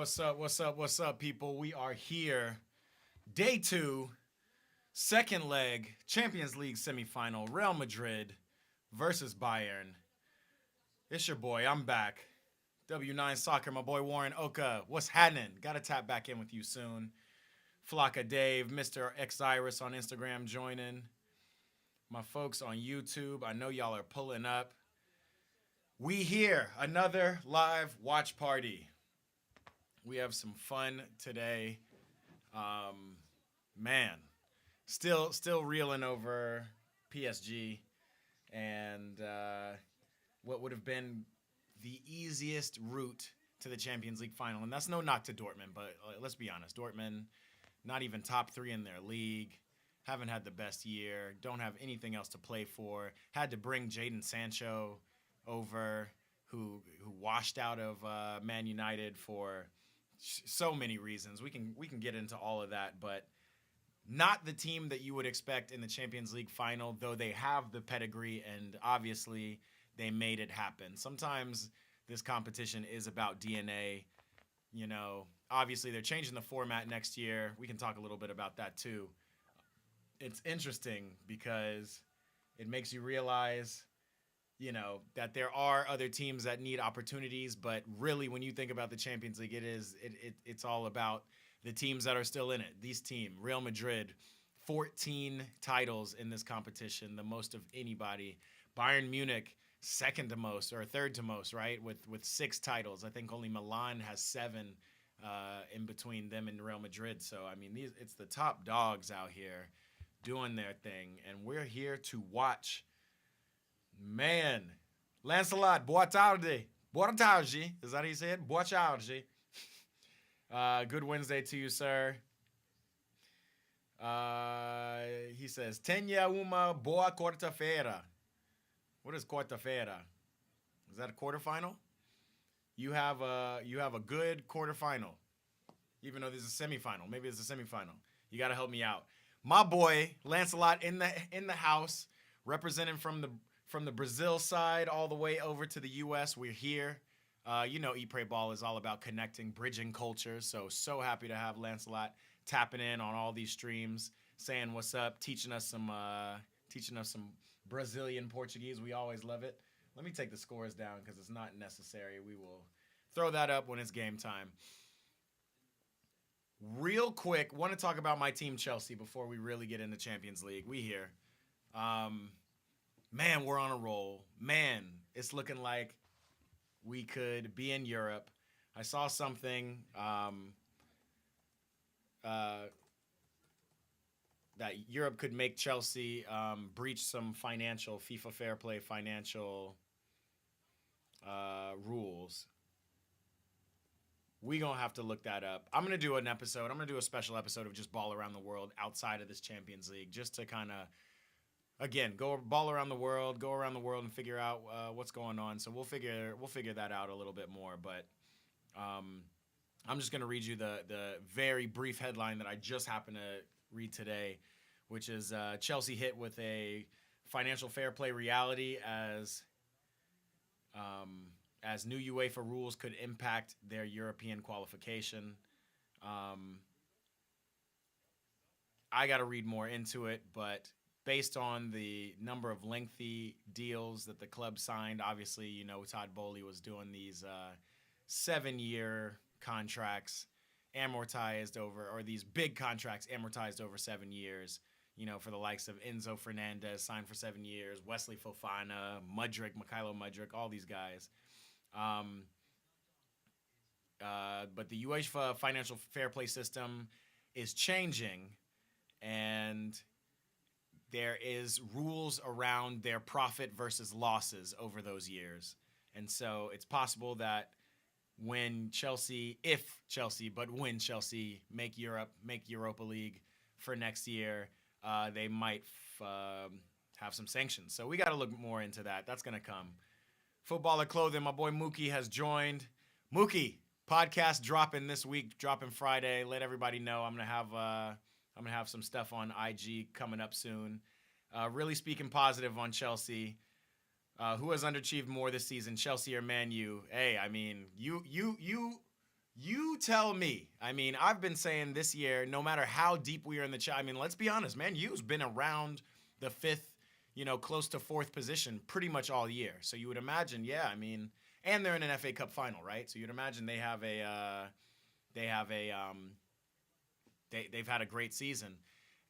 What's up? What's up? What's up, people? We are here. Day two, second leg, Champions League semifinal, Real Madrid versus Bayern. It's your boy. I'm back. W9 Soccer, my boy Warren Oka. What's happening? Gotta tap back in with you soon. Flocka Dave, Mr. Xiris on Instagram joining. My folks on YouTube, I know y'all are pulling up. We here, another live watch party. We have some fun today. Man, still reeling over PSG and what would have been the easiest route to the Champions League final. And that's no knock to Dortmund, but let's be honest. Dortmund, not even top 3 in their league. Haven't had the best year. Don't have anything else to play for. Had to bring Jadon Sancho over, who washed out of Man United for so many reasons. We can get into all of that, but not the team that you would expect in the Champions League final, though they have the pedigree and obviously they made it happen. Sometimes this competition is about DNA. You know, obviously they're changing the format next year. We can talk a little bit about that too. It's interesting because it makes you realize, you know, that there are other teams that need opportunities, but really when you think about the Champions League, it's all about the teams that are still in it. These teams, Real Madrid, 14 titles in this competition, the most of anybody. Bayern Munich, second to most or third to most, right? With 6 titles. I think only Milan has 7 in between them and Real Madrid. So, I mean, it's the top dogs out here doing their thing, and we're here to watch. Man, Lancelot, boa tarde. Boa tarde. Is that how you say it? Boa tarde. Good Wednesday to you, sir. He says, tenha uma boa quarta-feira. What is quarta-feira? Is that a quarterfinal? You have a good quarterfinal, even though there's a semifinal. Maybe it's a semifinal. You got to help me out. My boy Lancelot in the house, representing from the Brazil side all the way over to the U.S. We're here. You know, Eat, Pray, Ball is all about connecting, bridging cultures. So happy to have Lancelot tapping in on all these streams, saying what's up, teaching us some Brazilian Portuguese. We always love it. Let me take the scores down because it's not necessary. We will throw that up when it's game time. Real quick, want to talk about my team Chelsea before we really get into Champions League. We here. Man, we're on a roll. Man, it's looking like we could be in Europe. I saw something that Europe could make Chelsea breach some FIFA fair play financial rules. We gonna have to look that up. I'm gonna do a special episode of just Ball Around the World outside of this Champions League, just to kind of, again, go around the world and figure out what's going on. So we'll figure that out a little bit more. But I'm just gonna read you the very brief headline that I just happened to read today, which is Chelsea hit with a financial fair play reality as new UEFA rules could impact their European qualification. I got to read more into it, but based on the number of lengthy deals that the club signed, obviously, you know, Todd Bowley was doing these 7-year contracts amortized over, or these big contracts amortized over 7 years, you know, for the likes of Enzo Fernandez signed for 7 years, Wesley Fofana, Mykhailo Mudryk, all these guys. But the UEFA financial fair play system is changing, and there is rules around their profit versus losses over those years. And so it's possible that when Chelsea make Europa League for next year, they might have some sanctions. So we got to look more into that. That's going to come. Footballer Clothing, my boy Mookie has joined. Mookie, podcast dropping this week, dropping Friday. Let everybody know I'm gonna have some stuff on IG coming up soon. Really speaking positive on Chelsea. Who has underachieved more this season, Chelsea or Man U? Hey, I mean, you You tell me. I mean, I've been saying this year, no matter how deep we are in the I mean, let's be honest, man. U's been around the fifth, close to fourth position pretty much all year. So you would imagine, yeah. I mean, and they're in an FA Cup final, right? So you'd imagine they have a, they've had a great season.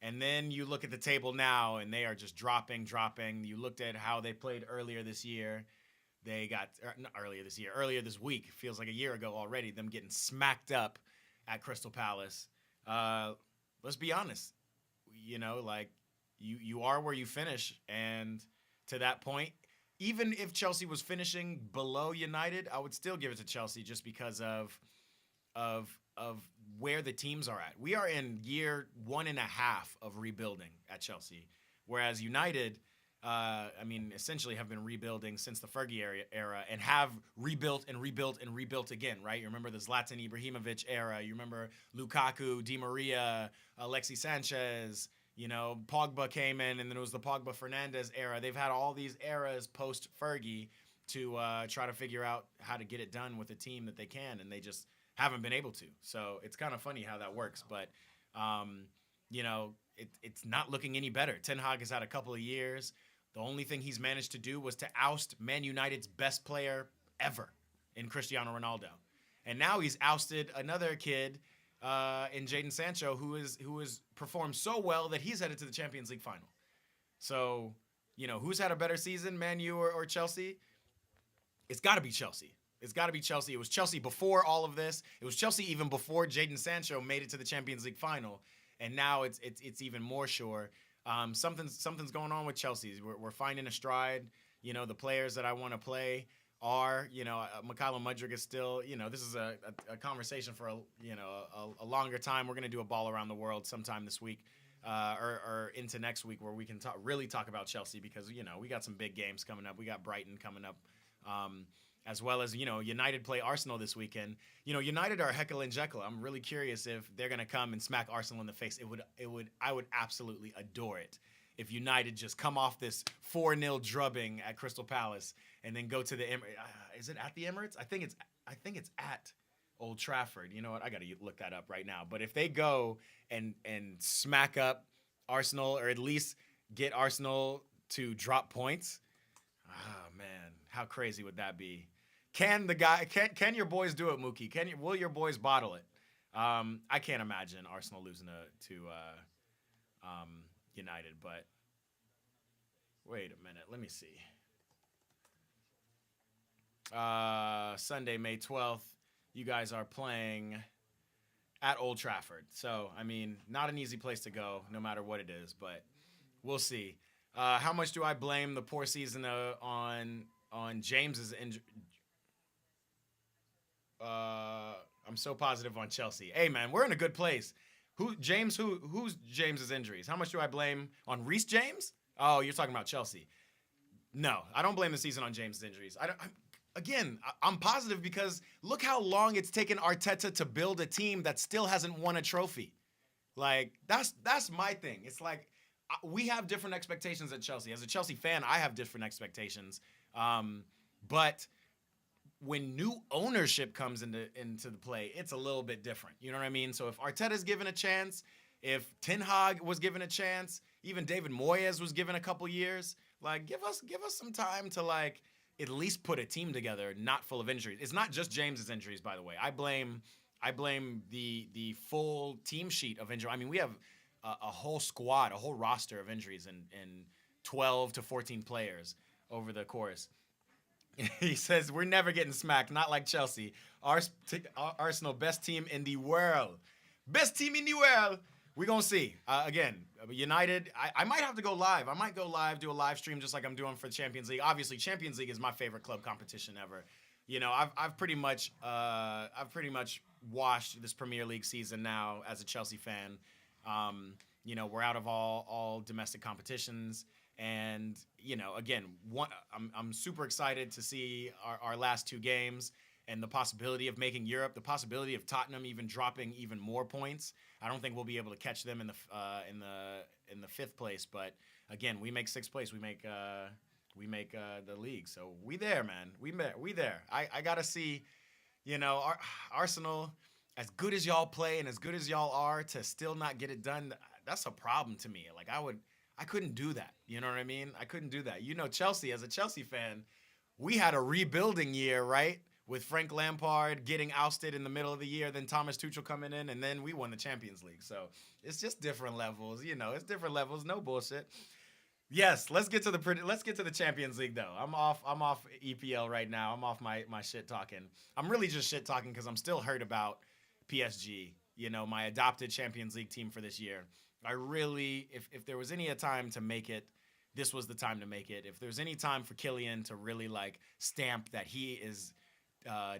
And then you look at the table now, and they are just dropping, dropping. You looked at how they played earlier this year. They got not earlier this year, earlier this week. Feels like a year ago already. Them getting smacked up at Crystal Palace. Let's be honest. Like you are where you finish, and to that point, even if Chelsea was finishing below United, I would still give it to Chelsea just because of where the teams are at. We are in year 1.5 of rebuilding at Chelsea, whereas United. Essentially have been rebuilding since the Fergie era and have rebuilt and rebuilt and rebuilt again, right? You remember the Zlatan Ibrahimovic era. You remember Lukaku, Di Maria, Alexis Sanchez, Pogba came in, and then it was the Pogba Fernandez era. They've had all these eras post Fergie to try to figure out how to get it done with a team that they can, and they just haven't been able to. So it's kind of funny how that works, but it's not looking any better. Ten Hag has had a couple of years. The only thing he's managed to do was to oust Man United's best player ever in Cristiano Ronaldo. And now he's ousted another kid in Jadon Sancho who has performed so well that he's headed to the Champions League final. So, who's had a better season, Man U or Chelsea? It's got to be Chelsea. It's got to be Chelsea. It was Chelsea before all of this. It was Chelsea even before Jadon Sancho made it to the Champions League final. And now it's even more sure. Something's going on with Chelsea. We're finding a stride. The players that I want to play are, Mykhailo Mudryk is still, this is a conversation for a longer time. We're going to do a ball around the world sometime this week or into next week where we can really talk about Chelsea because, we got some big games coming up. We got Brighton coming up. As well as, United play Arsenal this weekend. United are Heckle and Jekyll. I'm really curious if they're going to come and smack Arsenal in the face. I would absolutely adore it if United just come off this 4-0 drubbing at Crystal Palace and then go to the is it at the Emirates? I think it's at Old Trafford. You know what? I got to look that up right now. But if they go and smack up Arsenal or at least get Arsenal to drop points, man, how crazy would that be? Can your boys do it, Mookie? Will your boys bottle it? I can't imagine Arsenal losing to United, but wait a minute, let me see. Sunday, May 12th, you guys are playing at Old Trafford. So, not an easy place to go, no matter what it is, but we'll see. How much do I blame the poor season on James's injury? I'm so positive on Chelsea. Hey, man, we're in a good place. Who's James's injuries? How much do I blame on Reece James? Oh, you're talking about Chelsea. No, I don't blame the season on James's injuries. I'm positive because look how long it's taken Arteta to build a team that still hasn't won a trophy. Like, that's my thing. It's like we have different expectations at Chelsea. As a Chelsea fan, I have different expectations. But when new ownership comes into the play, it's a little bit different. You know what I mean? So if Arteta's given a chance, if Ten Hag was given a chance, even David Moyes was given a couple years, like give us some time to like at least put a team together, not full of injuries. It's not just James's injuries, by the way. I blame the full team sheet of injury. We have a whole squad, a whole roster of injuries in 12 to 14 players over the course. He says, we're never getting smacked, not like Chelsea. Arsenal, best team in the world. Best team in the world. We're going to see. Again, United, I might have to go live. I might go live, do a live stream just like I'm doing for the Champions League. Obviously, Champions League is my favorite club competition ever. I've pretty much watched this Premier League season now as a Chelsea fan. We're out of all domestic competitions. And, again, I'm super excited to see our last two games and the possibility of making Europe, the possibility of Tottenham even dropping even more points. I don't think we'll be able to catch them in the fifth place. But, again, we make sixth place. We make the league. So we there, man. We there. I got to see Arsenal, as good as y'all play and as good as y'all are, to still not get it done, that's a problem to me. Like I couldn't do that. You know what I mean? I couldn't do that. Chelsea, as a Chelsea fan, we had a rebuilding year, right? With Frank Lampard getting ousted in the middle of the year, then Thomas Tuchel coming in, and then we won the Champions League. So it's just different levels. It's different levels. No bullshit. Yes, let's get to the Champions League though. I'm off EPL right now. I'm off my shit talking. I'm really just shit talking because I'm still hurt about PSG. My adopted Champions League team for this year. I really, if there was any a time to make it, this was the time to make it. If there's any time for Kylian to really like stamp that he is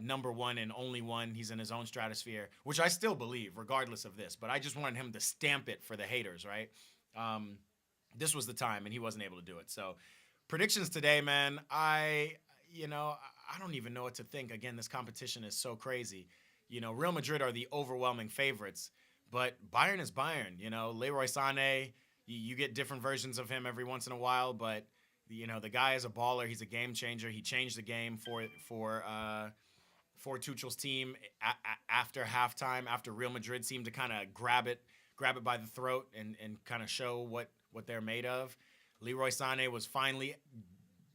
number one and only one, he's in his own stratosphere, which I still believe, regardless of this. But I just wanted him to stamp it for the haters, right? This was the time, and he wasn't able to do it. So, predictions today, man. I don't even know what to think. Again, this competition is so crazy. Real Madrid are the overwhelming favorites, but Bayern is Bayern. Leroy Sané, you get different versions of him every once in a while, but the guy is a baller. He's a game changer. He changed the game for Tuchel's team after halftime, after Real Madrid seemed to kind of grab it by the throat and kind of show what they're made of. Leroy Sané was finally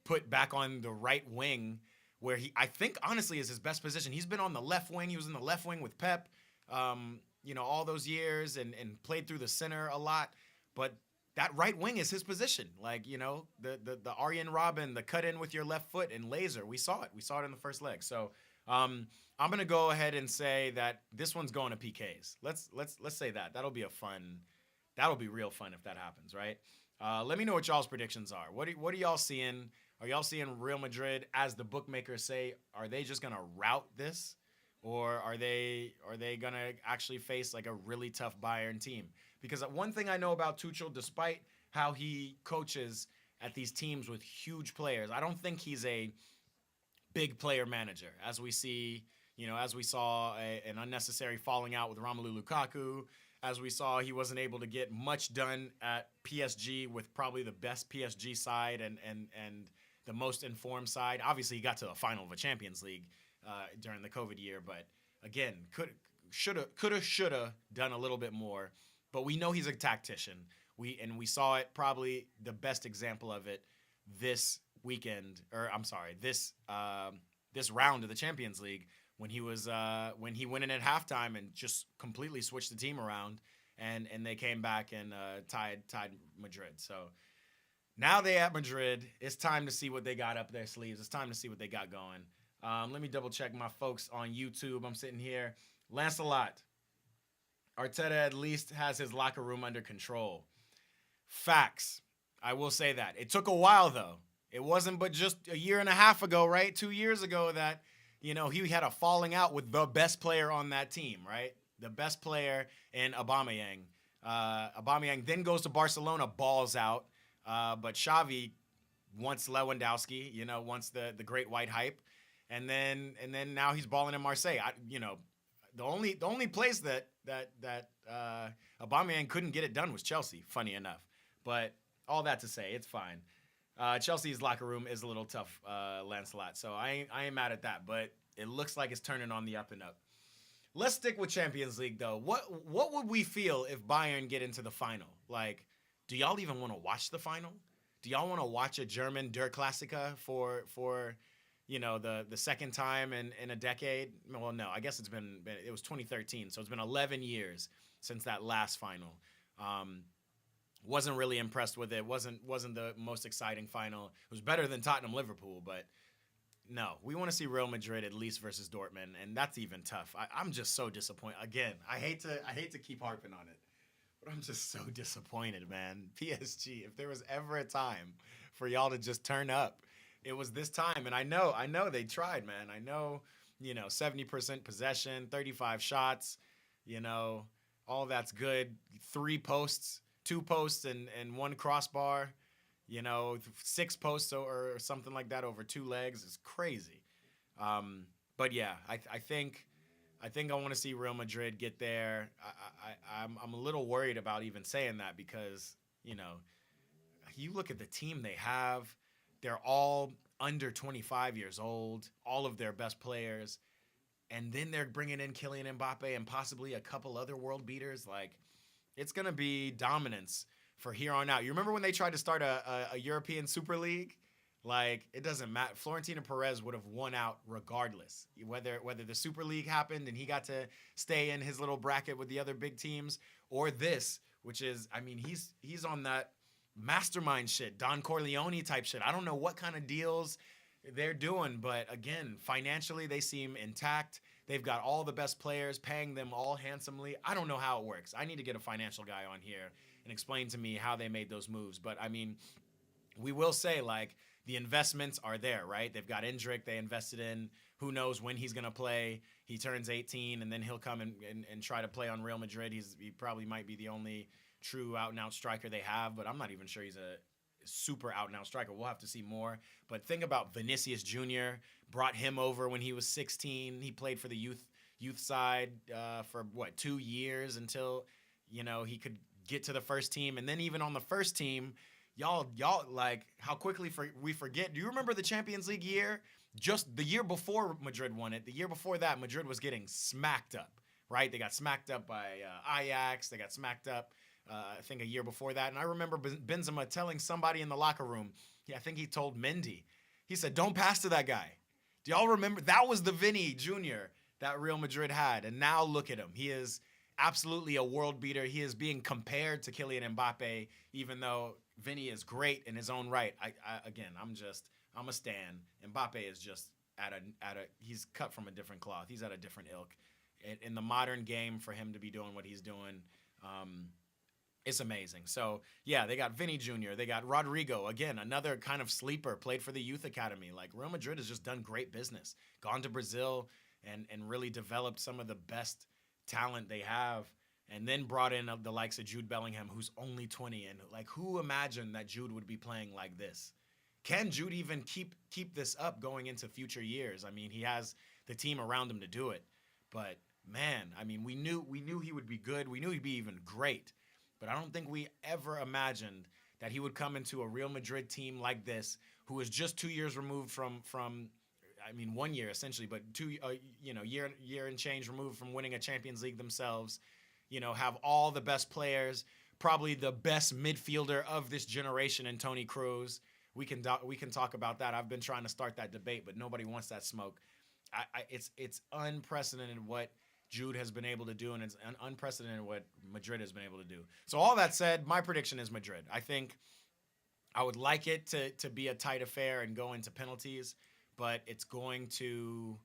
put back on the right wing, where I think honestly is his best position. He's been on the left wing. He was in the left wing with Pep, all those years and played through the center a lot. But that right wing is his position. Like, the Arjen Robben, the cut in with your left foot and laser. We saw it. We saw it in the first leg. So I'm going to go ahead and say that this one's going to PKs. Let's say that. That'll be real fun if that happens, right? Let me know what y'all's predictions are. What are y'all seeing? Are y'all seeing Real Madrid, as the bookmakers say, are they just going to rout this? Or are they going to actually face like a really tough Bayern team? Because one thing I know about Tuchel, despite how he coaches at these teams with huge players, I don't think he's a big player manager, as we saw an unnecessary falling out with Romelu Lukaku, as we saw he wasn't able to get much done at PSG with probably the best PSG side and the most informed side. Obviously, he got to the final of a Champions League during the COVID year, but again, shoulda done a little bit more. But we know he's a tactician. We saw it, probably the best example of it this weekend, this round of the Champions League, when he went in at halftime and just completely switched the team around, and they came back and tied Madrid. So now they at Madrid. It's time to see what they got up their sleeves. It's time to see what they got going. Let me double check my folks on YouTube. I'm sitting here. Lancelot, Arteta at least has his locker room under control. Facts. I will say that. It took a while, though. It wasn't but just a year and a half ago, right? 2 years ago that, he had a falling out with the best player on that team, right? The best player in Aubameyang. Aubameyang then goes to Barcelona, balls out. But Xavi wants Lewandowski, wants the great white hype. And then now he's balling in Marseille. The only place that Aubameyang couldn't get it done was Chelsea, funny enough. But all that to say, it's fine. Chelsea's locker room is a little tough, Lancelot. So I ain't mad at that. But it looks like it's turning on the up and up. Let's stick with Champions League, though. What would we feel if Bayern get into the final? Like, do y'all even want to watch the final? Do y'all want to watch a German Der Klassiker for the second time in a decade? Well, no, I guess it was 2013, so it's been 11 years since that last final. Wasn't really impressed with it. Wasn't the most exciting final. It was better than Tottenham-Liverpool, but no, we want to see Real Madrid at least versus Dortmund, and that's even tough. I'm just so disappointed. Again, I hate to keep harping on it, but I'm just so disappointed, man. PSG, if there was ever a time for y'all to just turn up, it was this time. And I know they tried, man. I know, 70% possession, 35 shots, all that's good. 3 posts, 2 posts and 1 crossbar, 6 posts or something like that over 2 legs. It's crazy. But yeah, I think I want to see Real Madrid get there. I'm a little worried about even saying that because, you look at the team they have, they're all under 25 years old, all of their best players. and then they're bringing in Kylian Mbappe and possibly a couple other world beaters. Like, it's gonna be dominance for here on out. You remember when they tried to start a European Super League? Like, it doesn't matter. Florentino Perez would have won out regardless, whether the Super League happened and he got to stay in his little bracket with the other big teams, or this, which is, I mean, he's on that mastermind shit, Don Corleone type shit. I don't know what kind of deals they're doing, but again, financially they seem intact. They've got all the best players, paying them all handsomely. I don't know how it works. I need to get a financial guy on here and explain to me how they made those moves. But I mean, we will say, like, the investments are there, right? They've got Endrick they invested in. Who knows when he's going to play? He turns 18, and then he'll come and try to play on Real Madrid. He probably might be the only true out-and-out striker they have, but I'm not even sure he's a super out-and-out striker. We'll have to see more. But think about Vinicius Jr. Brought him over when he was 16. He played for the youth side for, 2 years until, he could get to the first team. And then even on the first team, y'all like how quickly we forget. Do you remember the Champions League year? Just the year before Madrid won it, the year before that, Madrid was getting smacked up, right? They got smacked up by Ajax. They got smacked up, I think, a year before that. And I remember Benzema telling somebody in the locker room, I think he told Mendy, he said, "Don't pass to that guy." Do y'all remember? That was the Vinny Jr. that Real Madrid had. And now look at him. He is absolutely a world beater. He is being compared to Kylian Mbappe, even though Vinny is great in his own right. I'm a stan. Mbappe is just he's cut from a different cloth. He's at a different ilk. In the modern game, for him to be doing what he's doing, it's amazing. So, yeah, they got Vinny Jr., they got Rodrigo, again, another kind of sleeper, played for the youth academy. Like, Real Madrid has just done great business, gone to Brazil and really developed some of the best talent they have, and then brought in the likes of Jude Bellingham, who's only 20. And, like, who imagined that Jude would be playing like this? Can Jude even keep this up going into future years? I mean, he has the team around him to do it. But, man, I mean, we knew he would be good. We knew he'd be even great. But I don't think we ever imagined that he would come into a Real Madrid team like this, who is just 2 years removed from 1 year essentially, but year and change removed from winning a Champions League themselves. Have all the best players, probably the best midfielder of this generation in Toni Kroos. We can talk about that. I've been trying to start that debate, but nobody wants that smoke. It's unprecedented what Jude has been able to do, and it's unprecedented what Madrid has been able to do. So all that said, my prediction is Madrid. I think I would like it to be a tight affair and go into penalties, but it's going to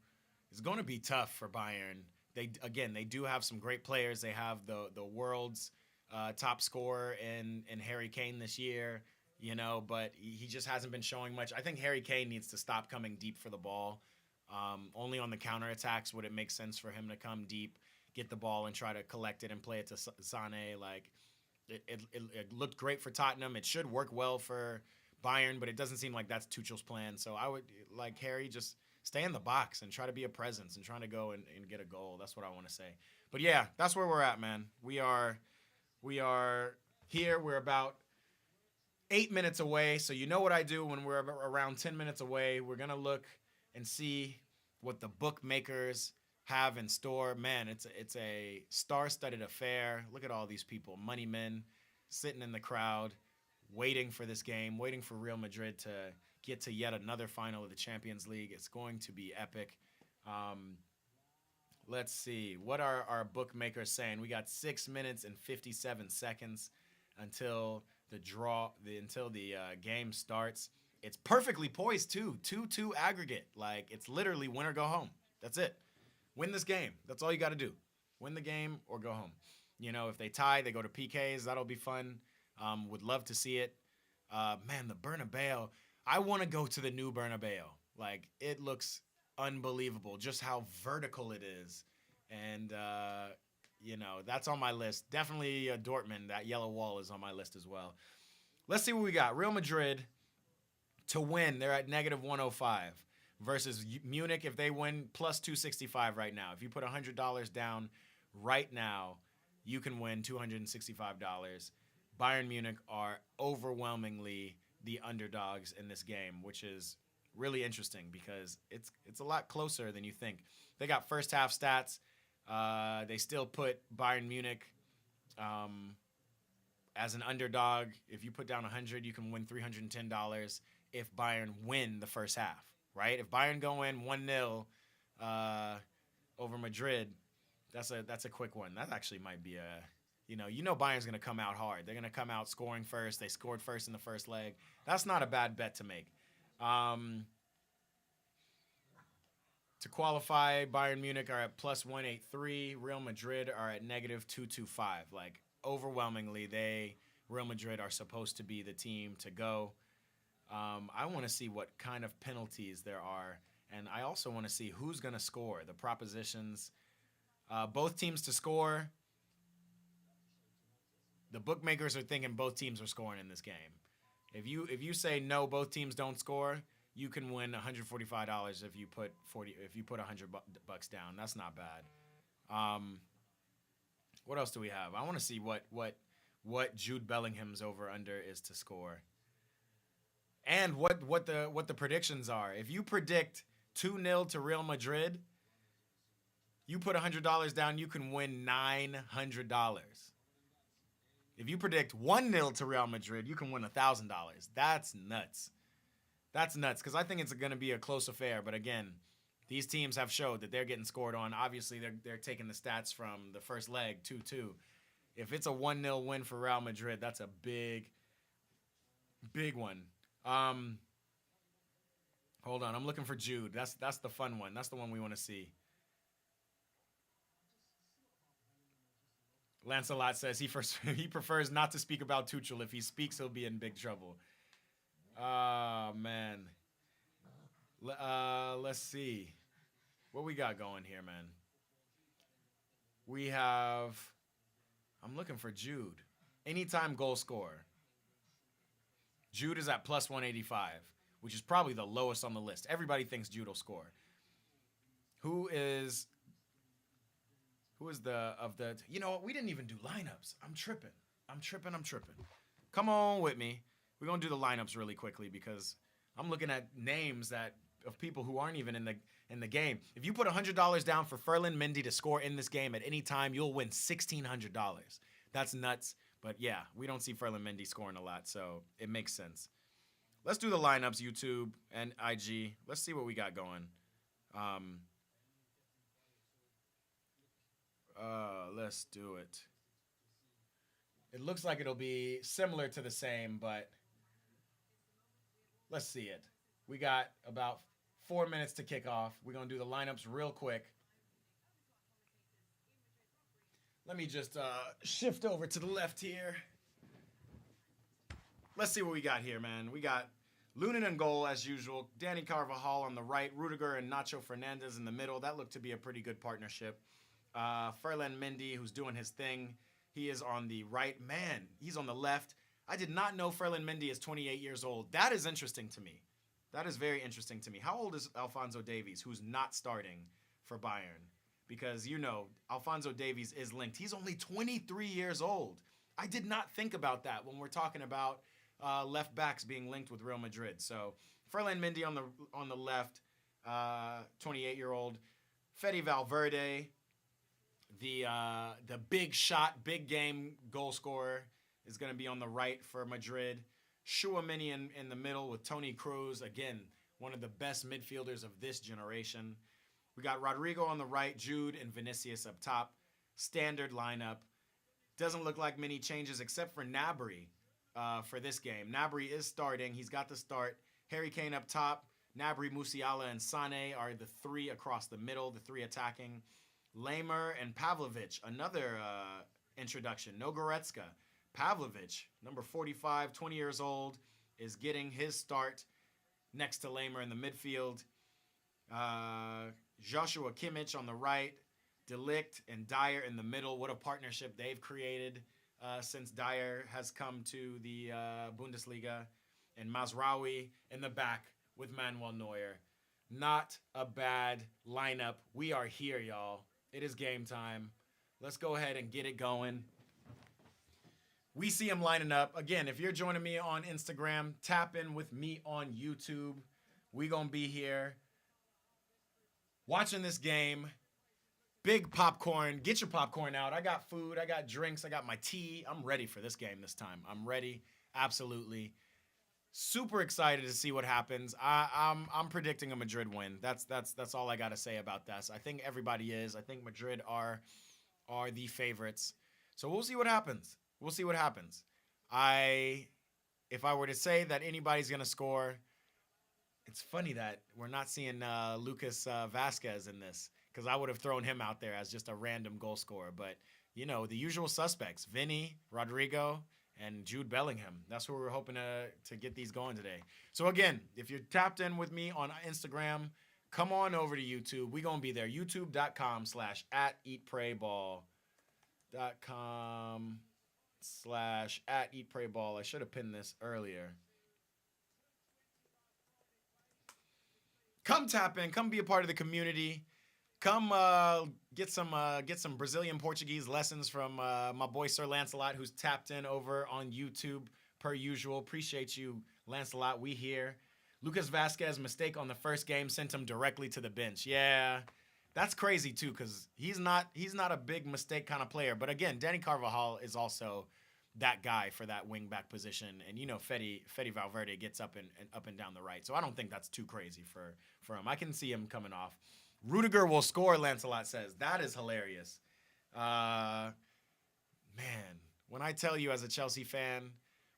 be tough for Bayern. They do have some great players. They have the world's top scorer in Harry Kane this year, but he just hasn't been showing much. I think Harry Kane needs to stop coming deep for the ball. Only on the counterattacks would it make sense for him to come deep, get the ball, and try to collect it and play it to Sané. Like, it looked great for Tottenham. It should work well for Bayern, but it doesn't seem like that's Tuchel's plan. So I would, like Harry, just stay in the box and try to be a presence and trying to go and get a goal. That's what I want to say. But yeah, that's where we're at, man. We are here. We're about 8 minutes away. So you know what I do when we're around 10 minutes away. We're going to look and see what the bookmakers have in store. Man, it's a star-studded affair. Look at all these people, money men, sitting in the crowd, waiting for this game, waiting for Real Madrid to get to yet another final of the Champions League. It's going to be epic. Let's see. What are our bookmakers saying? We got 6 minutes and 57 seconds until the game starts. It's perfectly poised, too. 2-2 aggregate. Like, it's literally win or go home. That's it. Win this game. That's all you got to do. Win the game or go home. If they tie, they go to PKs. That'll be fun. Would love to see it. Man, the Bernabeu. I want to go to the new Bernabeu. Like, it looks unbelievable just how vertical it is. And, that's on my list. Definitely Dortmund. That yellow wall is on my list as well. Let's see what we got. Real Madrid to win. They're at negative 105 versus Munich. If they win, plus 265 right now. If you put $100 down right now, you can win $265. Bayern Munich are overwhelmingly the underdogs in this game, which is really interesting because it's a lot closer than you think. They got first half stats. They still put Bayern Munich as an underdog. If you put down 100, you can win $310 if Bayern win the first half, right? If Bayern go in 1-0 over Madrid, that's a quick one. That actually might be you know Bayern's going to come out hard. They're going to come out scoring first. They scored first in the first leg. That's not a bad bet to make. To qualify, Bayern Munich are at plus 183. Real Madrid are at negative 225. Like, overwhelmingly, Real Madrid are supposed to be the team to go. I want to see what kind of penalties there are, and I also want to see who's going to score. The propositions, both teams to score. The bookmakers are thinking both teams are scoring in this game. If you say no, both teams don't score, you can win $145 if you put $100 down. That's not bad. What else do we have? I want to see what Jude Bellingham's over under is to score, and what the predictions are. If you predict 2-0 to Real Madrid, you put $100 down, you can win $900. If you predict 1-0 to Real Madrid, you can win $1,000. That's nuts. That's nuts because I think it's going to be a close affair. But again, these teams have showed that they're getting scored on. Obviously, they're taking the stats from the first leg, 2-2. If it's a 1-0 win for Real Madrid, that's a big one. Hold on, I'm looking for Jude. That's the fun one. That's the one we want to see. Lancelot says he prefers not to speak about Tuchel. If he speaks, he'll be in big trouble. Oh, man. Let's see. What we got going here, man? We have... I'm looking for Jude. Anytime goal scorer. Jude is at plus 185, which is probably the lowest on the list. Everybody thinks Jude will score. Who is the... You know what? We didn't even do lineups. I'm tripping. Come on with me. We're going to do the lineups really quickly because I'm looking at names of people who aren't even in the game. If you put $100 down for Ferland Mendy to score in this game at any time, you'll win $1,600. That's nuts. But yeah, we don't see Ferland Mendy scoring a lot, so it makes sense. Let's do the lineups, YouTube and IG. Let's see what we got going. Let's do it. It looks like it'll be similar to the same, but let's see it. We got about 4 minutes to kick off. We're going to do the lineups real quick. Let me just shift over to the left here. Let's see what we got here, man. We got Lunin in goal, as usual. Danny Carvajal on the right. Rudiger and Nacho Fernandez in the middle. That looked to be a pretty good partnership. Ferland Mendy, who's doing his thing. He is on the right. Man, he's on the left. I did not know Ferland Mendy is 28 years old. That is interesting to me. That is very interesting to me. How old is Alphonso Davies, who's not starting for Bayern? Because, you know, Alphonso Davies is linked. He's only 23 years old. I did not think about that when we're talking about left backs being linked with Real Madrid. So, Ferland Mendy on the left, 28-year-old. Fede Valverde, the big shot, big game goal scorer, is going to be on the right for Madrid. Tchouaméni in the middle with Toni Kroos. Again, one of the best midfielders of this generation. We got Rodrigo on the right, Jude and Vinicius up top. Standard lineup. Doesn't look like many changes except for Gnabry for this game. Gnabry is starting. He's got the start. Harry Kane up top. Gnabry, Musiala, and Sané are the three across the middle, the three attacking. Lamer and Pavlovic, another introduction. No Goretzka. Pavlovic, number 45, 20 years old, is getting his start next to Lamer in the midfield. Joshua Kimmich on the right. De Ligt and Dyer in the middle. What a partnership they've created since Dyer has come to the Bundesliga. And Mazraoui in the back with Manuel Neuer. Not a bad lineup. We are here, y'all. It is game time. Let's go ahead and get it going. We see him lining up. Again, if you're joining me on Instagram, tap in with me on YouTube. We gonna be here watching this game. Big popcorn. Get your popcorn out. I got food. I got drinks. I got my tea. I'm ready for this game this time. I'm ready. Absolutely. Super excited to see what happens. I'm predicting a Madrid win. That's all I gotta say about this. I think everybody is. I think Madrid are the favorites. So we'll see what happens. We'll see what happens. If I were to say that anybody's gonna score, it's funny that we're not seeing Lucas Vasquez in this because I would have thrown him out there as just a random goal scorer. But you know, the usual suspects: Vinny, Rodrigo, and Jude Bellingham. That's who we're hoping to get these going today. So again, if you're tapped in with me on Instagram, come on over to YouTube. We're going to be there. youtube.com/@eatprayball.com/@eatprayball. I should have pinned this earlier. Come tap in. Come be a part of the community. Come get some Brazilian Portuguese lessons from my boy Sir Lancelot, who's tapped in over on YouTube per usual. Appreciate you, Lancelot. We here. Lucas Vasquez mistake on the first game sent him directly to the bench. Yeah, that's crazy too, because he's not a big mistake kind of player. But again, Danny Carvajal is also that guy for that wing back position, and you know Fede Valverde gets up and down the right. So I don't think that's too crazy for him. I can see him coming off. Rudiger will score, Lancelot says. That is hilarious. Man, when I tell you as a Chelsea fan,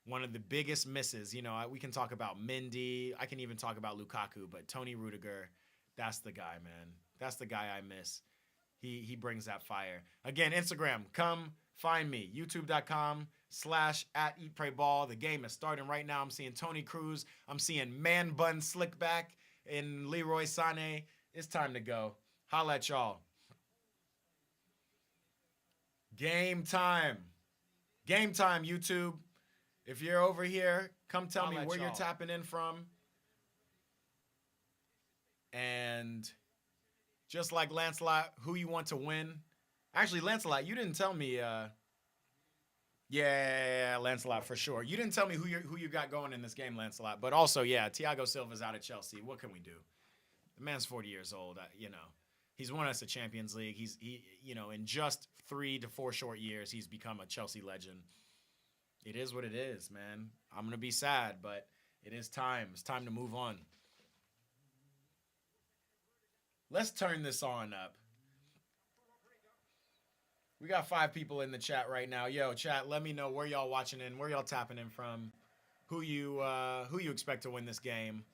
one of the biggest misses, you know, we can talk about Mendy. I can even talk about Lukaku, but Tony Rudiger, that's the guy, man. That's the guy I miss. He brings that fire. Again, Instagram, come find me. youtube.com/@eatprayball. The game is starting right now. I'm seeing Tony Cruz. I'm seeing Man Bun Slickback in Leroy Sané. It's time to go. Holla at y'all. Game time. Game time, YouTube. If you're over here, come tell me where you're tapping in from. And just like Lancelot, who you want to win. Actually, Lancelot, you didn't tell me. Yeah, Lancelot, for sure. You didn't tell me who you got going in this game, Lancelot. But also, yeah, Thiago Silva's out at Chelsea. What can we do? The man's 40 years old. You know, he's won us a Champions League. In just 3 to 4 short years, he's become a Chelsea legend. It is what it is, man. I'm gonna be sad, but it is time. It's time to move on. Let's turn this on up. We got 5 people in the chat right now. Yo, chat, let me know where y'all watching in, where y'all tapping in from, who you expect to win this game.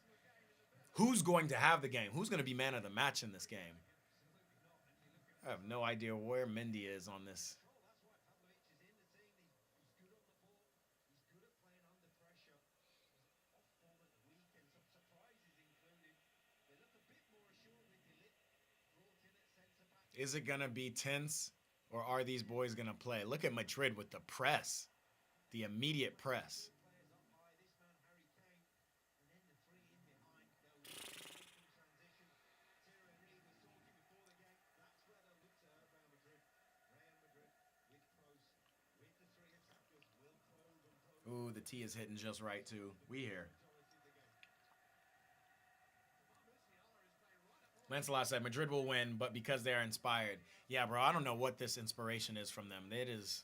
Who's going to have the game? Who's going to be man of the match in this game? I have no idea where Mendy is on this. Is it going to be tense, or are these boys going to play? Look at Madrid with the press, the immediate press. Ooh, the tee is hitting just right, too. We here. Lancelot said Madrid will win, but because they're inspired. Yeah, bro, I don't know what this inspiration is from them. It is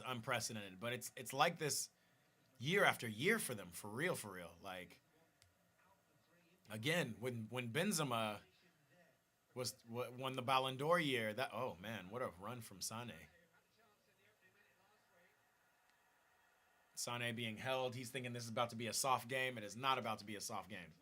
unprecedented, but it's like this year after year for them, for real. Like, again, when Benzema won the Ballon d'Or year, oh man, what a run from Sané. Sané being held, he's thinking this is about to be a soft game. It is not about to be a soft game.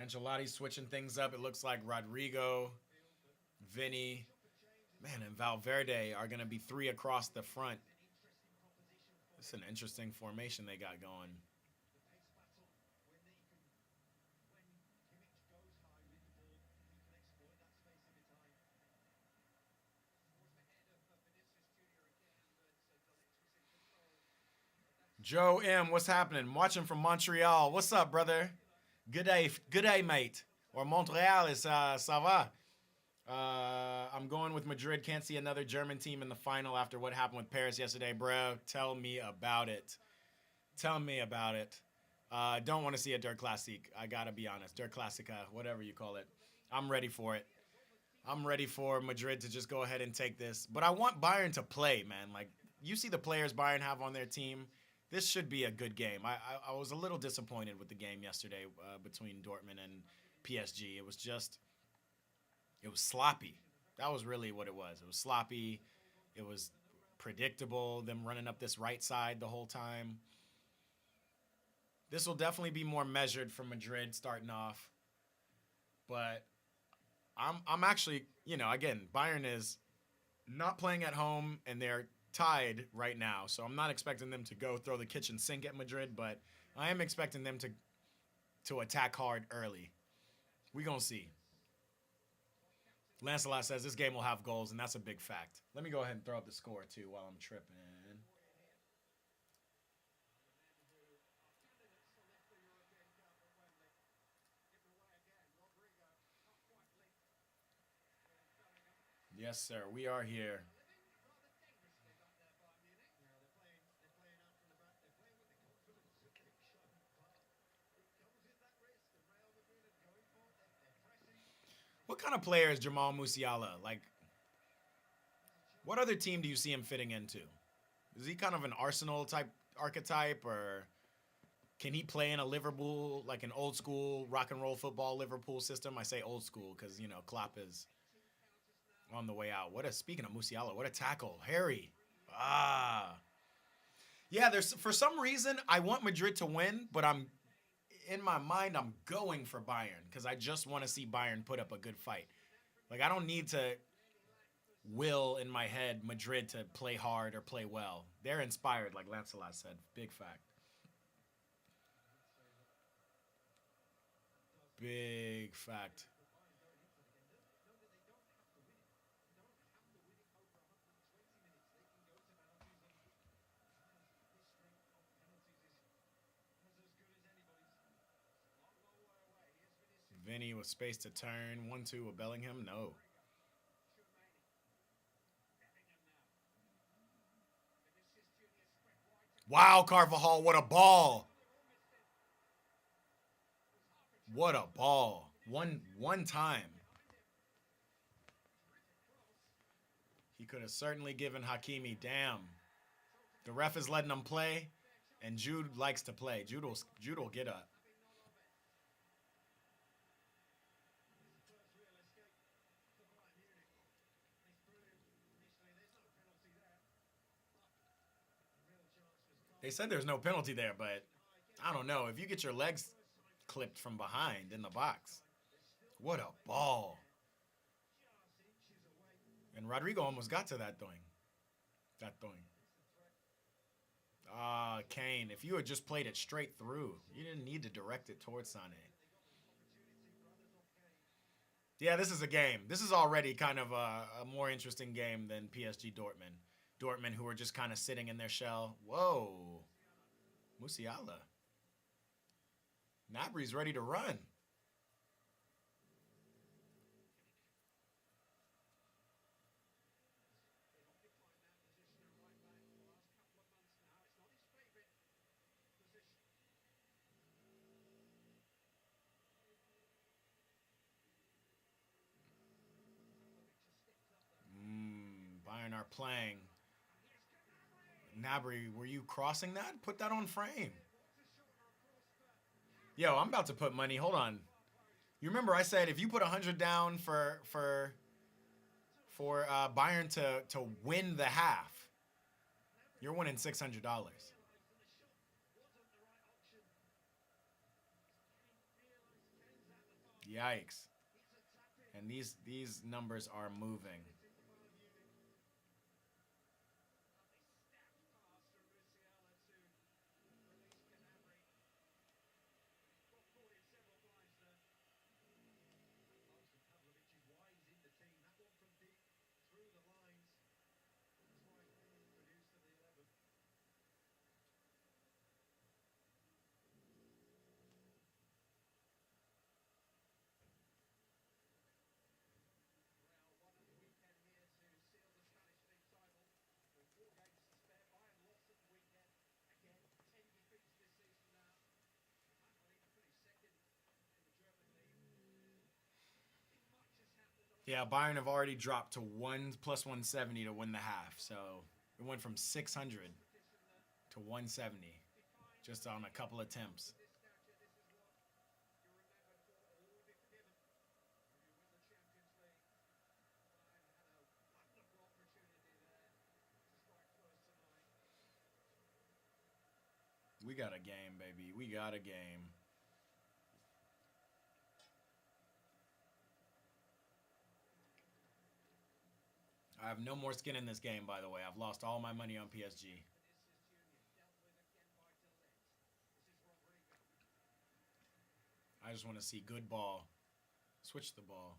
Ancelotti's switching things up. It looks like Rodrigo, Vinny, man, and Valverde are going to be 3 across the front. It's an interesting formation they got going. Joe M, what's happening? I'm watching from Montreal. What's up, brother? Good day, mate. Or Montreal is ça va? I'm going with Madrid. Can't see another German team in the final after what happened with Paris yesterday, bro. Tell me about it. Tell me about it. Don't want to see a Der Classique. I gotta be honest. Der Classica, whatever you call it. I'm ready for it. I'm ready for Madrid to just go ahead and take this. But I want Bayern to play, man. Like, you see the players Bayern have on their team. This should be a good game. I was a little disappointed with the game yesterday between Dortmund and PSG. It was sloppy. That was really what it was. It was sloppy. It was predictable, them running up this right side the whole time. This will definitely be more measured from Madrid starting off. But I'm actually, again, Bayern is not playing at home and they're tied right now. So I'm not expecting them to go throw the kitchen sink at Madrid, but I am expecting them to attack hard early. We gonna see. Lancelot says this game will have goals, and that's a big fact. Let me go ahead and throw up the score, too, while I'm tripping. Yes, sir. We are here. What kind of player is Jamal Musiala? Like, what other team do you see him fitting into? Is he kind of an Arsenal type archetype, or can he play in a Liverpool, like an old school rock and roll football Liverpool system? I say old school because, Klopp is on the way out. Speaking of Musiala, what a tackle. Harry. Yeah, for some reason, I want Madrid to win, but in my mind, I'm going for Bayern because I just want to see Bayern put up a good fight. Like, I don't need to will in my head Madrid to play hard or play well. They're inspired, like Lancelot said. Big fact. Big fact. Vinny with space to turn. 1-2 with Bellingham. No. Wow, Carvajal, what a ball. What a ball. One time. He could have certainly given Hakimi. Damn. The ref is letting him play, and Jude likes to play. Jude will get up. They said there's no penalty there, but I don't know. If you get your legs clipped from behind in the box, what a ball. And Rodrigo almost got to that thing. Kane, if you had just played it straight through, you didn't need to direct it towards Sane. Yeah, this is a game. This is already kind of a more interesting game than PSG Dortmund. Dortmund, who are just kind of sitting in their shell. Whoa. Musiala. Gnabry's ready to run. Bayern are playing. Gnabry, were you crossing that? Put that on frame. Yo, I'm about to put money. Hold on. You remember I said if you put 100 down for Bayern to win the half, you're winning $600. Yikes. And these numbers are moving. Yeah, Bayern have already dropped to 1 plus 170 to win the half. So it went from 600 to 170 just on a couple attempts. We got a game, baby. We got a game. I have no more skin in this game, by the way. I've lost all my money on PSG. I just want to see good ball. Switch the ball.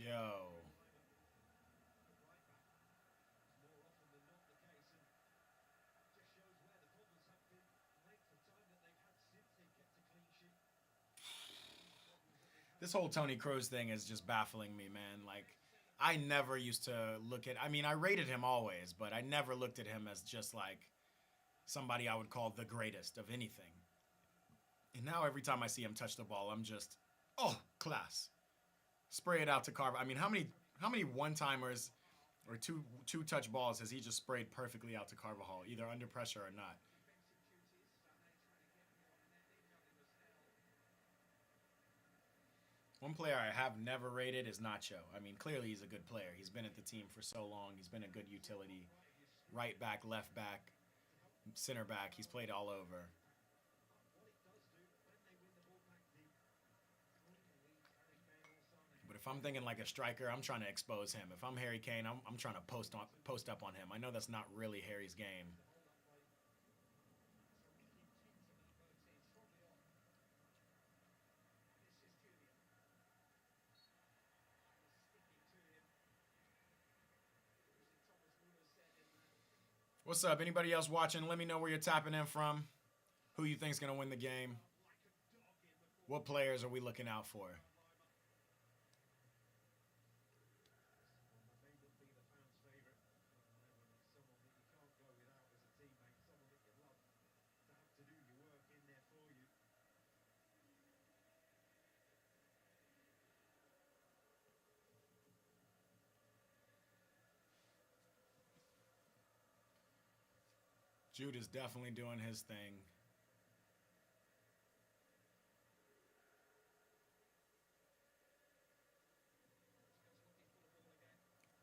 Yo. This whole Tony Kroos thing is just baffling me, man. Like, I never used to look at. I mean, I rated him always, but I never looked at him as just like somebody I would call the greatest of anything. And now every time I see him touch the ball, I'm just, oh, class. Spray it out to Carver. I mean, how many one timers or two touch balls has he just sprayed perfectly out to Carvajal, either under pressure or not? One player I have never rated is Nacho. I mean, clearly he's a good player. He's been at the team for so long. He's been a good utility. Right back, left back, center back. He's played all over. But if I'm thinking like a striker, I'm trying to expose him. If I'm Harry Kane, I'm trying to post up on him. I know that's not really Harry's game. What's up? Anybody else watching? Let me know where you're tapping in from. Who you think's gonna win the game? What players are we looking out for? Jude is definitely doing his thing.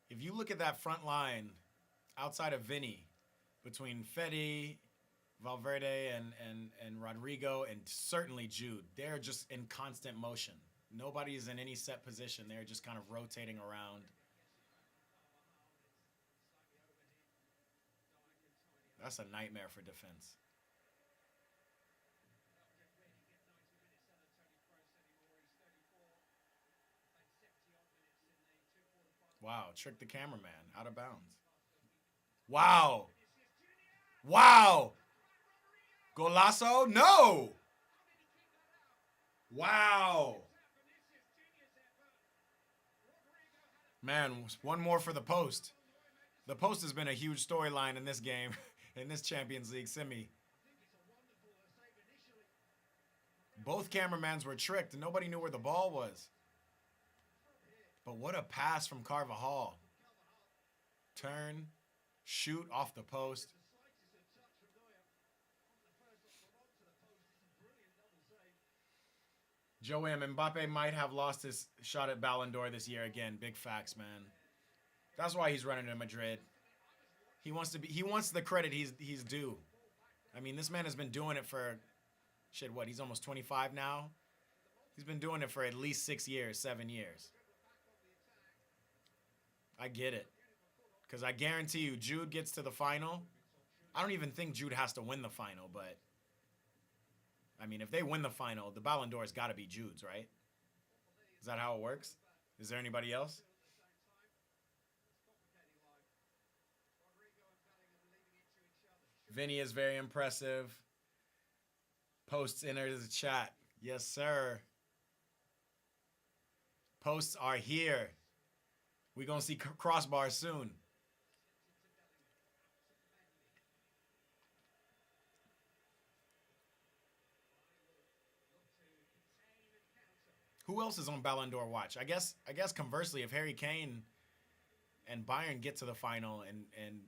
If you look at that front line outside of Vinny, between Fede, Valverde, and Rodrigo, and certainly Jude, they're just in constant motion. Nobody's in any set position. They're just kind of rotating around. That's a nightmare for defense. Wow, tricked the cameraman out of bounds. Wow. Wow. Golazo? No. Wow. Man, one more for the post. The post has been a huge storyline in this game, in this Champions League semi. Both cameramans were tricked and nobody knew where the ball was. But what a pass from Carvajal. Turn, shoot off the post. Joe M. Mbappe might have lost his shot at Ballon d'Or this year again. Big facts, man. That's why he's running to Madrid. He wants the credit he's due. I mean, this man has been doing it for, shit, what? He's almost 25 now. He's been doing it for at least 6 years, 7 years. I get it. Because I guarantee you, Jude gets to the final. I don't even think Jude has to win the final, but I mean, if they win the final, the Ballon d'Or's got to be Jude's, right? Is that how it works? Is there anybody else? Vinny is very impressive. Posts enter the chat. Yes, sir. Posts are here. We're going to see crossbar soon. Who else is on Ballon d'Or watch? I guess conversely, if Harry Kane and Bayern get to the final and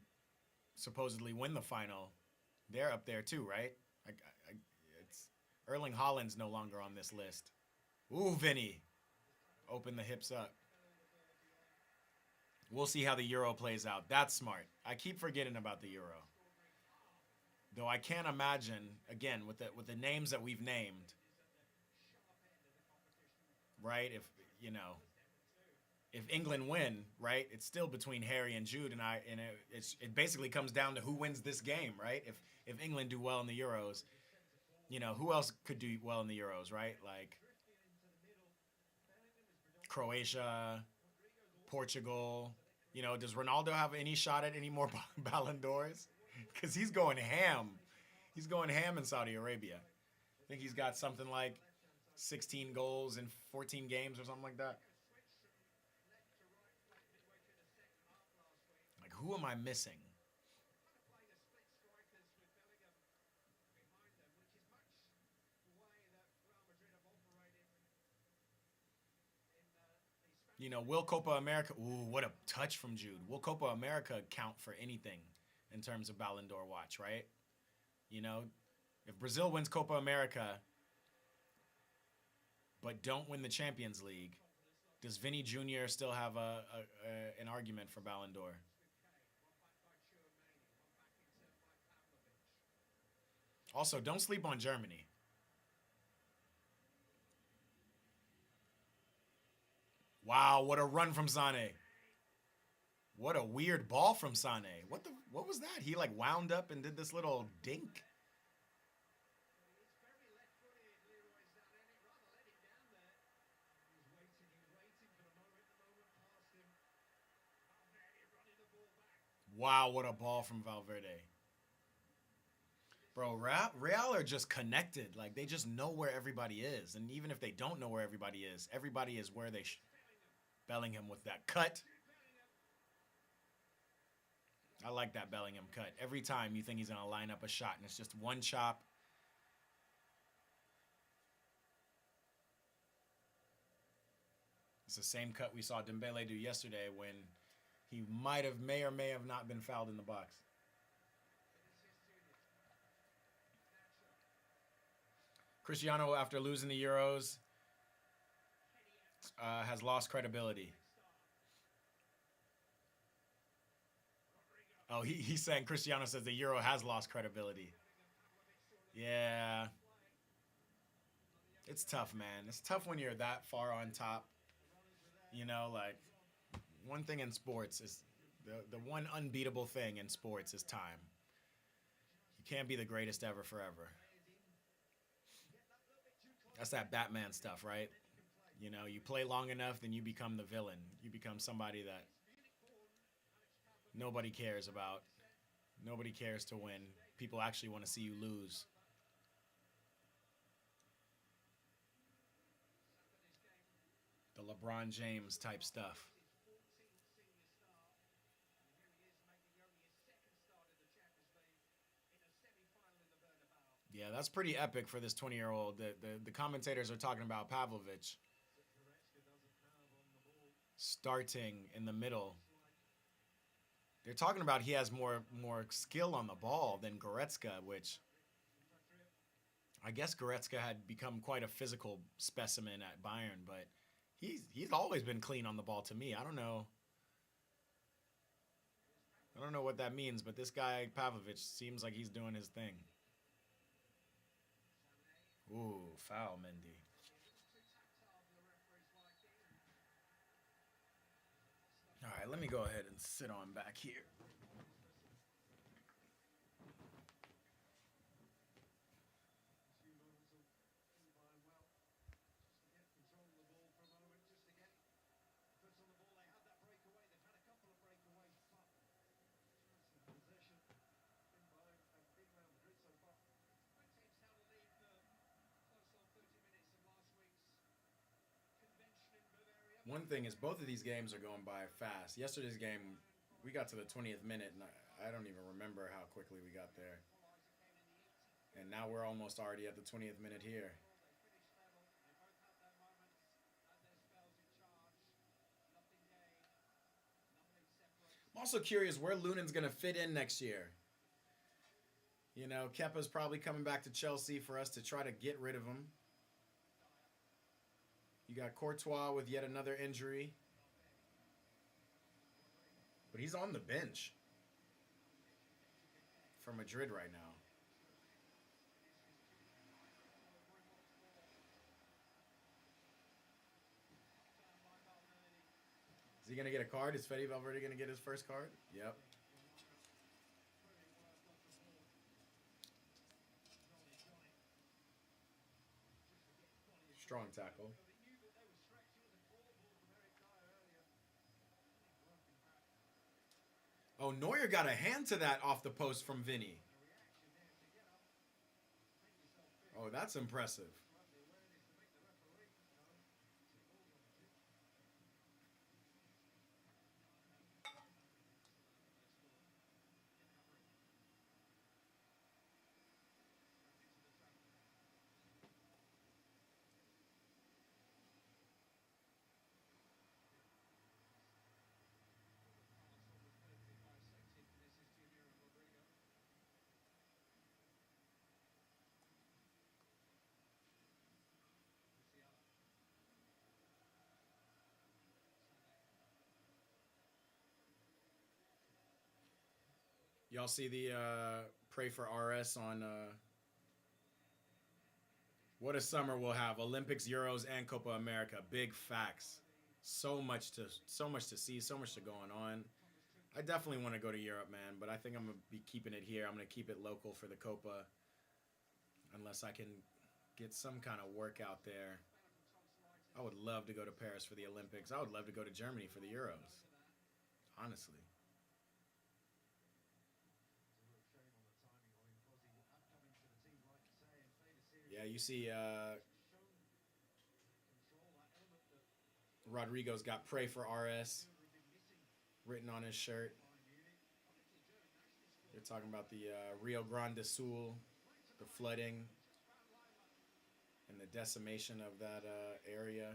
supposedly win the final, they're up there too, right? It's Erling Haaland's no longer on this list. Ooh, Vinny. Open the hips up. We'll see how the Euro plays out. That's smart. I keep forgetting about the Euro. Though I can't imagine, again, with the names that we've named, right? If, you know, if England win, right, it's still between Harry and Jude, and it basically comes down to who wins this game, right? If England do well in the Euros, you know, who else could do well in the Euros, right? Like Croatia, Portugal. You know, does Ronaldo have any shot at any more Ballon d'Ors? Because he's going ham. He's going ham in Saudi Arabia. I think he's got something like 16 goals in 14 games or something like that. Like, who am I missing? You know, will Copa America... Ooh, what a touch from Jude. Will Copa America count for anything in terms of Ballon d'Or watch, right? You know, if Brazil wins Copa America but don't win the Champions League, does Vinny Jr. still have an argument for Ballon d'Or? Also, don't sleep on Germany. Wow, what a run from Sané. What a weird ball from Sané. What was that? He like wound up and did this little dink. Wow, what a ball from Valverde. Bro, Real are just connected. Like, they just know where everybody is. And even if they don't know where everybody is where they Bellingham with that cut. I like that Bellingham cut. Every time you think he's going to line up a shot, and it's just one chop. It's the same cut we saw Dembele do yesterday when he may or may have not been fouled in the box. Cristiano, after losing the Euros, has lost credibility. Oh, he's saying Cristiano says the Euro has lost credibility. Yeah. It's tough, man. It's tough when you're that far on top. You know, like, one thing in sports is the one unbeatable thing in sports is time. You can't be the greatest ever forever. That's that Batman stuff, right? You know, you play long enough, then you become the villain. You become somebody that nobody cares about. Nobody cares to win. People actually want to see you lose. The LeBron James type stuff. Yeah, that's pretty epic for this 20-year-old. The commentators are talking about Pavlovic starting in the middle. They're talking about he has more skill on the ball than Goretzka, which I guess Goretzka had become quite a physical specimen at Bayern, but he's always been clean on the ball to me. I don't know what that means, but this guy Pavlovic seems like he's doing his thing. Ooh, foul, Mendy. All right, let me go ahead and sit on back here. One thing is, both of these games are going by fast. Yesterday's game, we got to the 20th minute, and I don't even remember how quickly we got there. And now we're almost already at the 20th minute here. I'm also curious where Lunen's going to fit in next year. You know, Kepa's probably coming back to Chelsea for us to try to get rid of him. You got Courtois with yet another injury. But he's on the bench for Madrid right now. Is he going to get a card? Is Fede Valverde going to get his first card? Yep. Strong tackle. Oh, Neuer got a hand to that off the post from Vinny. Oh, that's impressive. Y'all see the pray for RS on what a summer we'll have. Olympics, Euros, and Copa America. Big facts. So much to see, so much to going on. I definitely want to go to Europe, man, but I think I'm gonna be keeping it here. I'm gonna keep it local for the Copa, unless I can get some kind of workout there. I would love to go to Paris for the Olympics. I would love to go to Germany for the Euros. Honestly. Yeah, you see Rodrigo's got pray for RS written on his shirt. They're talking about the Rio Grande do Sul, the flooding, and the decimation of that area.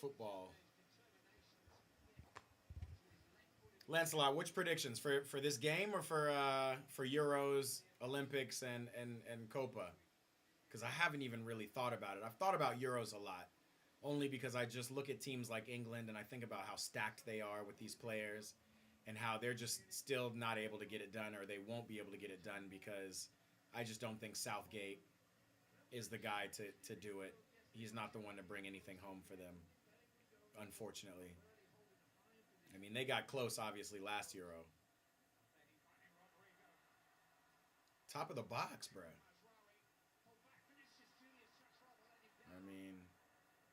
Football. Lancelot, which predictions for this game or for Euros, Olympics, and Copa? Because I haven't even really thought about it. I've thought about Euros a lot, only because I just look at teams like England and I think about how stacked they are with these players, and how they're just still not able to get it done, or they won't be able to get it done because I just don't think Southgate is the guy to do it. He's not the one to bring anything home for them, unfortunately. I mean, they got close, obviously, last Euro. Top of the box, bruh. I mean,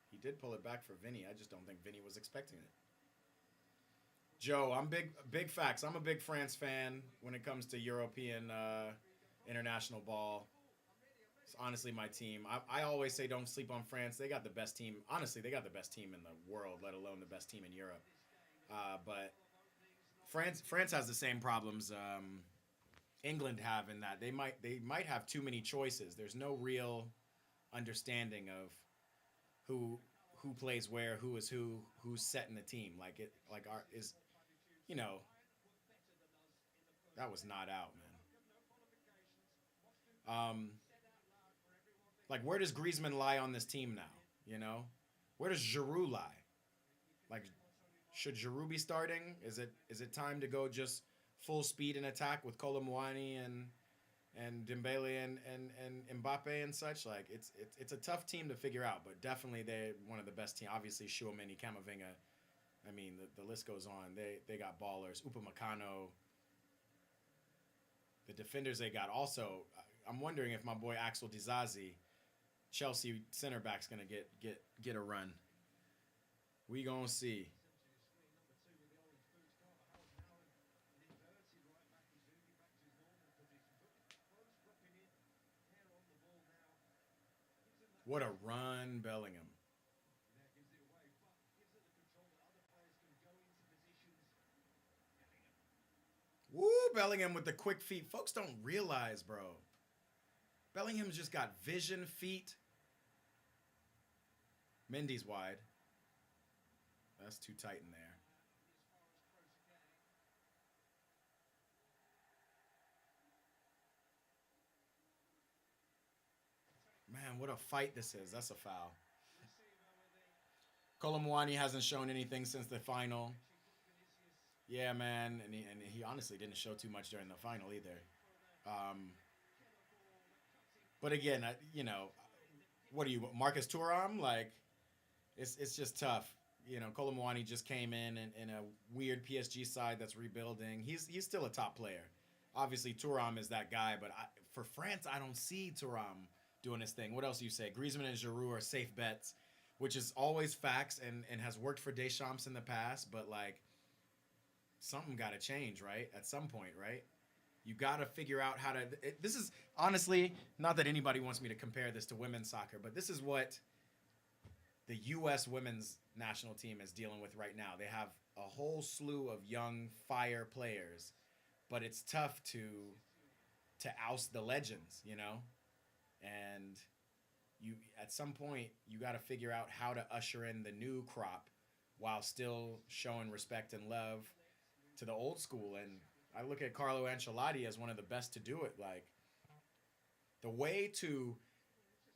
he did pull it back for Vinny. I just don't think Vinny was expecting it. Joe, I'm big facts. I'm a big France fan when it comes to European international ball. It's honestly my team. I always say don't sleep on France. They got the best team. Honestly, they got the best team in the world, let alone the best team in Europe. But France has the same problems England have in that they might have too many choices. There's no real understanding of who who plays where, who is who's setting the team. Like it, like our is, you know, that was not out, man. Like where does Griezmann lie on this team now? You know, where does Giroud lie? Like, should Giroud be starting? Is it time to go just full speed in attack with Colomwani and Dembele and Mbappe and such. Like it's a tough team to figure out, but definitely they're one of the best teams. Obviously, Schumann, Camavinga. I mean, the list goes on. They got ballers. Upamecano. The defenders they got also. I'm wondering if my boy Axel Dizazi, Chelsea center back's gonna get a run. We gonna see. What a run, Bellingham. Woo, Bellingham with the quick feet. Folks don't realize, bro. Bellingham's just got vision, feet. Mendy's wide. That's too tight in there. Man, what a fight this is. That's a foul. Colomwani hasn't shown anything since the final. Yeah, man, and he honestly didn't show too much during the final either. Um, but again, what are you, Marcus Thuram? Like, it's just tough. Colomwani just came in a weird PSG side that's rebuilding. He's still a top player. Obviously, Thuram is that guy, but for France, I don't see Thuram doing his thing. What else do you say? Griezmann and Giroud are safe bets, which is always facts and has worked for Deschamps in the past, but like something got to change, right? At some point, right? You got to figure out how to. This is honestly not that anybody wants me to compare this to women's soccer, but this is what the U.S. women's national team is dealing with right now. They have a whole slew of young fire players, but it's tough to oust the legends, and you at some point you got to figure out how to usher in the new crop while still showing respect and love to the old school. And I look at Carlo Ancelotti as one of the best to do it. Like the way to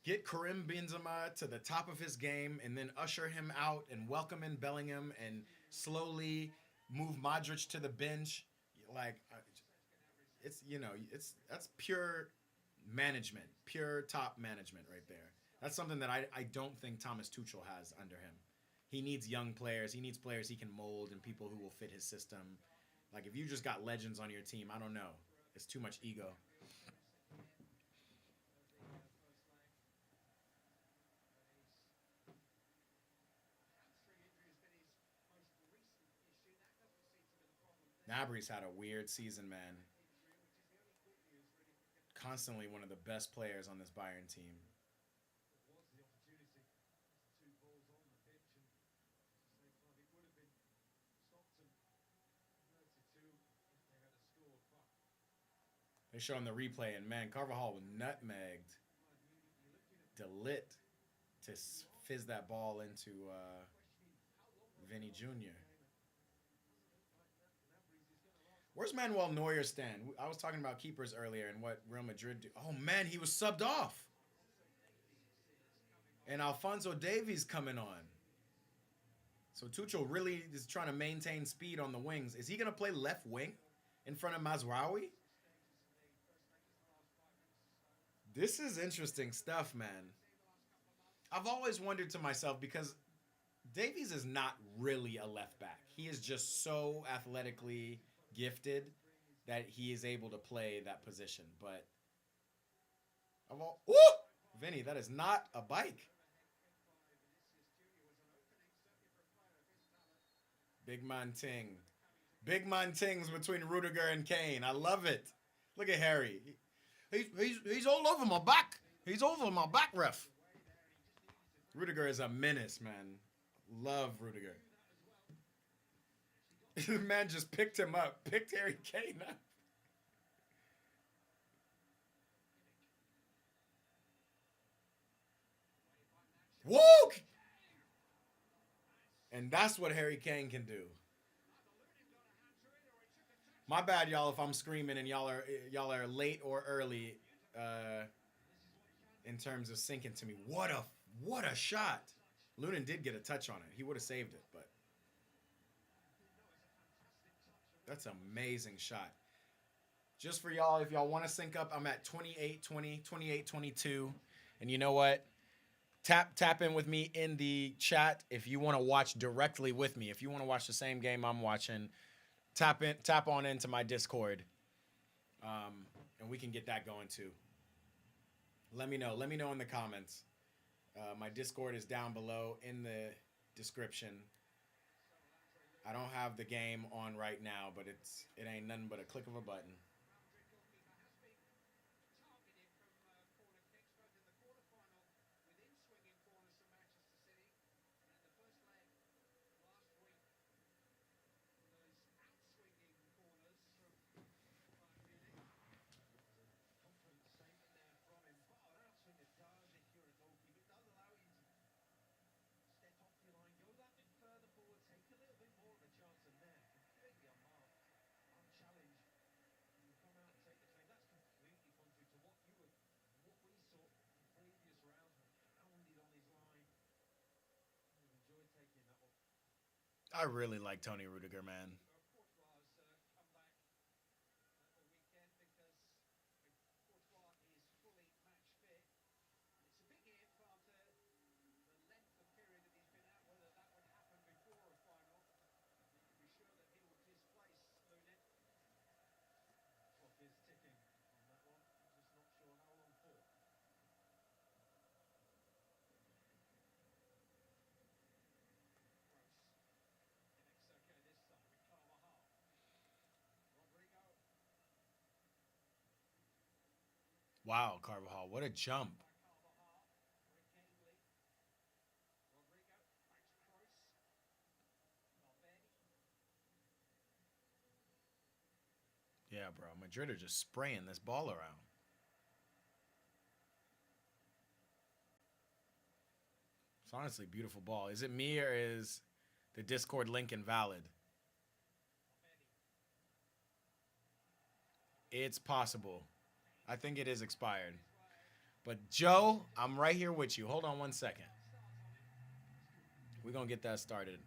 get Karim Benzema to the top of his game and then usher him out and welcome in Bellingham and slowly move Modric to the bench. Like that's pure management, pure top management right there. That's something that I don't think Thomas Tuchel has under him. He needs young players. He needs players he can mold and people who will fit his system. Like if you just got legends on your team, I don't know. It's too much ego. Gnabry's had a weird season, man. Constantly one of the best players on this Bayern team. They show him the replay, and man, Carvajal was nutmegged. Delit to fizz that ball into Vinny Jr. Where's Manuel Neuer stand? I was talking about keepers earlier and what Real Madrid do. Oh man, he was subbed off. And Alphonso Davies coming on. So Tuchel really is trying to maintain speed on the wings. Is he going to play left wing in front of Mazraoui? This is interesting stuff, man. I've always wondered to myself because Davies is not really a left back. He is just so athletically gifted that he is able to play that position. But ooh, Vinny, that is not a bike. Big man ting. Big man tings between Rudiger and Kane. I love it. Look at Harry. He's all over my back. He's over my back, ref. Rudiger is a menace, man. Love Rudiger. The man just picked him up. Picked Harry Kane up. Woo! And that's what Harry Kane can do. My bad, y'all, if I'm screaming and y'all are late or early in terms of sinking to me. What a shot. Lunin did get a touch on it. He would have saved it, but That's an amazing shot. Just for y'all, if y'all want to sync up, I'm at 28-20, 28-22. And you know what? Tap in with me in the chat if you want to watch directly with me. If you want to watch the same game I'm watching, tap on into my Discord. And we can get that going too. Let me know. Let me know in the comments. My Discord is down below in the description. I don't have the game on right now, but it ain't nothing but a click of a button. I really like Tony Rudiger, man. Wow, Carvajal, what a jump. Yeah, bro. Madrid are just spraying this ball around. It's honestly a beautiful ball. Is it me or is the Discord link invalid? It's possible. I think it is expired. But Joe, I'm right here with you. Hold on one second. We're going to get that started.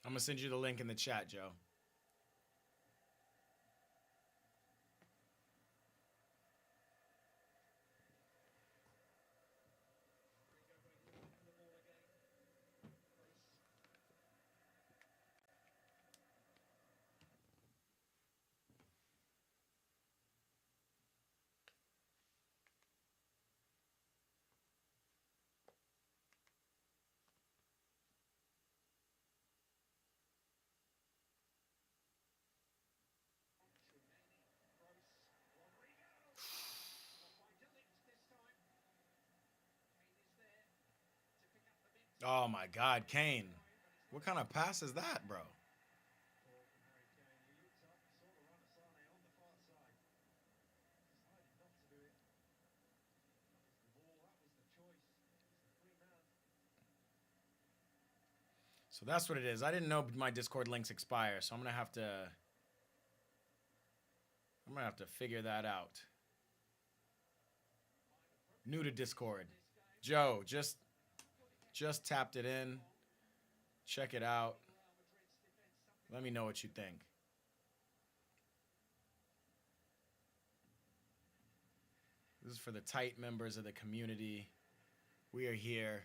I'm going to send you the link in the chat, Joe. Oh, my God, Kane. What kind of pass is that, bro? So that's what it is. I didn't know my Discord links expire, so I'm going to have to figure that out. New to Discord. Joe, just tapped it in. Check it out. Let me know what you think. This is for the tight members of the community. We are here.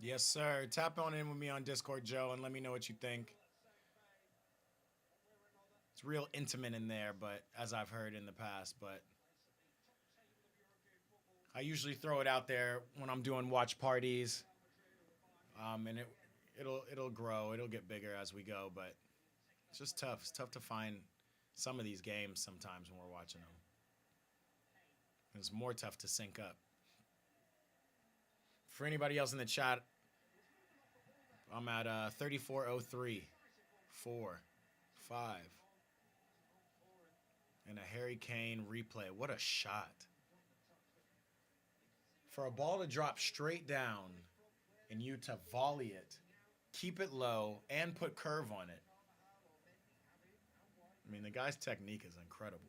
Yes, sir. Tap on in with me on Discord, Joe, and let me know what you think. It's real intimate in there, but as I've heard in the past, but I usually throw it out there when I'm doing watch parties, and it'll grow, it'll get bigger as we go, but it's just tough. It's tough to find some of these games sometimes when we're watching them. It's more tough to sync up. For anybody else in the chat, I'm at 3403, 4, 5, and a Harry Kane replay. What a shot. For a ball to drop straight down and you to volley it, keep it low, and put curve on it. I mean, the guy's technique is incredible.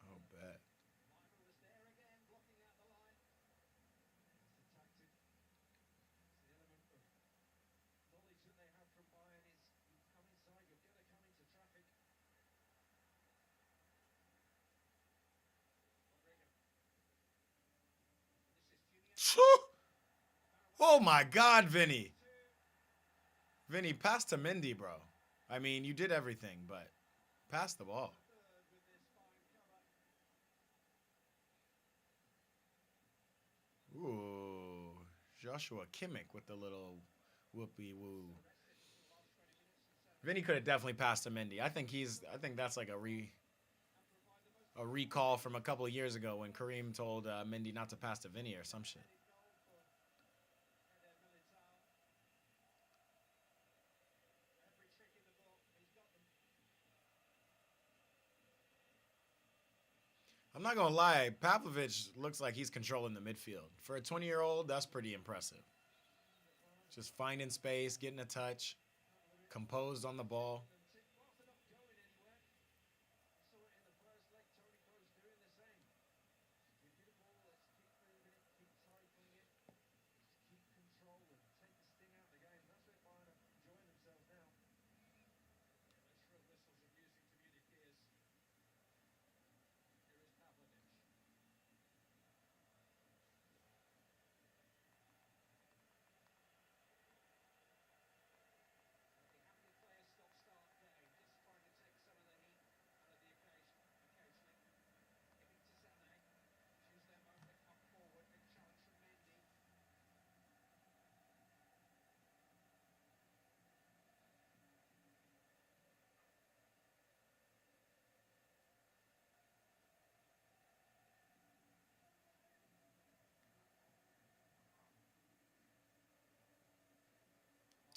Oh, bet. Oh my God, Vinny. Vinny, pass to Mendy, bro. I mean, you did everything, but pass the ball. Ooh, Joshua Kimmich with the little whoopee woo. Vinny could have definitely passed to Mendy. I think that's like a recall from a couple of years ago when Kareem told Mendy not to pass to Vinny or some shit. I'm not gonna lie, Pavlovich looks like he's controlling the midfield. For a 20-year-old, that's pretty impressive. Just finding space, getting a touch, composed on the ball.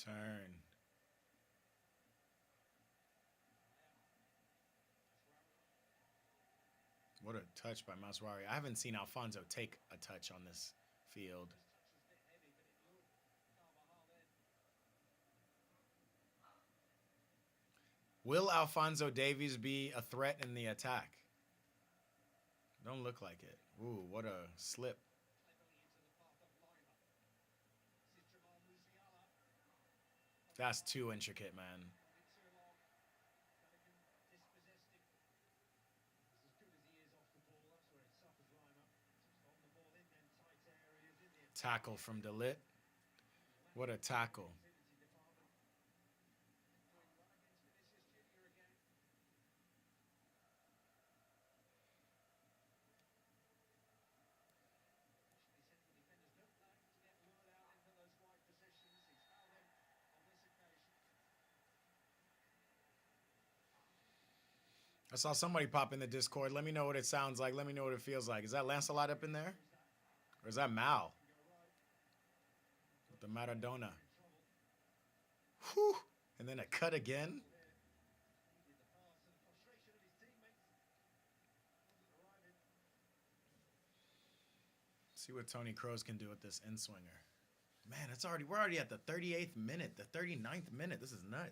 Turn. What a touch by Maswari. I haven't seen Alfonso take a touch on this field. Will Alfonso Davies be a threat in the attack? Don't look like it. Ooh, what a slip. That's too intricate, man. Tackle from DeLitt. What a tackle. I saw somebody pop in the Discord. Let me know what it sounds like. Let me know what it feels like. Is that Lancelot up in there? Or is that Mal? With the Maradona. Whew. And then a cut again. See what Tony Kroos can do with this in-swinger. Man, we're already at the 38th minute, the 39th minute. This is nuts.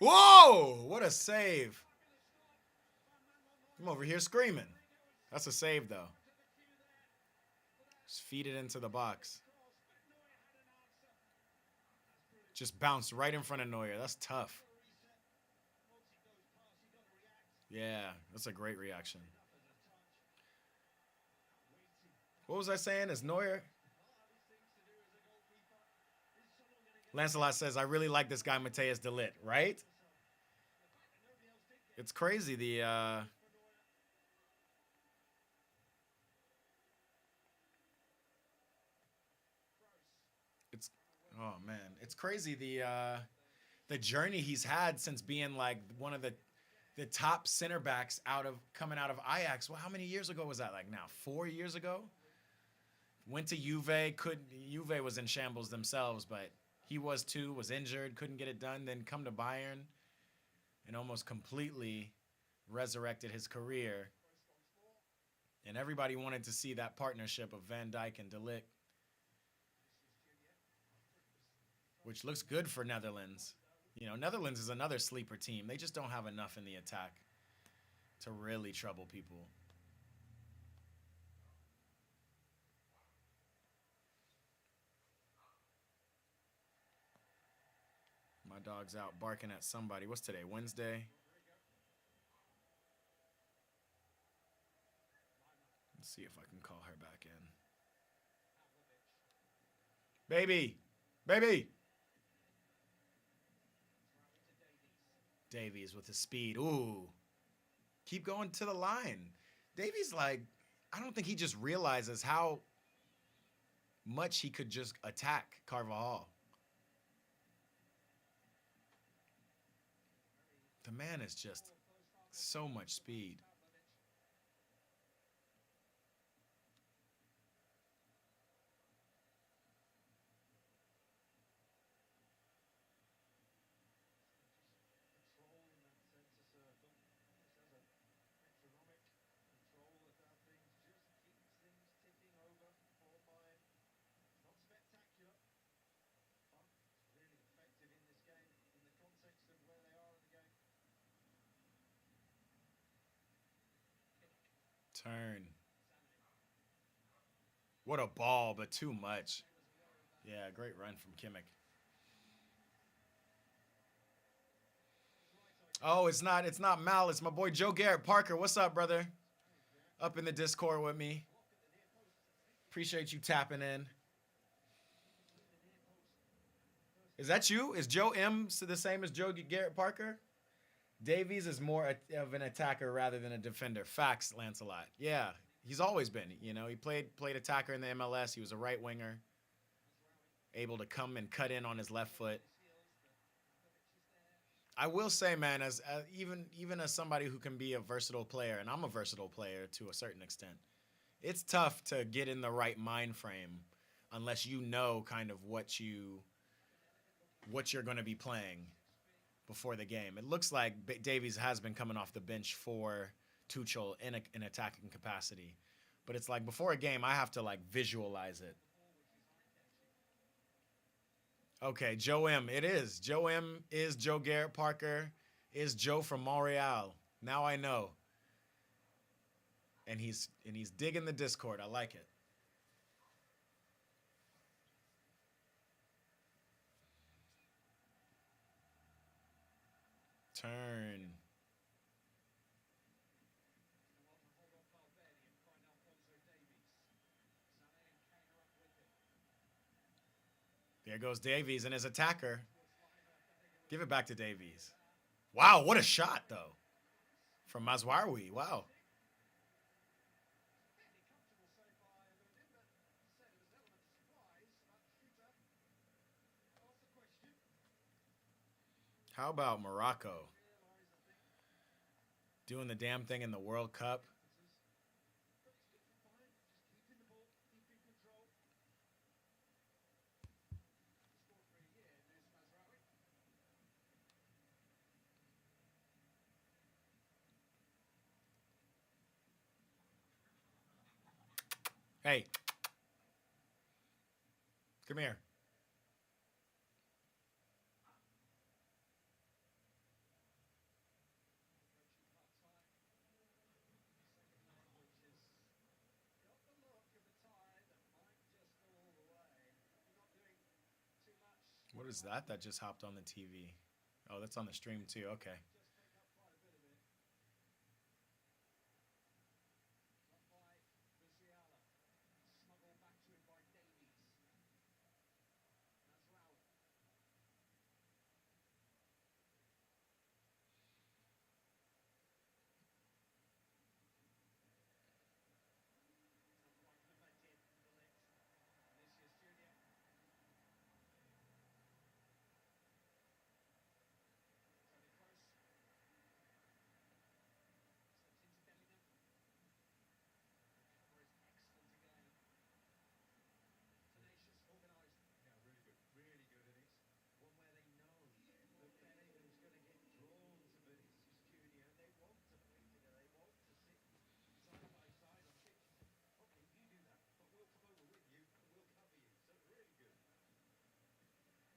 Whoa! What a save. I'm over here screaming. That's a save, though. Just feed it into the box. Just bounced right in front of Neuer. That's tough. Yeah, that's a great reaction. What was I saying? Is Neuer? Lancelot says, I really like this guy, Matthias de Ligt, right? It's crazy. Oh man, it's crazy the journey he's had since being like one of the top center backs coming out of Ajax. Well, how many years ago was that? Like now 4 years ago? Went to Juve, Juve was in shambles themselves, but he was too, was injured, couldn't get it done, then come to Bayern and almost completely resurrected his career. And everybody wanted to see that partnership of Van Dijk and de Ligt, which looks good for Netherlands. You know, Netherlands is another sleeper team. They just don't have enough in the attack to really trouble people. My dog's out barking at somebody. What's today? Wednesday? Let's see if I can call her back in. Baby! Baby! Davies with his speed. Ooh. Keep going to the line. Davies, like, I don't think he just realizes how much he could just attack Carvajal. The man is just so much speed. Turn. What a ball, but too much. Yeah, great run from Kimmich. Oh, it's not Mal. It's my boy Joe Garrett Parker. What's up, brother? Up in the Discord with me. Appreciate you tapping in. Is that you? Is Joe M the same as Joe Garrett Parker? Davies is more of an attacker rather than a defender. Facts, Lancelot. Yeah, he's always been. You know, he played attacker in the MLS. He was a right winger, able to come and cut in on his left foot. I will say, man, as even as somebody who can be a versatile player, and I'm a versatile player to a certain extent, it's tough to get in the right mind frame unless you know kind of what you're going to be playing before the game. It looks like Davies has been coming off the bench for Tuchel in an attacking capacity, but it's like before a game, I have to like visualize it. Okay, Joe M. It is. Joe M is Joe Garrett Parker, is Joe from Montreal. Now I know. And he's digging the Discord. I like it. Turn. There goes Davies and his attacker. Give it back to Davies. Wow, what a shot, though. From Mazraoui. Wow. How about Morocco? doing the damn thing in the World Cup. Hey, come here. What is that that just hopped on the TV? Oh, that's on the stream too. Okay.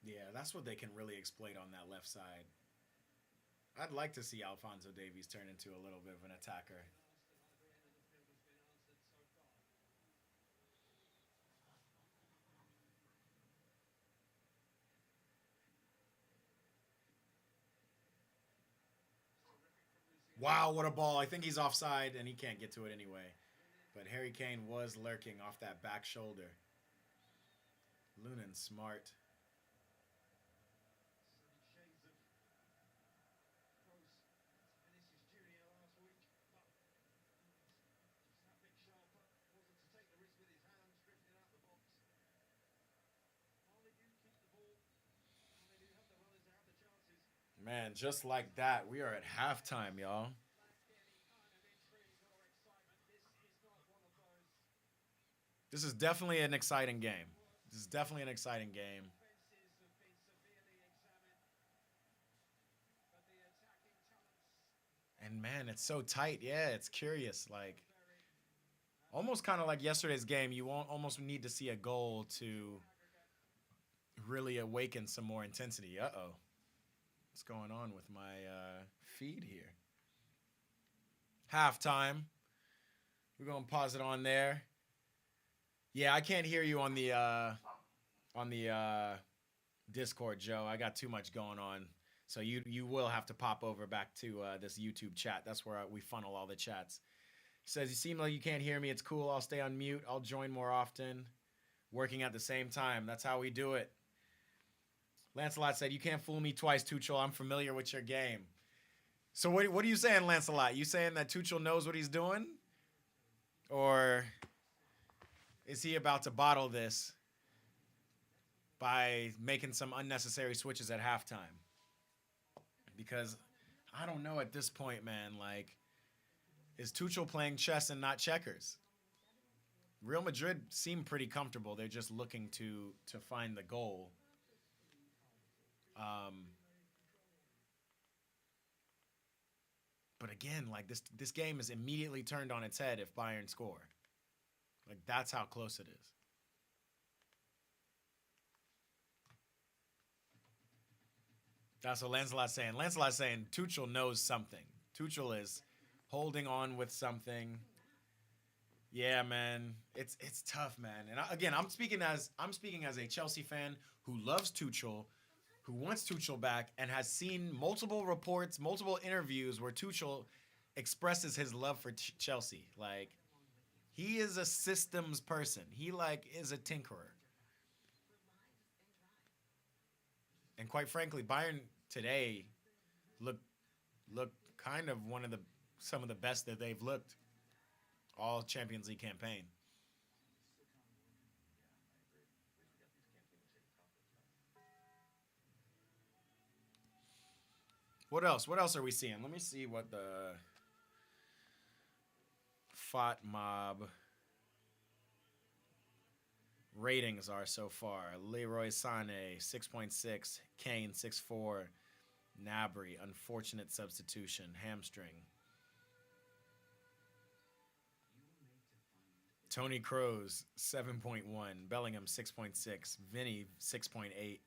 Yeah, that's what they can really exploit on that left side. I'd like to see Alfonso Davies turn into a little bit of an attacker. Wow, what a ball. I think he's offside and he can't get to it anyway. But Harry Kane was lurking off that back shoulder. Lunin smart. Man, just like that, we are at halftime, y'all. This is definitely an exciting game. This is definitely an exciting game. And man, it's so tight. Yeah, it's curious. Like almost kind of like yesterday's game. You won't almost need to see a goal to really awaken some more intensity. Uh oh, what's going on with my feed here? Halftime. We're gonna pause it on there. Yeah, I can't hear you on the Discord, Joe. I got too much going on. So you will have to pop over back to this YouTube chat. That's where we funnel all the chats. He says, you seem like you can't hear me. It's cool. I'll stay on mute. I'll join more often. Working at the same time. That's how we do it. Lancelot said, you can't fool me twice, Tuchel. I'm familiar with your game. So what are you saying, Lancelot? You saying that Tuchel knows what he's doing? Or is he about to bottle this by making some unnecessary switches at halftime? Because I don't know at this point, man. Like, is Tuchel playing chess and not checkers? Real Madrid seem pretty comfortable. They're just looking to find the goal. But again, like this game is immediately turned on its head if Bayern score. Like that's how close it is. That's what Lancelot's saying. Lancelot's saying Tuchel knows something. Tuchel is holding on with something. Yeah, man, it's tough, man. And again, I'm speaking as a Chelsea fan who loves Tuchel, who wants Tuchel back, and has seen multiple reports, multiple interviews where Tuchel expresses his love for Chelsea. Like he is a systems person. He like is a tinkerer. And quite frankly, Bayern today look look kind of one of the some of the best that they've looked all Champions League campaign. What else? What else are we seeing? Let me see what the Fought Mob ratings are so far. Leroy Sané, 6.6. Kane, 6.4. Nabry, unfortunate substitution, hamstring. Tony Kroos, 7.1. Bellingham, 6.6. Vinny, 6.8.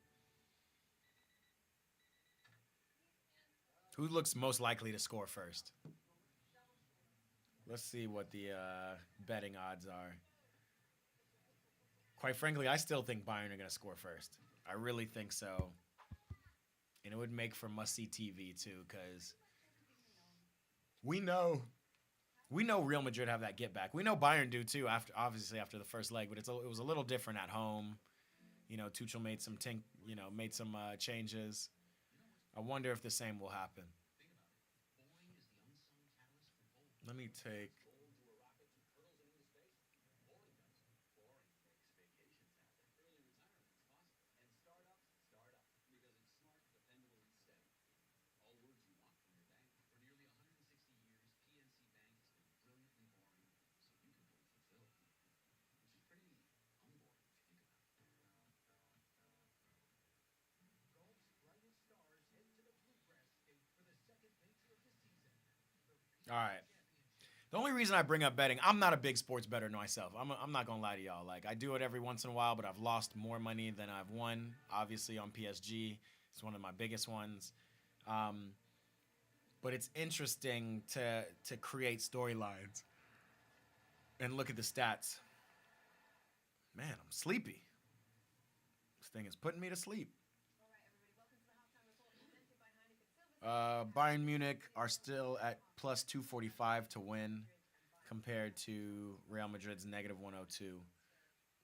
Who looks most likely to score first? Let's see what the betting odds are. Quite frankly, I still think Bayern are going to score first. I really think so. And it would make for must-see TV, too, because we know Real Madrid have that get back. We know Bayern do, too, obviously after the first leg, but it was a little different at home. You know, Tuchel made some changes. I wonder if the same will happen. Let me take... All right. The only reason I bring up betting, I'm not a big sports bettor myself. I'm not going to lie to y'all. Like, I do it every once in a while, but I've lost more money than I've won, obviously, on PSG. It's one of my biggest ones. But it's interesting to create storylines and look at the stats. Man, I'm sleepy. This thing is putting me to sleep. Bayern Munich are still at plus 245 to win compared to Real Madrid's negative 102.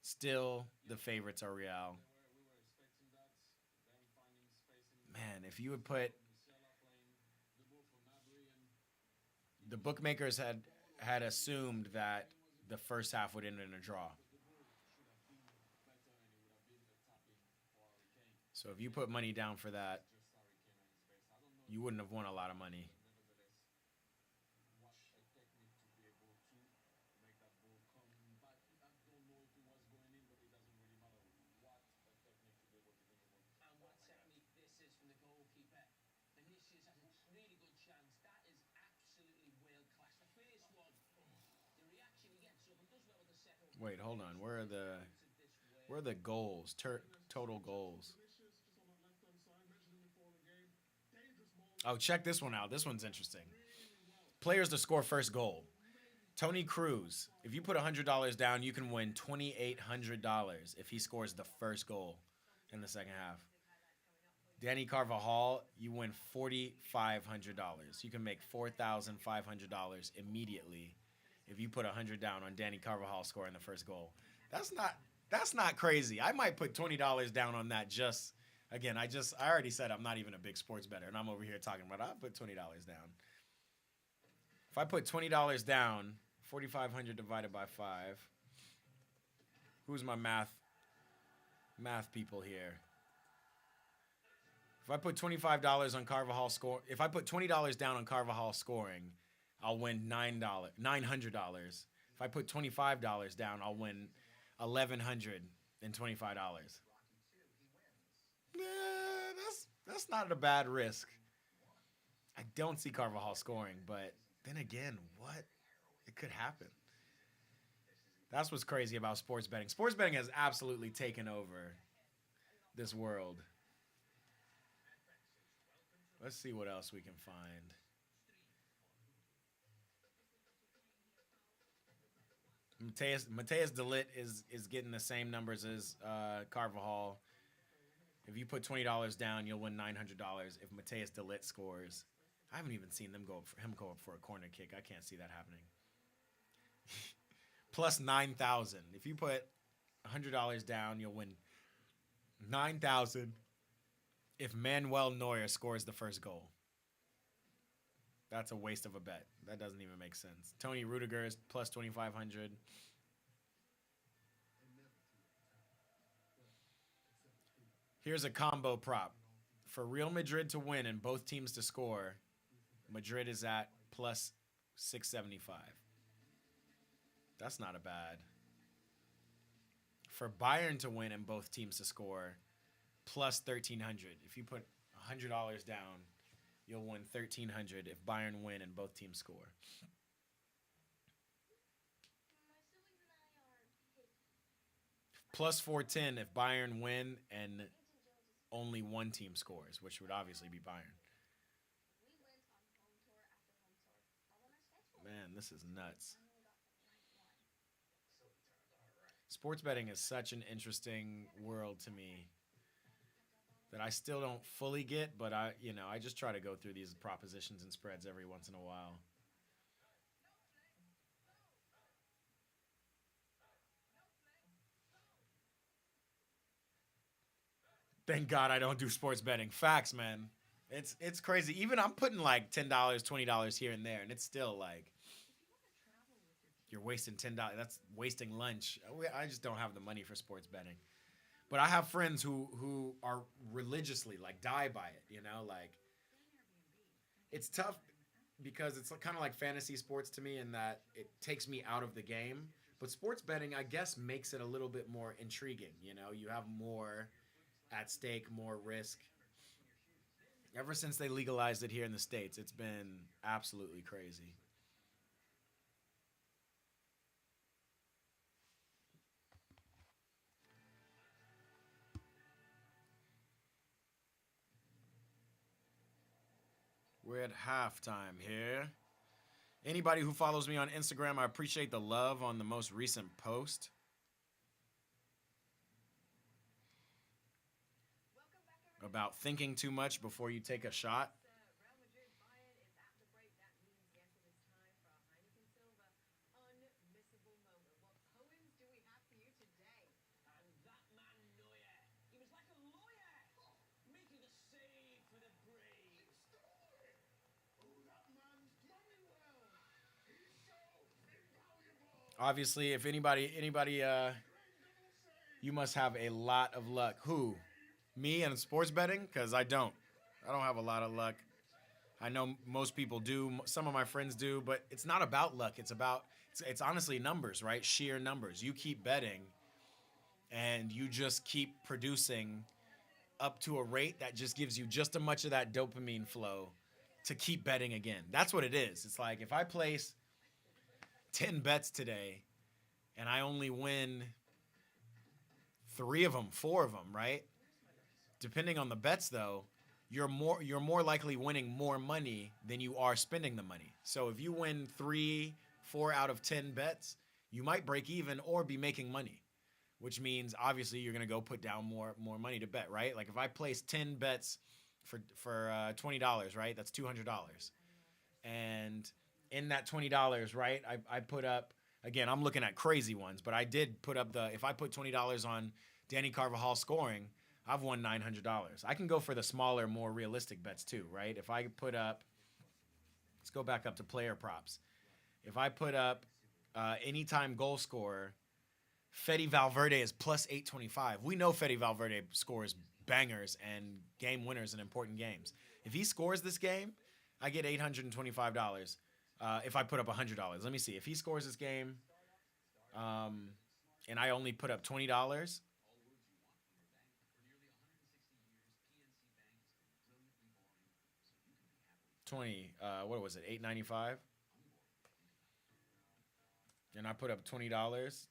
Still, the favorites are Real. Man, if you would put... The bookmakers had assumed that the first half would end in a draw. So if you put money down for that, you wouldn't have won a lot of money. Wait, hold on. Where are the goals? Total goals. Oh, check this one out. This one's interesting. Players to score first goal. Tony Cruz. If you put $100 down, you can win $2,800 if he scores the first goal in the second half. Danny Carvajal, you win $4,500. You can make $4,500 immediately if you put $100 down on Danny Carvajal scoring the first goal. That's not crazy. I might put $20 down on that just... Again, I already said I'm not even a big sports bettor, and I'm over here talking about I'll put $20 down. If I put $20 down, 4,500 divided by 5. Who's my math people here? If I put $25 on Carvajal if I put $20 down on Carvajal scoring, I'll win $900. If I put $25 down, I'll win $1,125. That's not a bad risk. I don't see Carvajal scoring, but then again, what? It could happen. That's what's crazy about sports betting. Sports betting has absolutely taken over this world. Let's see what else we can find. Mateus de Ligt is getting the same numbers as Carvajal. If you put $20 down, you'll win $900 if Mateus de Ligt scores. I haven't even seen him go up for a corner kick. I can't see that happening. Plus 9,000. If you put $100 down, you'll win 9,000 if Manuel Neuer scores the first goal. That's a waste of a bet. That doesn't even make sense. Tony Rudiger is plus 2,500. Here's a combo prop. For Real Madrid to win and both teams to score, Madrid is at plus 675. That's not a bad. For Bayern to win and both teams to score, plus 1,300. If you put $100 down, you'll win 1,300 if Bayern win and both teams score. Plus 410 if Bayern win and only one team scores, which would obviously be Bayern. Man, this is nuts. Sports betting is such an interesting world to me that I still don't fully get, but I just try to go through these propositions and spreads every once in a while. Thank God I don't do sports betting. Facts, man. It's crazy. Even I'm putting like $10, $20 here and there, and it's still like you're wasting $10. That's wasting lunch. I just don't have the money for sports betting. But I have friends who are religiously like die by it. Like it's tough because it's kind of like fantasy sports to me in that it takes me out of the game. But sports betting, I guess, makes it a little bit more intriguing. You have more at stake, more risk. Ever since they legalized it here in the States, it's been absolutely crazy. We're at halftime here. Anybody who follows me on Instagram, I appreciate the love on the most recent post. About thinking too much before you take a shot. Obviously, if anybody, you must have a lot of luck. Who? Me and sports betting? Because I don't. I don't have a lot of luck. I know most people do. Some of my friends do, but it's not about luck. It's honestly numbers, right? Sheer numbers. You keep betting, and you just keep producing up to a rate that just gives you just as much of that dopamine flow to keep betting again. That's what it is. It's like if I place 10 bets today and I only win 3 of them, 4 of them, right? Depending on the bets though, you're more likely winning more money than you are spending the money. So if you win 3, 4 out of 10 bets, you might break even or be making money, which means obviously you're going to go put down more money to bet, right? Like if I place 10 bets for $20, right? That's $200. And in that $20, right, I put up, again, I'm looking at crazy ones, but I did put up if I put $20 on Danny Carvajal scoring, I've won $900. I can go for the smaller, more realistic bets too, right? If I put up, let's go back up to player props. If I put up anytime goal scorer, Fede Valverde is plus 825. We know Fede Valverde scores bangers and game winners in important games. If he scores this game, I get $825 if I put up $100. Let me see. If he scores this game and I only put up $20, 20, what was it, $895? And I put up $20,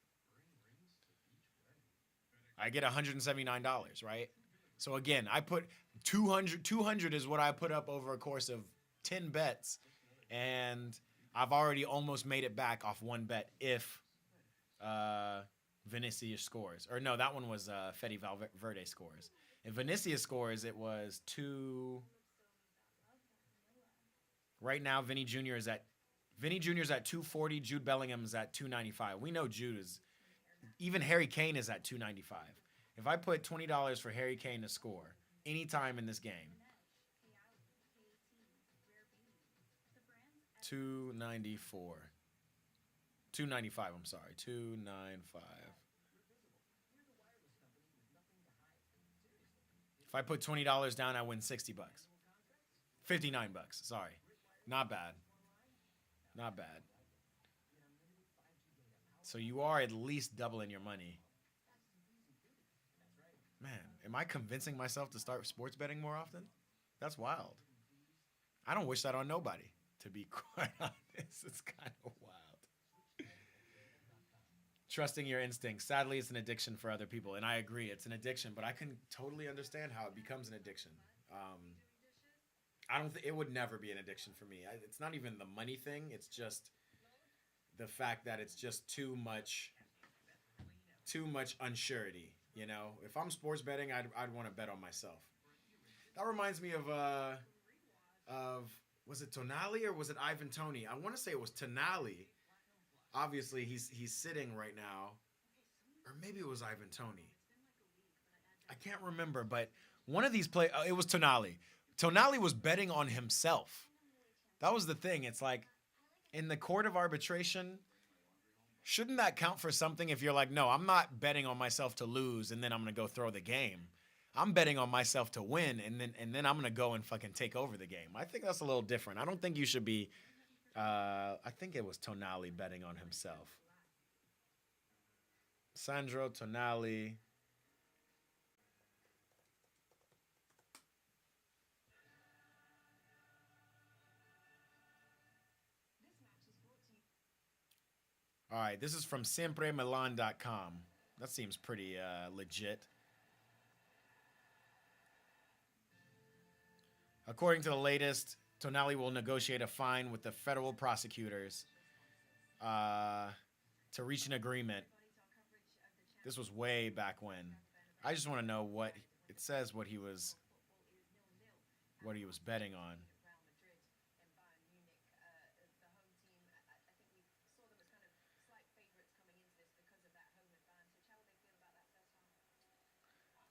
I get $179, right? So again, I put 200 is what I put up over a course of 10 bets, and I've already almost made it back off one bet if Vinicius scores. Or no, that one was Fede Valverde scores. If Vinicius scores, it was two. Right now, Vinny Jr. is at 240. Jude Bellingham is at 295. We know Jude is. Even Harry Kane is at 295. If I put $20 for Harry Kane to score anytime in this game, 294. 295, I'm sorry. 295. If I put $20 down, I win 60 bucks. 59 bucks, sorry. Not bad. Not bad. So you are at least doubling your money. Man, am I convincing myself to start sports betting more often? That's wild. I don't wish that on nobody, to be quite honest. It's kind of wild. Trusting your instincts. Sadly, it's an addiction for other people, and I agree, it's an addiction. But I can totally understand how it becomes an addiction. I don't. It would never be an addiction for me. It's not even the money thing. It's just the fact that it's just too much unsurety. You know, if I'm sports betting, I'd want to bet on myself. That reminds me of was it Tonali or was it Ivan Tony? I want to say it was Tonali. Obviously, he's sitting right now, or maybe it was Ivan Tony. I can't remember, but one of these it was Tonali. Tonali was betting on himself. That was the thing. It's like in the court of arbitration, shouldn't that count for something if you're like, no, I'm not betting on myself to lose and then I'm going to go throw the game. I'm betting on myself to win and then I'm going to go and fucking take over the game. I think that's a little different. I don't think you should be I think it was Tonali betting on himself. Sandro Tonali. All right, this is from SiempreMilan.com. That seems pretty legit. According to the latest, Tonali will negotiate a fine with the federal prosecutors to reach an agreement. This was way back when. I just want to know what it says. What he was betting on.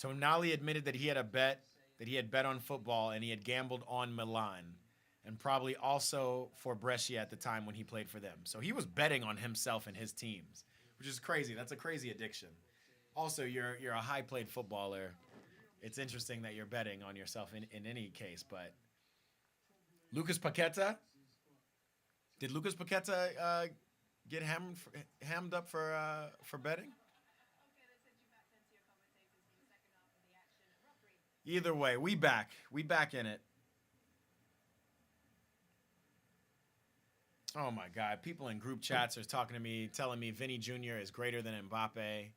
Tonali admitted that he had bet on football and he had gambled on Milan and probably also for Brescia at the time when he played for them. So he was betting on himself and his teams, which is crazy. That's a crazy addiction. Also, you're a high played footballer. It's interesting that you're betting on yourself in any case, but Lucas Paqueta, did Lucas Paqueta get hammed up for betting? Either way, we back. We back in it. Oh my God. People in group chats are talking to me, telling me Vinny Jr. is greater than Mbappe.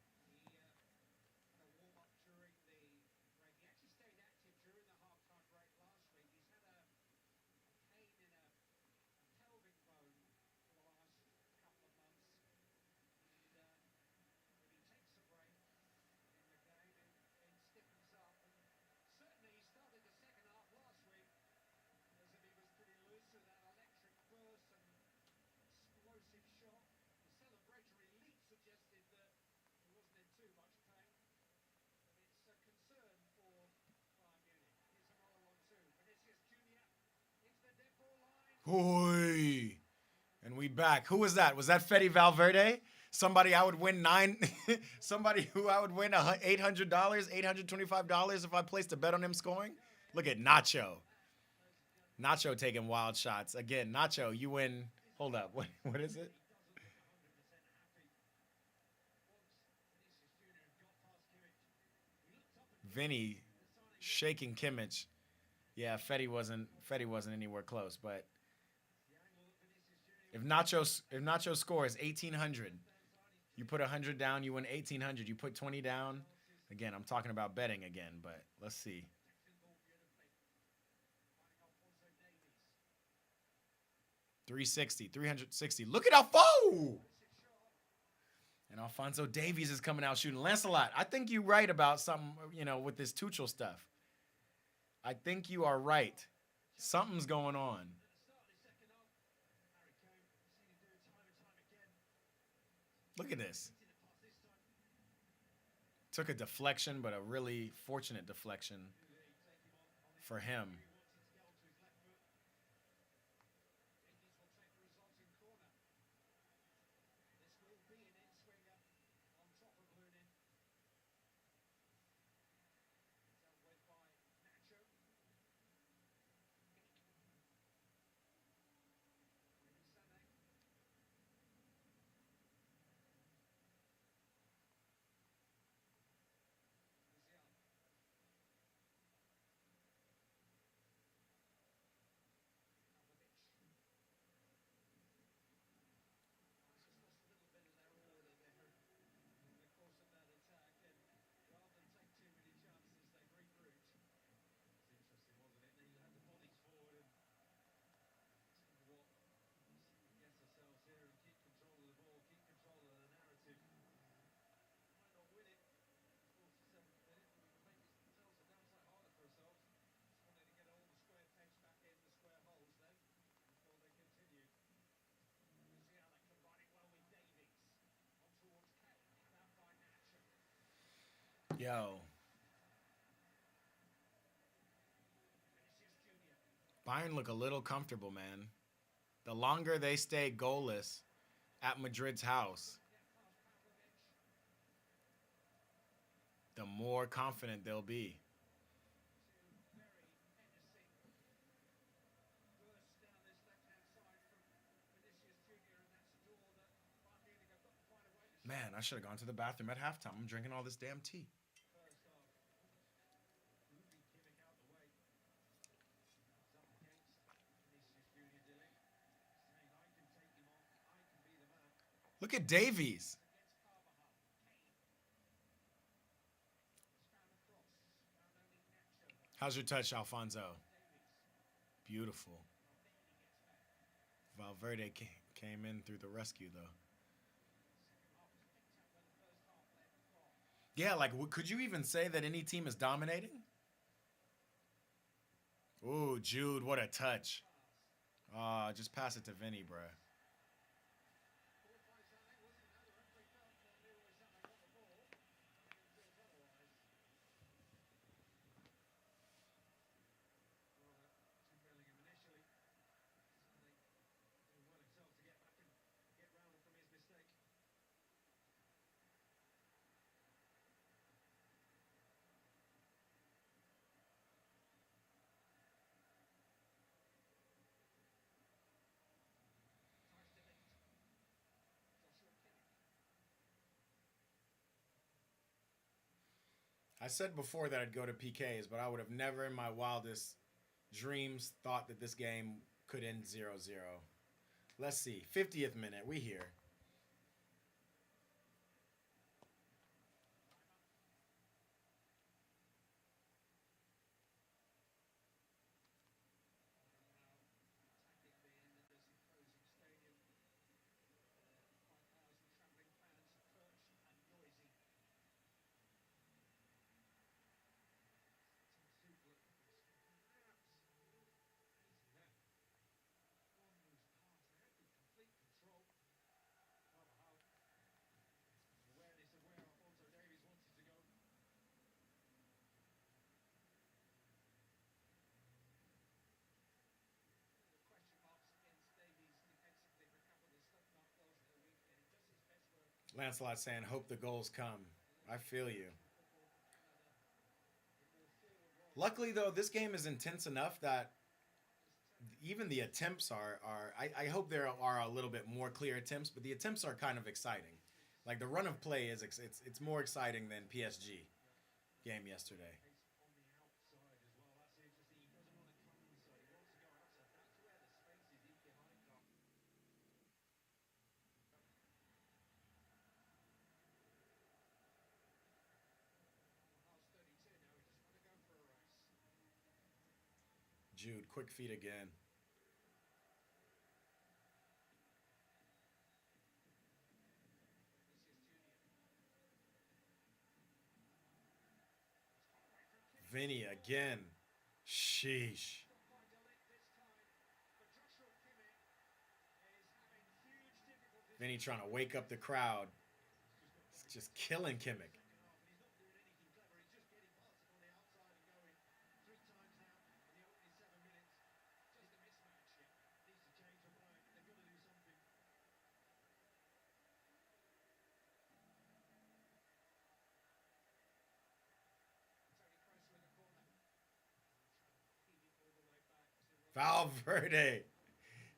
Hoi. And we back. Who was that? Was that Fede Valverde? Somebody I would win somebody who I would win $800, $825 if I placed a bet on him scoring? Look at Nacho. Nacho taking wild shots. Again, Nacho, you win. Hold up. What is it? Vinny shaking Kimmich. Yeah, Fetty wasn't anywhere close, but if Nacho scores 1,800, you put 100 down, you win 1,800. You put 20 down. Again, I'm talking about betting again, but let's see. 360, 360. Look at how far! And Alphonso Davies is coming out shooting. Lancelot, I think you're right about something, with this Tuchel stuff. I think you are right. Something's going on. Look at this. Took a deflection, but a really fortunate deflection for him. Yo, Bayern look a little comfortable, man. The longer they stay goalless at Madrid's house, the more confident they'll be. Man, I should have gone to the bathroom at halftime. I'm drinking all this damn tea. Look at Davies. How's your touch, Alfonso? Beautiful. Valverde came in through the rescue, though. Yeah, like, could you even say that any team is dominating? Ooh, Jude, what a touch. Just pass it to Vinny, bruh. I said before that I'd go to PKs, but I would have never in my wildest dreams thought that this game could end 0-0. Let's see. 50th minute. We here. Lancelot saying, hope the goals come. I feel you. Luckily, though, this game is intense enough that even the attempts are I hope there are a little bit more clear attempts, but the attempts are kind of exciting. Like the run of play is it's more exciting than PSG game yesterday. Jude, quick feet again. Vinny again. Sheesh. Vinny trying to wake up the crowd. It's just killing Kimmich. Valverde.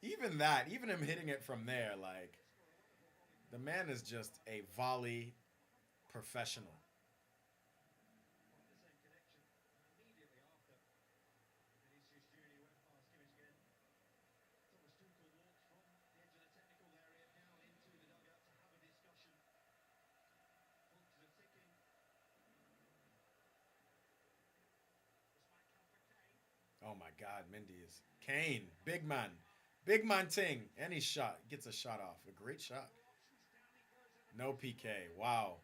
Even that, even him hitting it from there, like the man is just a volley professional. Oh my God, Mendy is Kane, big man ting, and he shot gets a shot off, a great shot. No PK. Wow,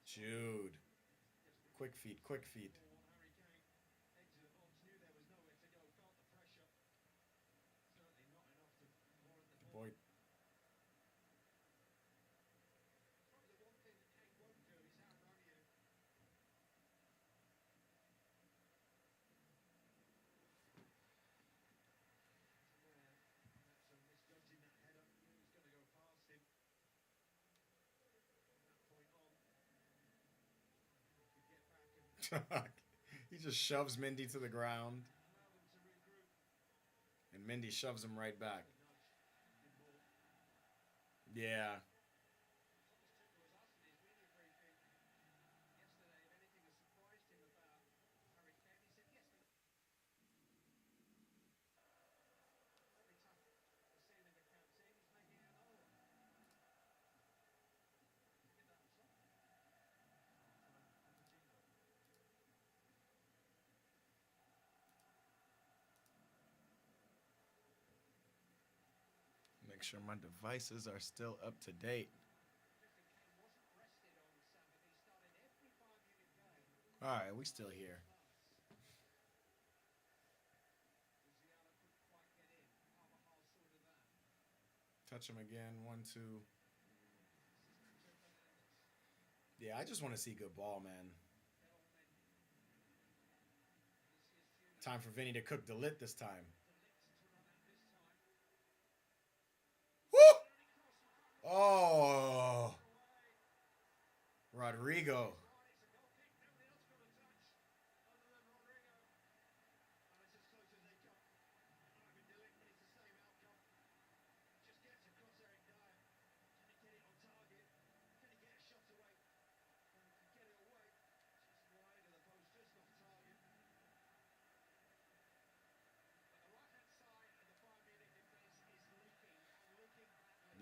Jude, quick feet, quick feet. The boy. He just shoves Mindy to the ground, and Mindy shoves him right back. Yeah. Make sure my devices are still up to date. All right, we still here. Touch him again. 1, 2. Yeah, I just want to see good ball, man. Time for Vinny to cook the lit this time. Woo! Oh, Rodrigo.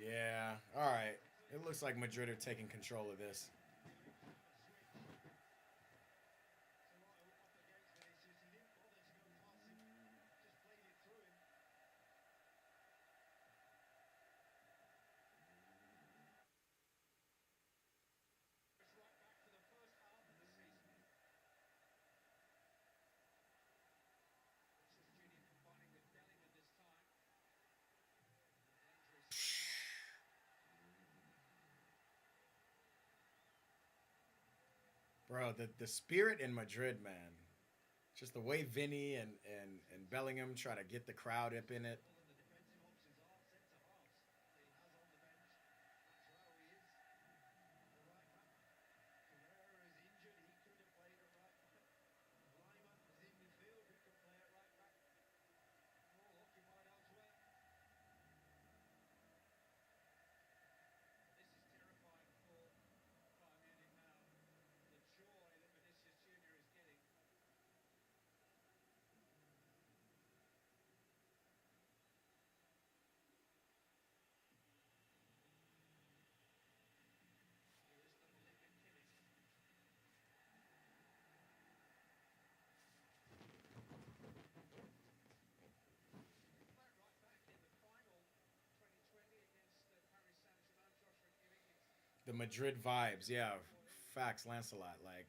Yeah. All right. It looks like Madrid are taking control of this. Bro, the spirit in Madrid, man. Just the way Vinny and Bellingham try to get the crowd up in it. The Madrid vibes, yeah. Facts, Lancelot. Like,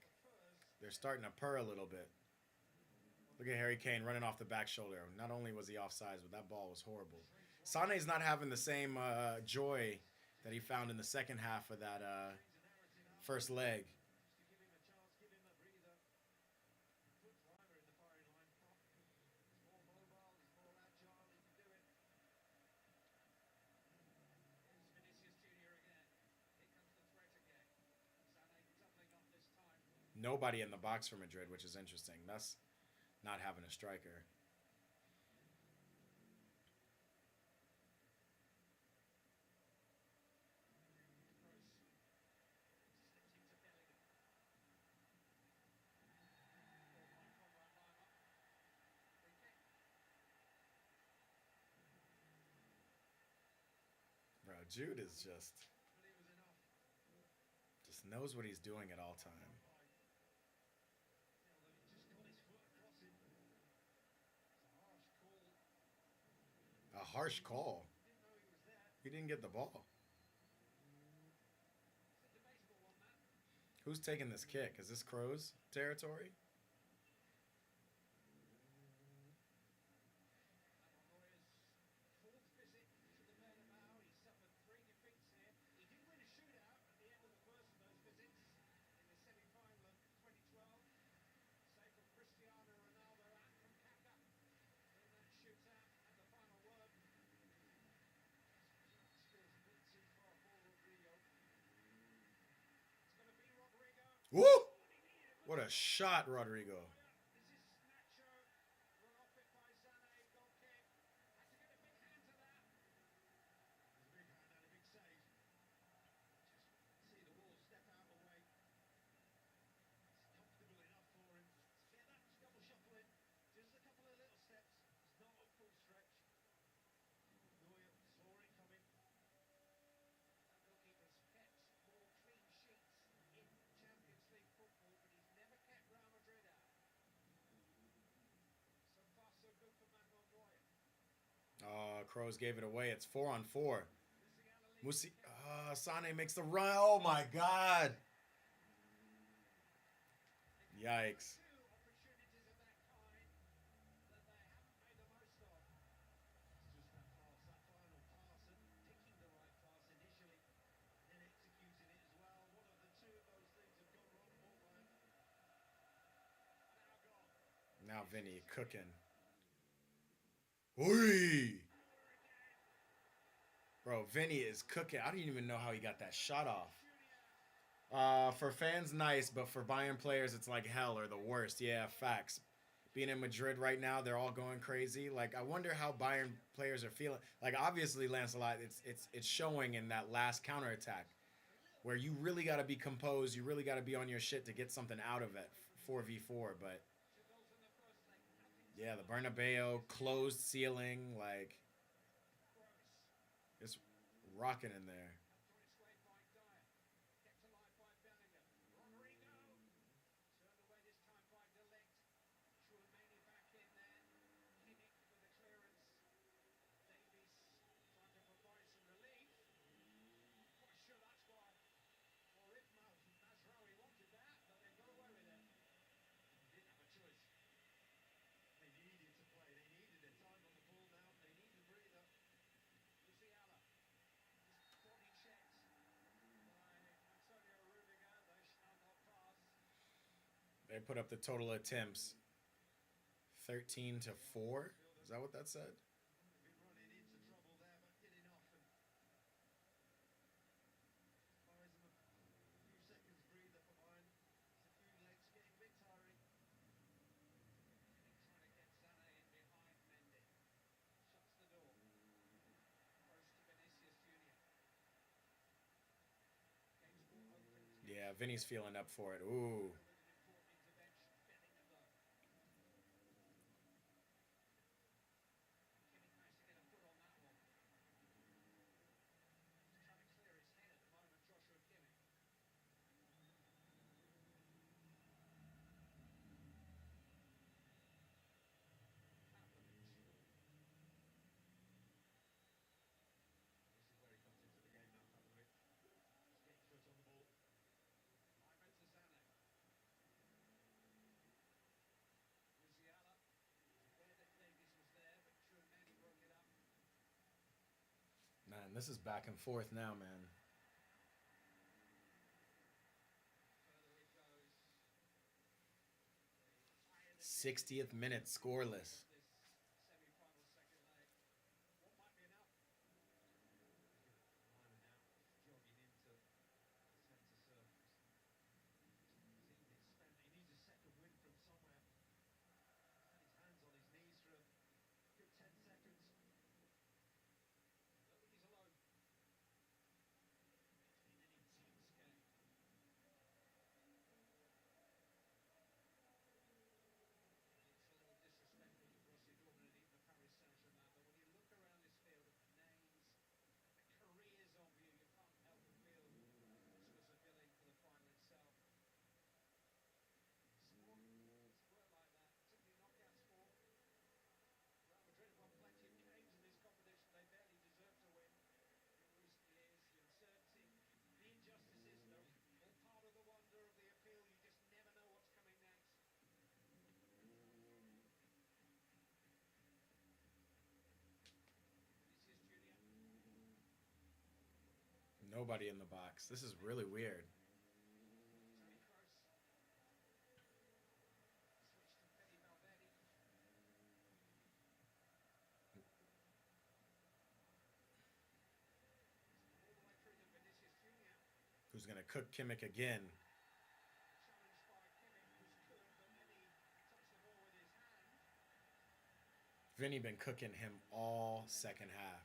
they're starting to purr a little bit. Look at Harry Kane running off the back shoulder. Not only was he offsides, but that ball was horrible. Sane's not having the same joy that he found in the second half of that first leg. Nobody in the box for Madrid, which is interesting. That's not having a striker. Bro, Jude is just knows what he's doing at all time. A harsh call. He didn't get the ball. Who's taking this kick? Is this Crow's territory? Woo! What a shot, Rodrigo. Crows gave it away. It's 4-on-4. Musi. Sane makes the run. Oh my God. Yikes. Now Vinny cooking. Oi! Bro, Vinny is cooking. I don't even know how he got that shot off. For fans, nice, but for Bayern players, it's like hell or the worst. Yeah, facts. Being in Madrid right now, they're all going crazy. Like, I wonder how Bayern players are feeling. Like, obviously, Lancelot, it's showing in that last counterattack where you really got to be composed. You really got to be on your shit to get something out of it. 4v4, but yeah, the Bernabeu closed ceiling, like it's rocking in there. They put up the total attempts 13-4. Is that what that said? Yeah, Vinny's feeling up for it. Ooh. Man, this is back and forth now, man. 60th minute scoreless. Nobody in the box. This is really weird. Who's gonna cook Kimmich again? Vinny been cooking him all second half.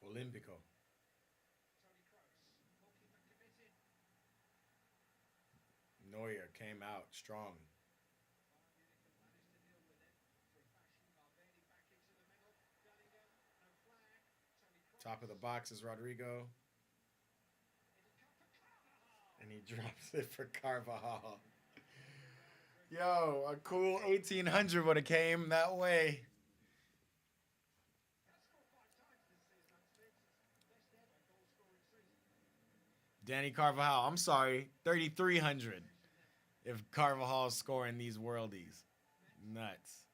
Olympico. Neuer came out strong. Top of the box is Rodrigo. And he drops it for Carvajal. Yo, a cool 1800 would have came that way. Danny Carvajal, I'm sorry, 3,300 if Carvajal's scoring these worldies. Nuts.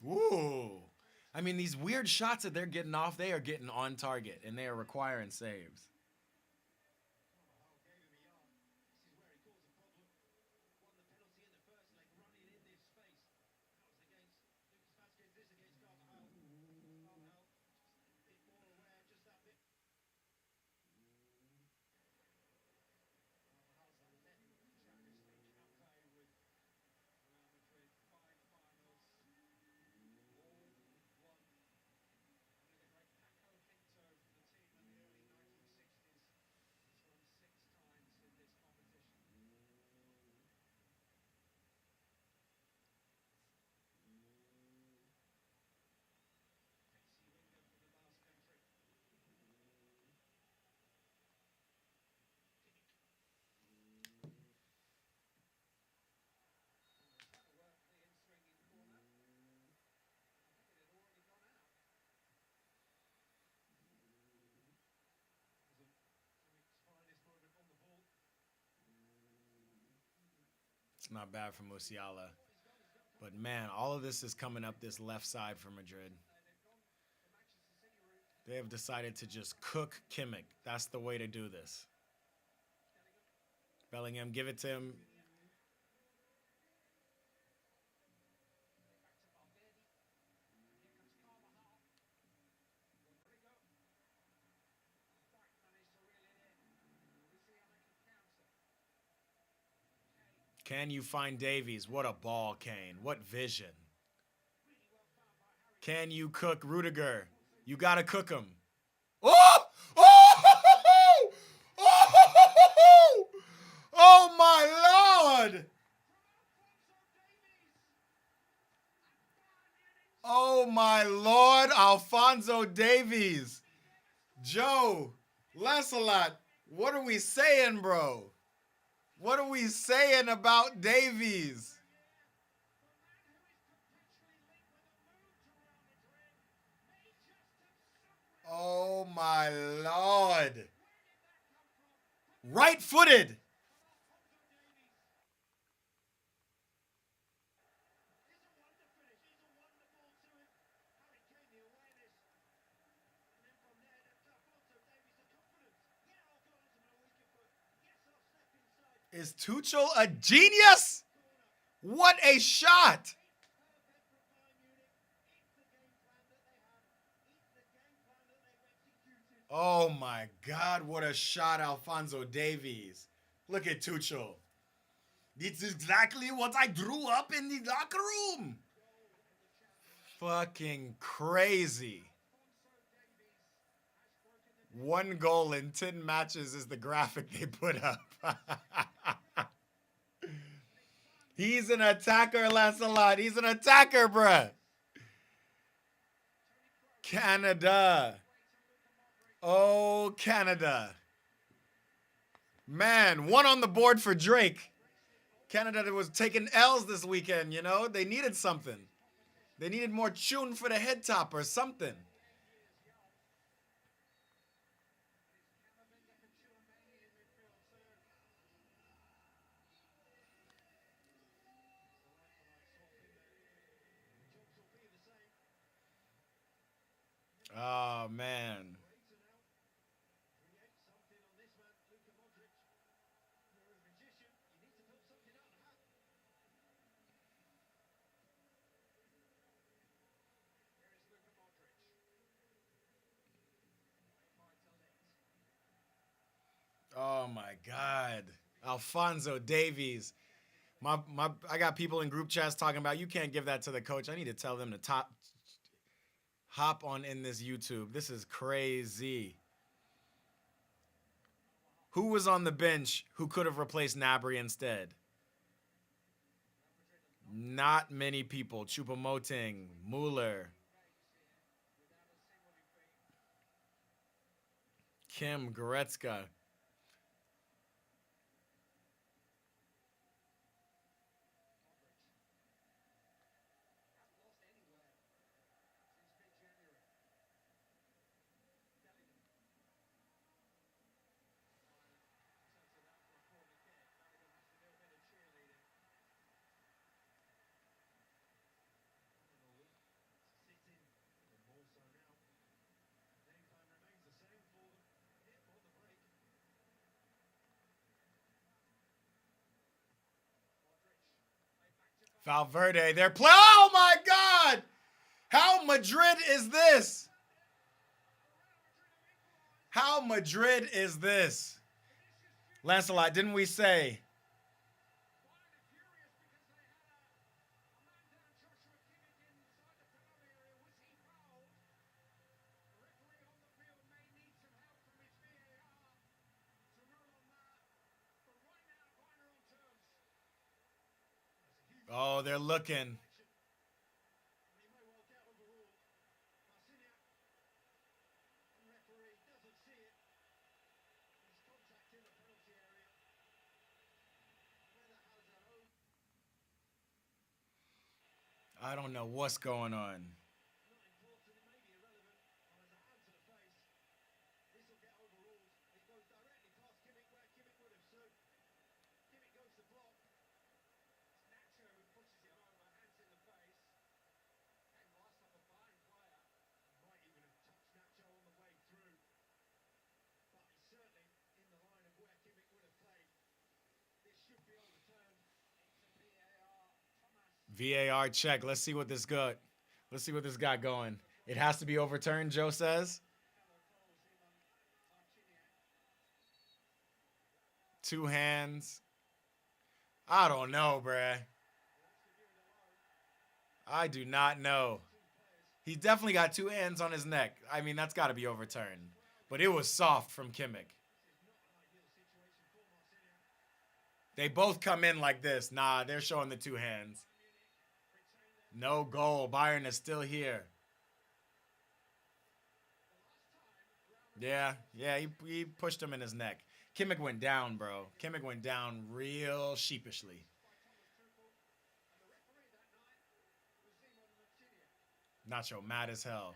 Woo. I mean, these weird shots that they're getting off, they are getting on target, and they are requiring saves. It's not bad for Musiala. But man, all of this is coming up this left side for Madrid. They have decided to just cook Kimmich. That's the way to do this. Bellingham, give it to him. Can you find Davies? What a ball, Kane. What vision. Can you cook Rudiger? You got to cook him. Oh! Oh! Oh! Oh, my Lord! Oh, my Lord, Alphonso Davies. Joe, Lancelot, what are we saying, bro? What are we saying about Davies? Oh, my Lord. Right-footed. Is Tuchel a genius? What a shot! Oh my God, what a shot, Alphonso Davies. Look at Tuchel. It's exactly what I drew up in the locker room. Fucking crazy. 1 goal in 10 matches is the graphic they put up. He's an attacker, Lancelot. He's an attacker, bruh. Canada. Oh, Canada. Man, 1 on the board for Drake. Canada was taking L's this weekend, you know? They needed something. They needed more tune for the head top or something. Oh, man. Oh, my God. Alphonso Davies. I got people in group chats talking about you can't give that to the coach. I need to tell them to hop on in this YouTube. This is crazy. Who was on the bench who could have replaced Gnabry instead? Not many people. Choupo-Moting, Mueller, Kim, Goretzka. Valverde, they're playing. Oh my God! How Madrid is this? How Madrid is this? Lancelot, didn't we say? Oh, they're looking. I don't know what's going on. VAR check. Let's see what this got. Let's see what this got going. It has to be overturned, Joe says. 2 hands. I don't know, bruh. I do not know. He definitely got 2 hands on his neck. I mean, that's got to be overturned. But it was soft from Kimmich. They both come in like this. Nah, they're showing the 2 hands. No goal. Bayern is still here. Yeah, he pushed him in his neck. Kimmich went down, bro. Kimmich went down real sheepishly. Nacho mad as hell.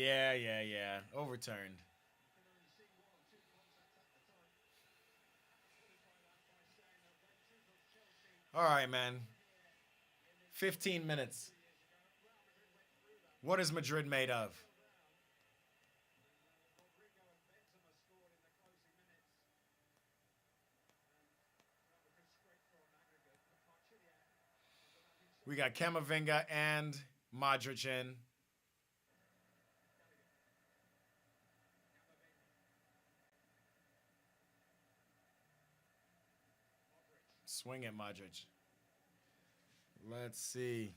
Yeah. Overturned. All right, man. 15 minutes. What is Madrid made of? We got Camavinga and Modric in. Swing it, Modric. Let's see.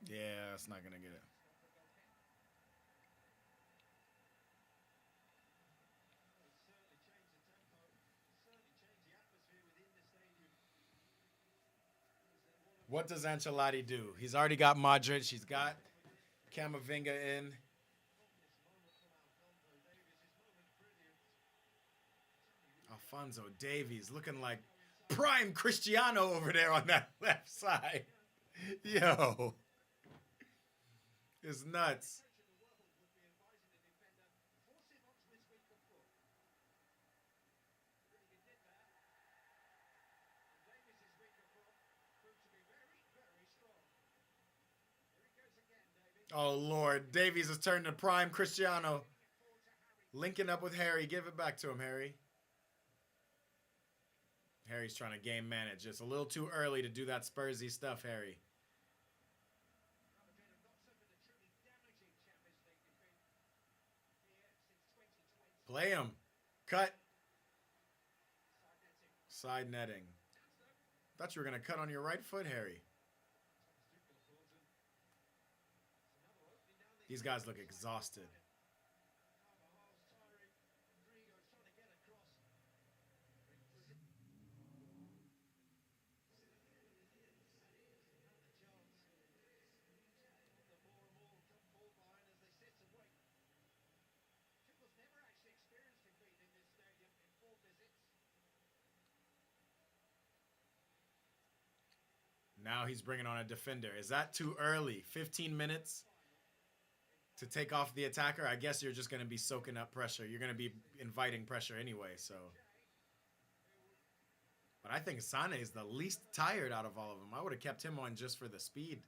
Yeah, it's not gonna get it. What does Ancelotti do? He's already got Modric. He's got Camavinga in. Alphonso Davies looking like prime Cristiano over there on that left side. Yo, it's nuts. Oh, Lord. Davies has turned to prime Cristiano. Linking up with Harry. Give it back to him, Harry. Harry's trying to game manage. It's a little too early to do that Spursy stuff, Harry. Play him. Cut. Side netting. Thought you were going to cut on your right foot, Harry. These guys look exhausted. Now he's bringing on a defender. Is that too early? 15 minutes to take off the attacker? I guess you're just going to be soaking up pressure. You're going to be inviting pressure anyway, so. But I think Sane is the least tired out of all of them. I would have kept him on just for the speed.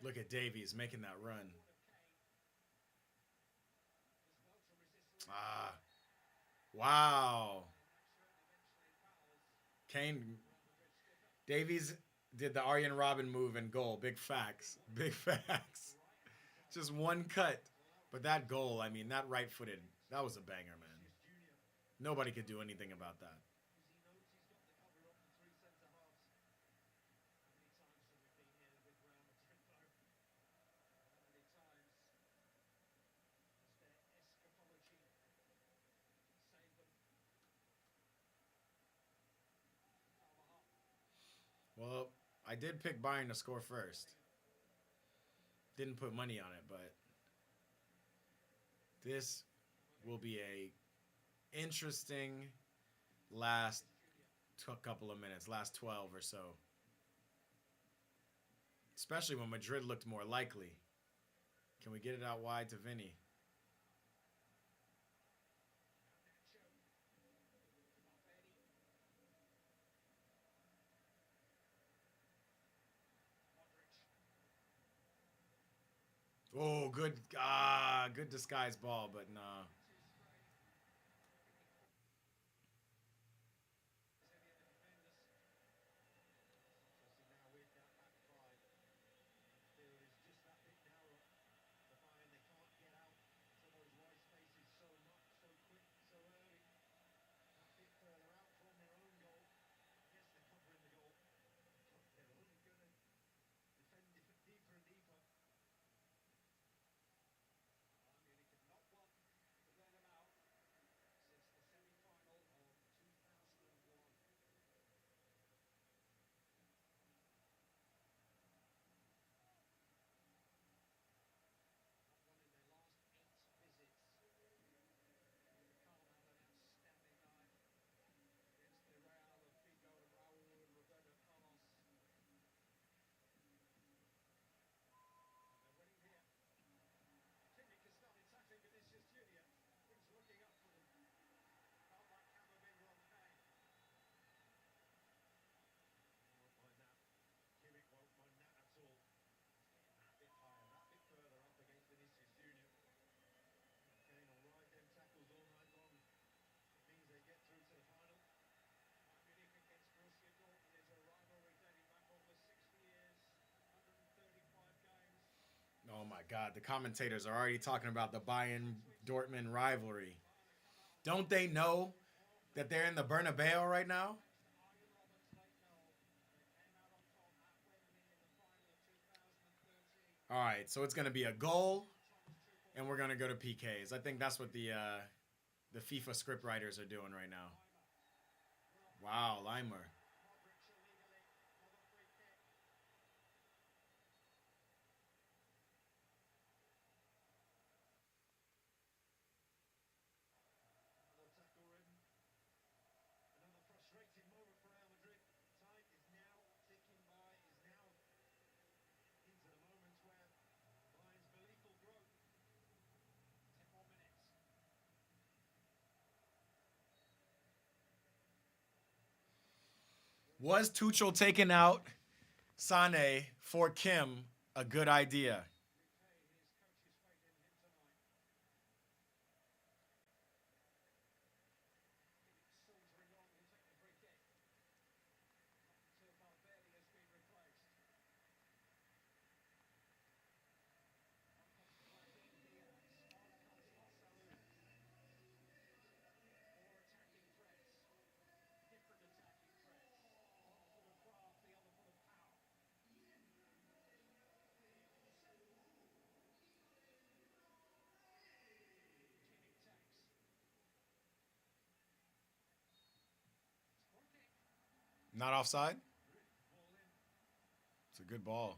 Look at Davies making that run. Ah. Wow. Kane. Davies did the Arjen Robben move and goal. Big facts. Big facts. Just one cut. But that goal, I mean, that right-footed, that was a banger, man. Nobody could do anything about that. Well, I did pick Bayern to score first. Didn't put money on it, but this will be a interesting last couple of minutes, last 12 or so. Especially when Madrid looked more likely. Can we get it out wide to Vinny? Oh, good disguise ball, but nah. God, the commentators are already talking about the Bayern Dortmund rivalry. Don't they know that they're in the Bernabeu right now? All right, so it's going to be a goal, and we're going to go to PKs. I think that's what the FIFA script writers are doing right now. Wow, Limer. Was Tuchel taking out Sane for Kim a good idea? Not offside? It's a good ball.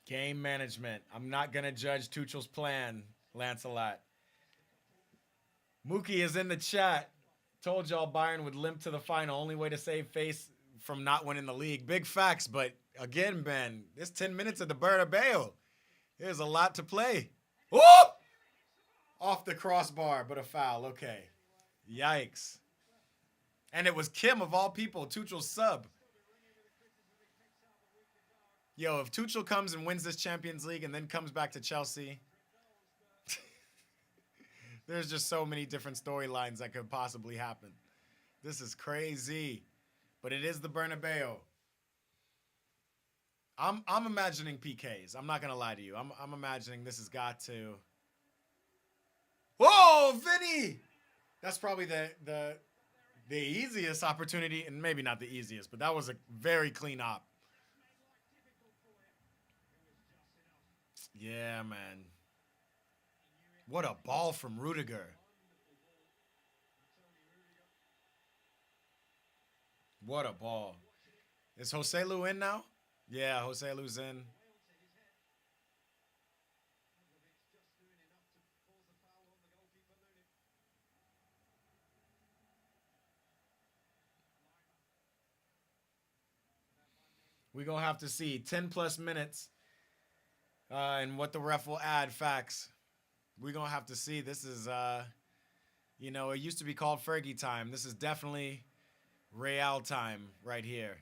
Game management. I'm not going to judge Tuchel's plan, Lancelot. Mookie is in the chat. Told y'all Bayern would limp to the final. Only way to save face from not winning the league. Big facts, but again, Ben, it's 10 minutes at the Bernabeu. There's a lot to play. Whoop! Off the crossbar, but a foul. Okay. Yikes. And it was Kim, of all people, Tuchel's sub. Yo, if Tuchel comes and wins this Champions League and then comes back to Chelsea, there's just so many different storylines that could possibly happen. This is crazy. But it is the Bernabeu. I'm imagining PKs. I'm not going to lie to you. I'm imagining this has got to... Whoa, Vinny! That's probably the easiest opportunity, and maybe not the easiest, but that was a very clean op. Yeah, man. What a ball from Rudiger. What a ball. Is Joselu in now? Yeah, Joselu's in. We're going to have to see 10 plus minutes and what the ref will add. Facts. We're going to have to see. This is, you know, it used to be called Fergie time. This is definitely Real time right here.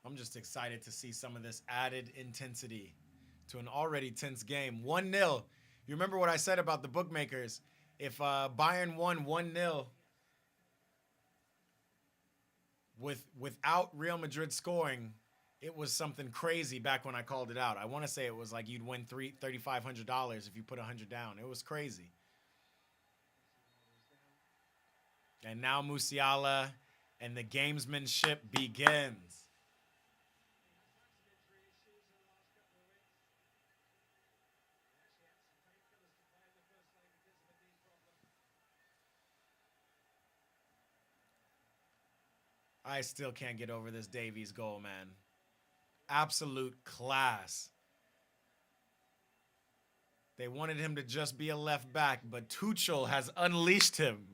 I'm just excited to see some of this added intensity to an already tense game. 1-0. You remember what I said about the bookmakers? If Bayern won 1-0 without Real Madrid scoring, it was something crazy back when I called it out. I want to say it was like you'd win $3,500 if you put 100 down. It was crazy. And now Musiala and the gamesmanship begins. I still can't get over this Davies goal, man. Absolute class. They wanted him to just be a left back, but Tuchel has unleashed him.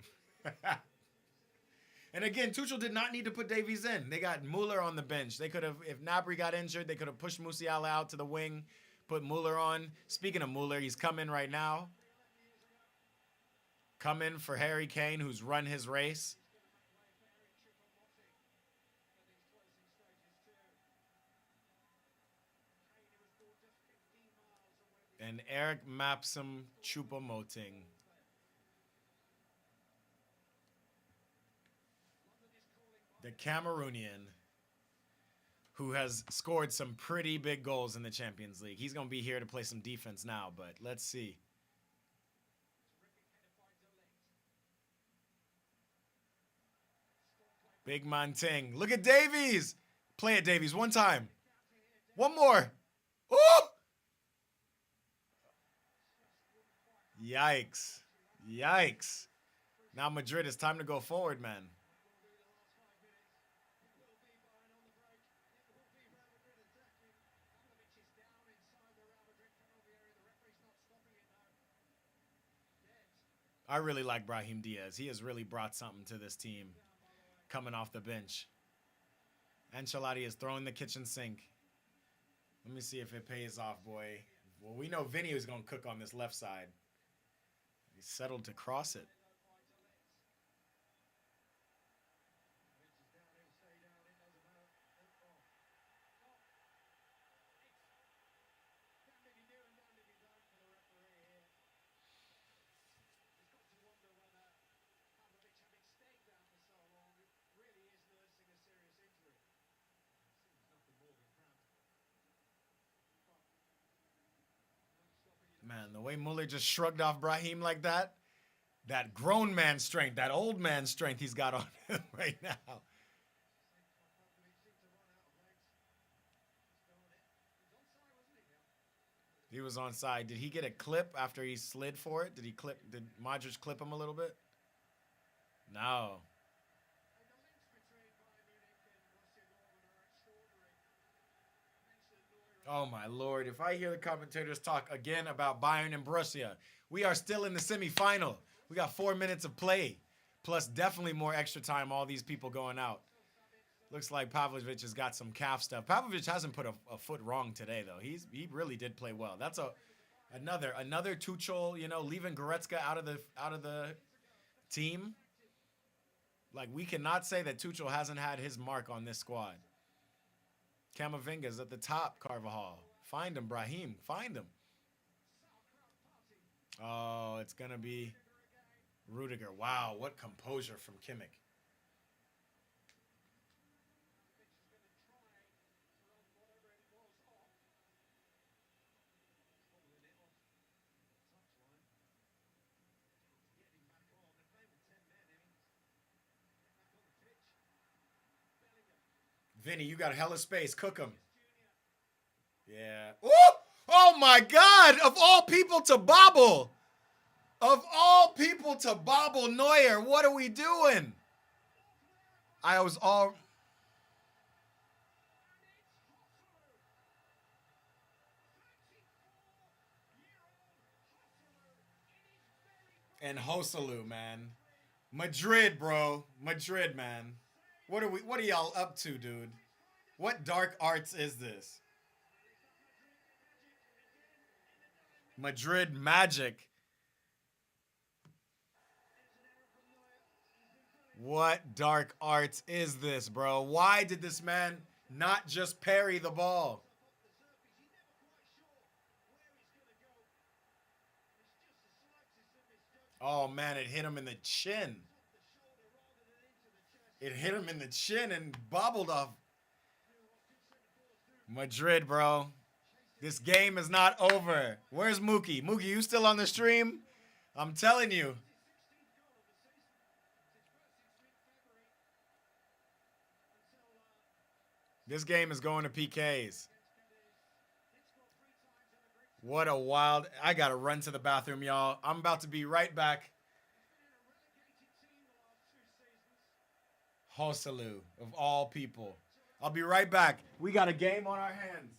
And again, Tuchel did not need to put Davies in. They got Muller on the bench. They could have, if Gnabry got injured, they could have pushed Musiala out to the wing, put Muller on. Speaking of Muller, he's coming right now. come in for Harry Kane, who's run his race. And Eric Mapsum Choupo-Moting. The Cameroonian, who has scored some pretty big goals in the Champions League. He's going to be here to play some defense now, but let's see. Big man Ting. Look at Davies. Play it, Davies, one time. One more. Ooh! Yikes. Yikes. Now Madrid, it's time to go forward, man. I really like Brahim Diaz. He has really brought something to this team coming off the bench. Ancelotti is throwing the kitchen sink. Let me see if it pays off, boy. Well, we know Vinny is going to cook on this left side. He's settled to cross it. Man, the way Muller just shrugged off Brahim like that, that grown man strength, that old man strength he's got on him right now. He was onside. Did he get a clip after he slid for it? Did Modric clip him a little bit? No. Oh, my Lord. If I hear the commentators talk again about Bayern and Borussia, we are still in the semifinal. We got 4 minutes of play, plus definitely more extra time, all these people going out. Looks like Pavlovic has got some calf stuff. Pavlovic hasn't put a foot wrong today, though. He really did play well. That's another Tuchel, leaving Goretzka out of the team. Like, we cannot say that Tuchel hasn't had his mark on this squad. Camavinga's at the top, Carvajal. Find him, Brahim. Find him. Oh, it's going to be Rudiger. Wow, what composure from Kimmich. Vinny, you got hella space. Cook him. Yeah. Ooh! Oh, my God. Of all people to bobble. Of all people to bobble Neuer. What are we doing? I was all... And Joselu, man. Madrid, bro. Madrid, man. What are y'all up to, dude? What dark arts is this? Madrid magic. What dark arts is this, bro? Why did this man not just parry the ball? Oh, man, it hit him in the chin. It hit him in the chin and bobbled off. Madrid, bro. This game is not over. Where's Mookie? Mookie, you still on the stream? I'm telling you. This game is going to PKs. What a wild... I got to run to the bathroom, y'all. I'm about to be right back. Joselu, of all people. I'll be right back. We got a game on our hands.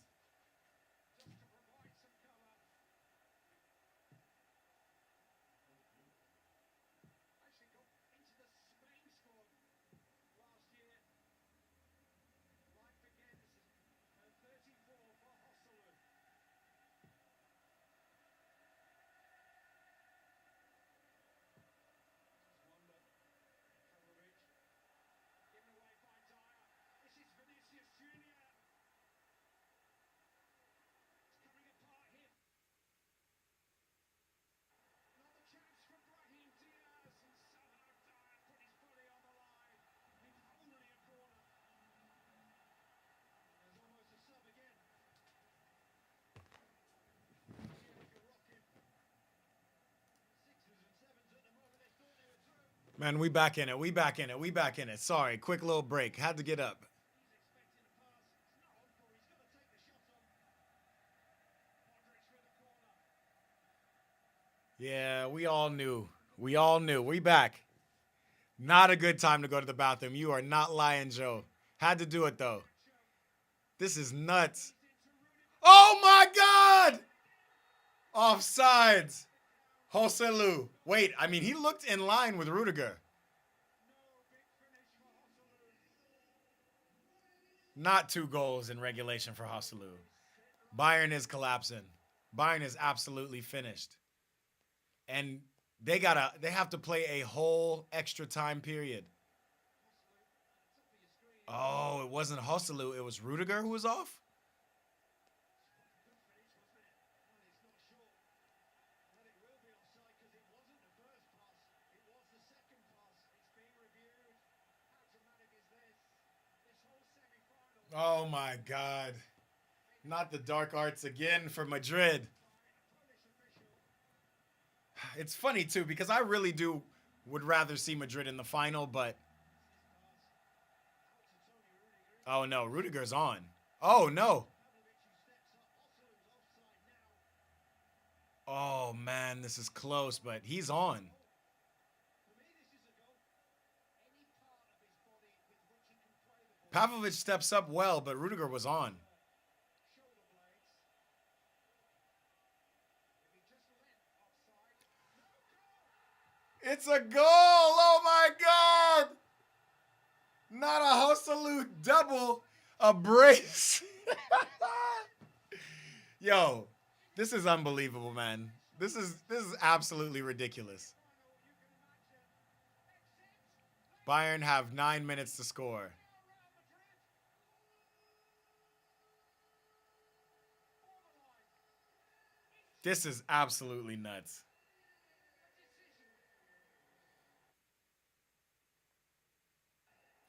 Man, we back in it. We back in it. We back in it. Sorry, quick little break. Had to get up. Yeah, we all knew. We all knew. We back. Not a good time to go to the bathroom. You are not lying, Joe. Had to do it, though. This is nuts. Oh, my God! Offsides. Joselu. Wait, I mean, he looked in line with Rudiger. Not 2 goals in regulation for Joselu. Bayern is collapsing. Bayern is absolutely finished. And they have to play a whole extra time period. Oh, it wasn't Joselu, it was Rudiger who was off? Oh my God. Not the dark arts again for Madrid. It's funny too because I really would rather see Madrid in the final, but oh no, Rudiger's on. Oh no. Oh man, this is close, but he's on. Pavlovic steps up well, but Rudiger was on. It's a goal! Oh my God! Not a Joselu double, a brace. Yo, this is unbelievable, man. This is absolutely ridiculous. Bayern have 9 minutes to score. This is absolutely nuts.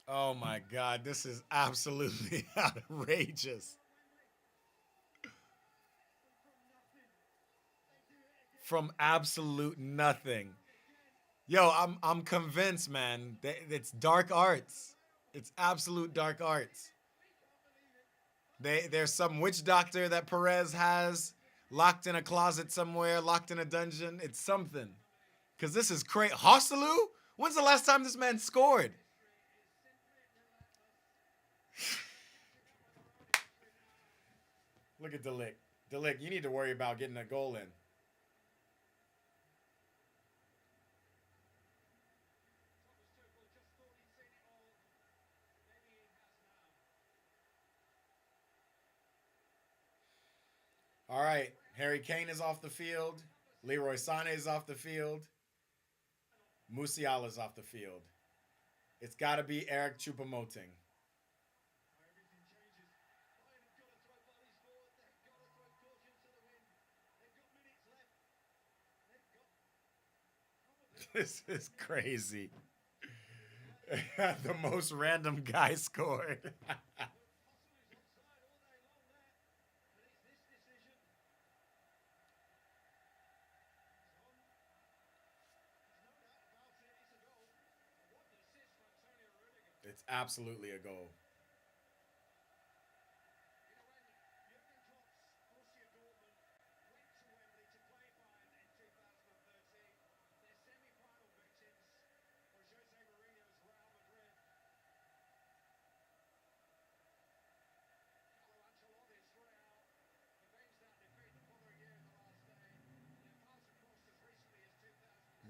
Oh my God, this is absolutely outrageous. From absolute nothing. Yo, I'm convinced, man. It's dark arts. It's absolute dark arts. There's some witch doctor that Perez has locked in a closet somewhere, locked in a dungeon. It's something. Cause this is crazy. Joselu? When's the last time this man scored? Look at Delic. Delic, you need to worry about getting a goal in. All right. Harry Kane is off the field. Leroy Sané is off the field. Musiala's off the field. It's got to be Eric Choupo-Moting. This is crazy. The most random guy scored. It's absolutely a goal.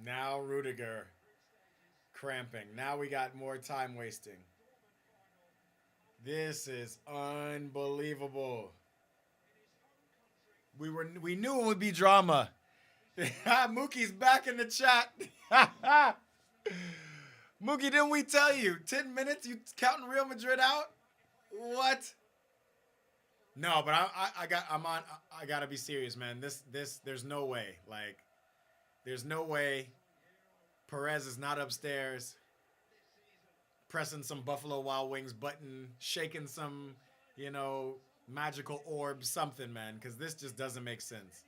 Now Rudiger cramping. Now we got more time wasting. This is unbelievable. We knew it would be drama. Mookie's back in the chat. Mookie, didn't we tell you? 10 minutes, you counting Real Madrid out? What? No, but I gotta be serious, man. There's no way. Like, there's no way Perez is not upstairs pressing some Buffalo Wild Wings button, shaking some, magical orb, something, man, because this just doesn't make sense.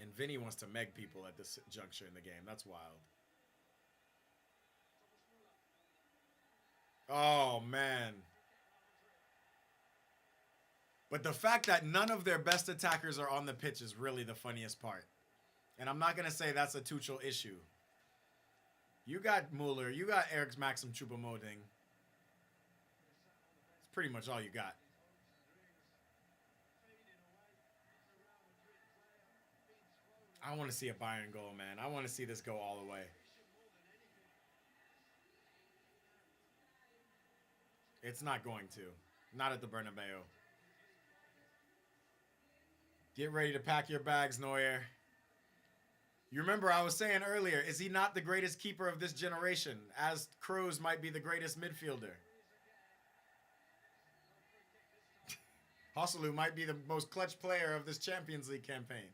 And Vinny wants to meg people at this juncture in the game. That's wild. Oh, man. But the fact that none of their best attackers are on the pitch is really the funniest part. And I'm not going to say that's a Tuchel issue. You got Mueller. You got Eric Maxim Choupo-Moting. It's pretty much all you got. I want to see a Bayern goal, man. I want to see this go all the way. It's not going to. Not at the Bernabeu. Get ready to pack your bags, Neuer. You remember I was saying earlier, is he not the greatest keeper of this generation? As Kroos might be the greatest midfielder. Hosselu might be the most clutch player of this Champions League campaign.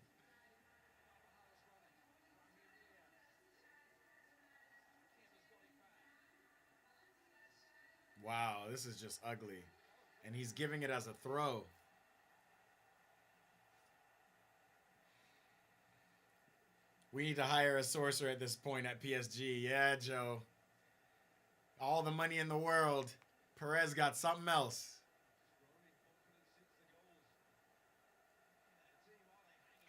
Wow, this is just ugly. And he's giving it as a throw. We need to hire a sorcerer at this point at PSG. Yeah, Joe. All the money in the world. Perez got something else.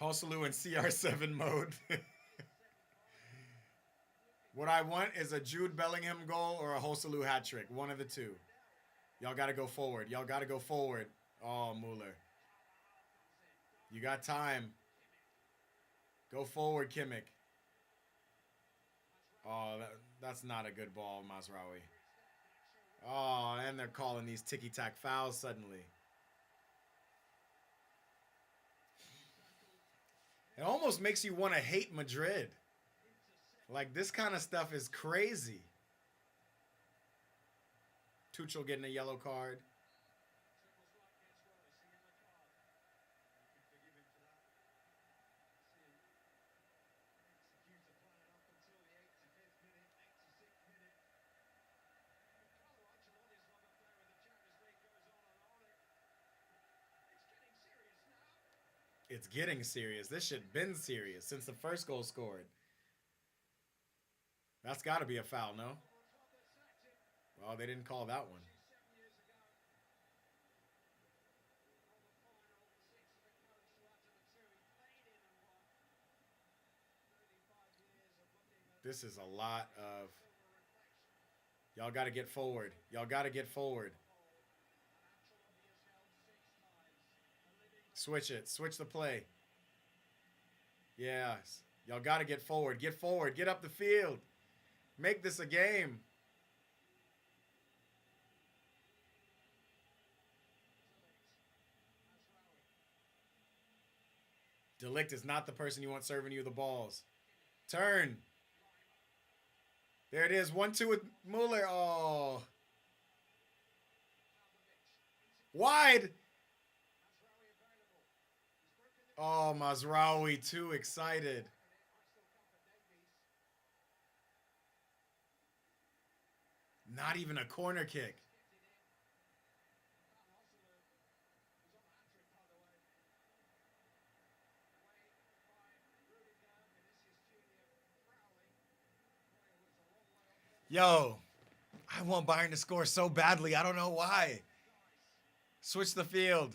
Hosselu in CR7 mode. What I want is a Jude Bellingham goal or a Hosselu hat trick. One of the two. Y'all got to go forward. Y'all got to go forward. Oh, Mueller. You got time. Go forward, Kimmich. Oh, that's not a good ball, Mazraoui. Oh, and they're calling these ticky-tack fouls suddenly. It almost makes you want to hate Madrid. Like, this kind of stuff is crazy. Tuchel getting a yellow card. It's getting serious. This shit been serious since the first goal scored. That's got to be a foul, no? Oh, they didn't call that one. This is a lot of... Y'all got to get forward. Y'all got to get forward. Switch it. Switch the play. Yes. Y'all got to get forward. Get forward. Get up the field. Make this a game. De Ligt is not the person you want serving you the balls. Turn. There it is. 1-2 with Mueller. Oh. Wide. Oh, Mazraoui too excited. Not even a corner kick. Yo, I want Bayern to score so badly. I don't know why. Switch the field.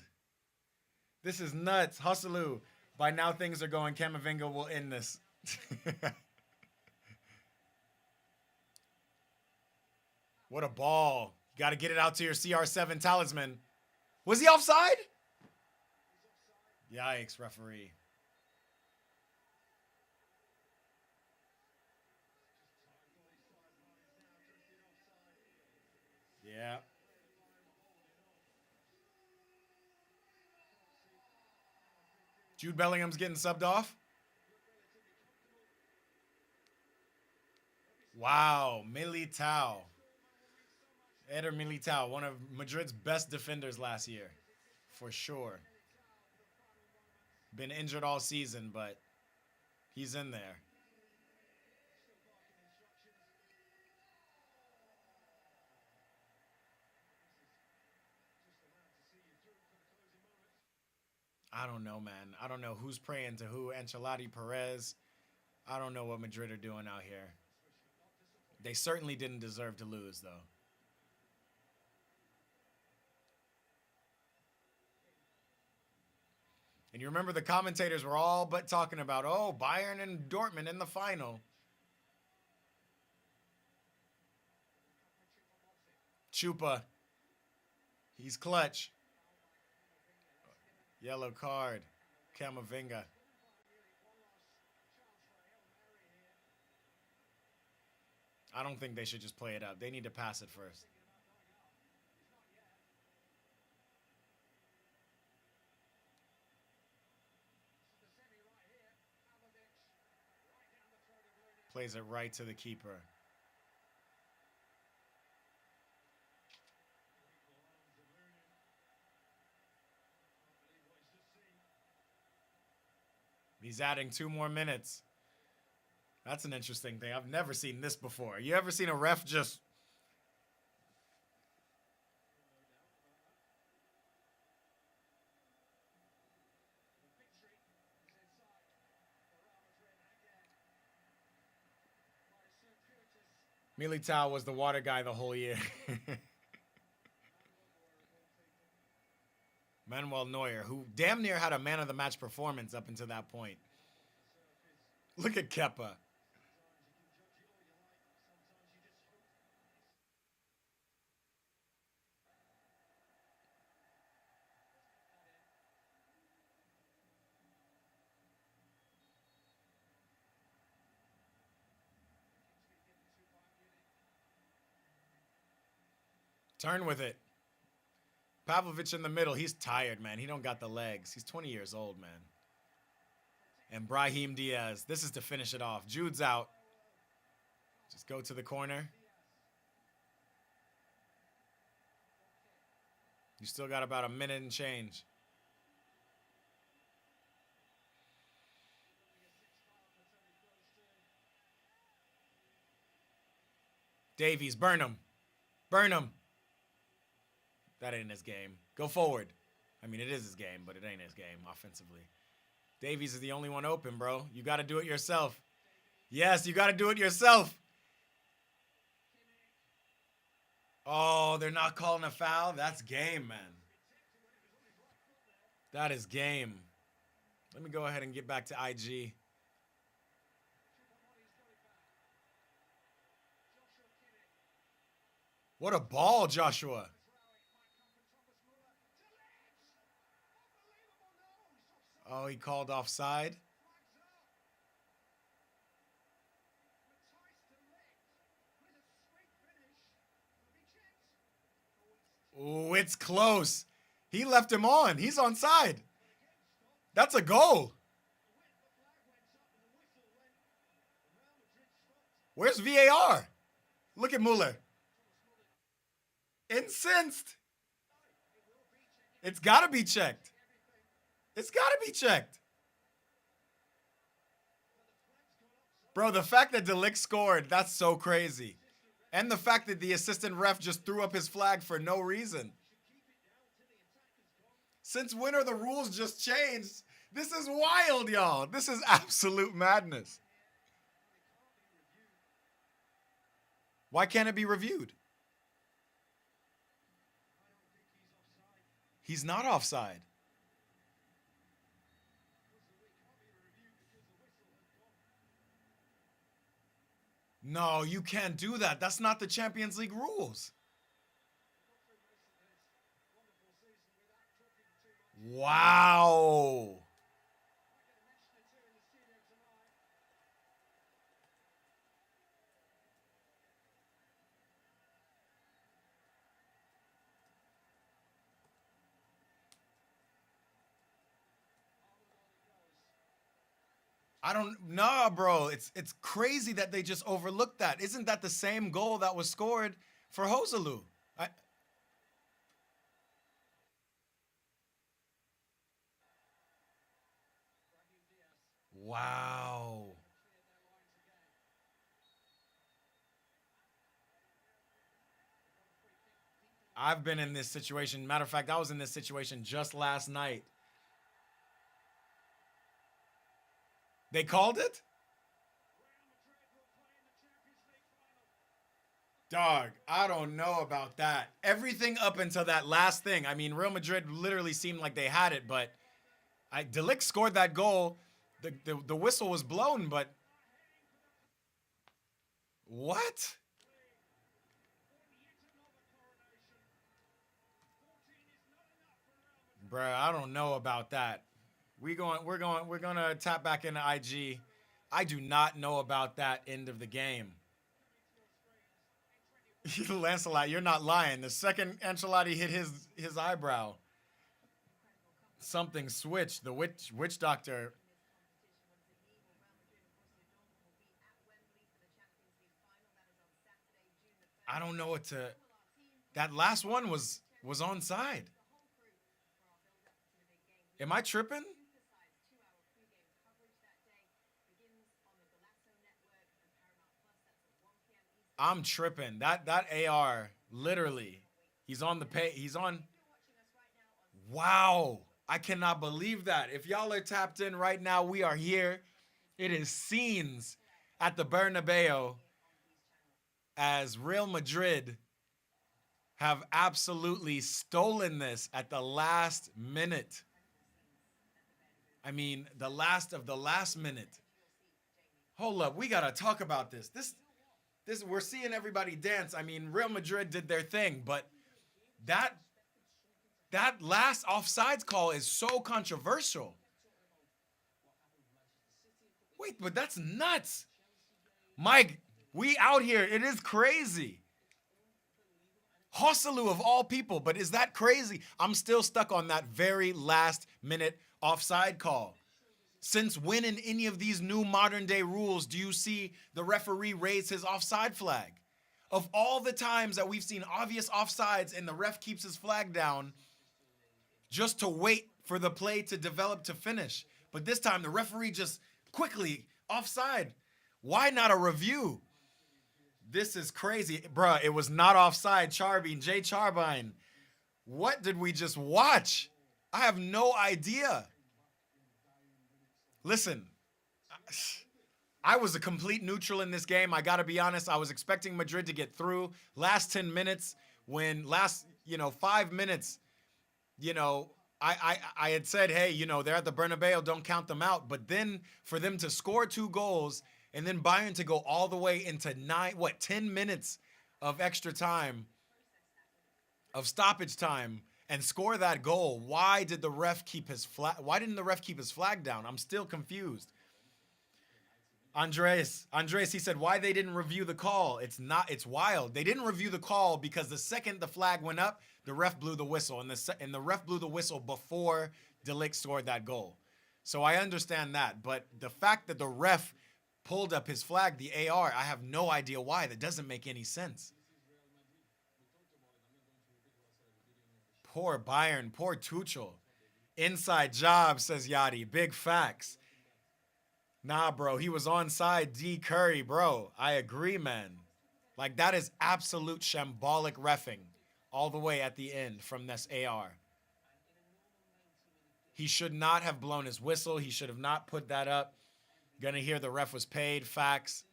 This is nuts. Hosselu. By now things are going. Camavinga will end this. What a ball. You got to get it out to your CR7 talisman. Was he offside? Yikes, referee. Yeah. Jude Bellingham's getting subbed off. Wow, Militao. Eder Militao, one of Madrid's best defenders last year, for sure. Been injured all season, but he's in there. I don't know, man. I don't know who's praying to who. Ancelotti, Perez. I don't know what Madrid are doing out here. They certainly didn't deserve to lose, though. And you remember the commentators were all but talking about, oh, Bayern and Dortmund in the final. Chupa. He's clutch. Yellow card. Camavinga. I don't think they should just play it up. They need to pass it first. Plays it right to the keeper. He's adding 2 more minutes. That's an interesting thing. I've never seen this before. You ever seen a ref just... Militao was the water guy the whole year. Manuel Neuer, who damn near had a man of the match performance up until that point. Look at Kepa. Turn with it. Pavlovic in the middle. He's tired, man. He don't got the legs. He's 20 years old, man. And Brahim Diaz. This is to finish it off. Jude's out. Just go to the corner. You still got about a minute and change. Davies, burn him. Burn him. That ain't his game. Go forward. I mean, it is his game, but it ain't his game offensively. Davies is the only one open, bro. You got to do it yourself. Yes, you got to do it yourself. Oh, they're not calling a foul? That's game, man. That is game. Let me go ahead and get back to IG. What a ball, Joshua. Oh, he called offside. Oh, it's close. He left him on. He's onside. That's a goal. Where's VAR? Look at Muller. Incensed. It's got to be checked. It's got to be checked. Bro, the fact that De Ligt scored, that's so crazy. And the fact that the assistant ref just threw up his flag for no reason. Since when are the rules just changed? This is wild, y'all. This is absolute madness. Why can't it be reviewed? He's not offside. No, you can't do that. That's not the Champions League rules. Wow. I don't know, bro. It's crazy that they just overlooked that. Isn't that the same goal that was scored for Joselu? Wow. I've been in this situation. Matter of fact, I was in this situation just last night. They called it? Dog, I don't know about that. Everything up until that last thing. I mean, Real Madrid literally seemed like they had it, but De Ligt scored that goal. The whistle was blown, but what? Bruh, I don't know about that. We're gonna tap back into IG. I do not know about that end of the game. Lancelot, you're not lying. The second Ancelotti hit his eyebrow, something switched. The witch doctor. I don't know what to. That last one was onside. Am I tripping? I'm tripping. That AR literally. He's on the pay. He's on. Wow. I cannot believe that. If y'all are tapped in right now, we are here. It is scenes at the Bernabeu as Real Madrid have absolutely stolen this at the last minute. I mean, the last of the last minute. Hold up, we gotta talk about this. This we're seeing everybody dance. I mean, Real Madrid did their thing, but that that last offsides call is so controversial. Wait, but that's nuts. Mike, we out here. It is crazy. Hosselu of all people, but is that crazy? I'm still stuck on that very last minute offside call. Since when in any of these new modern day rules do you see the referee raise his offside flag? Of all the times that we've seen obvious offsides and the ref keeps his flag down just to wait for the play to develop to finish. But this time the referee just quickly offside. Why not a review? This is crazy. Bruh, it was not offside. Charbine, Jay Charbine. What did we just watch? I have no idea. Listen, I was a complete neutral in this game. I got to be honest. I was expecting Madrid to get through. Last 10 minutes, when last, 5 minutes, I had said, hey, they're at the Bernabeu, don't count them out. But then for them to score 2 goals and then Bayern to go all the way into 10 minutes of extra time, of stoppage time, and score that goal. Why didn't the ref keep his flag down? I'm still confused. Andres, he said why they didn't review the call. It's wild. They didn't review the call because the second the flag went up, the ref blew the whistle, and the ref blew the whistle before De Ligt scored that goal. So I understand that, but the fact that the ref pulled up his flag, the AR, I have no idea why. That doesn't make any sense. Poor Bayern, poor Tuchel. Inside job, says Yachty. Big facts. Nah, bro, he was onside. D. Curry, bro. I agree, man. Like, that is absolute shambolic reffing all the way at the end from this AR. He should not have blown his whistle. He should have not put that up. Gonna hear the ref was paid. Facts.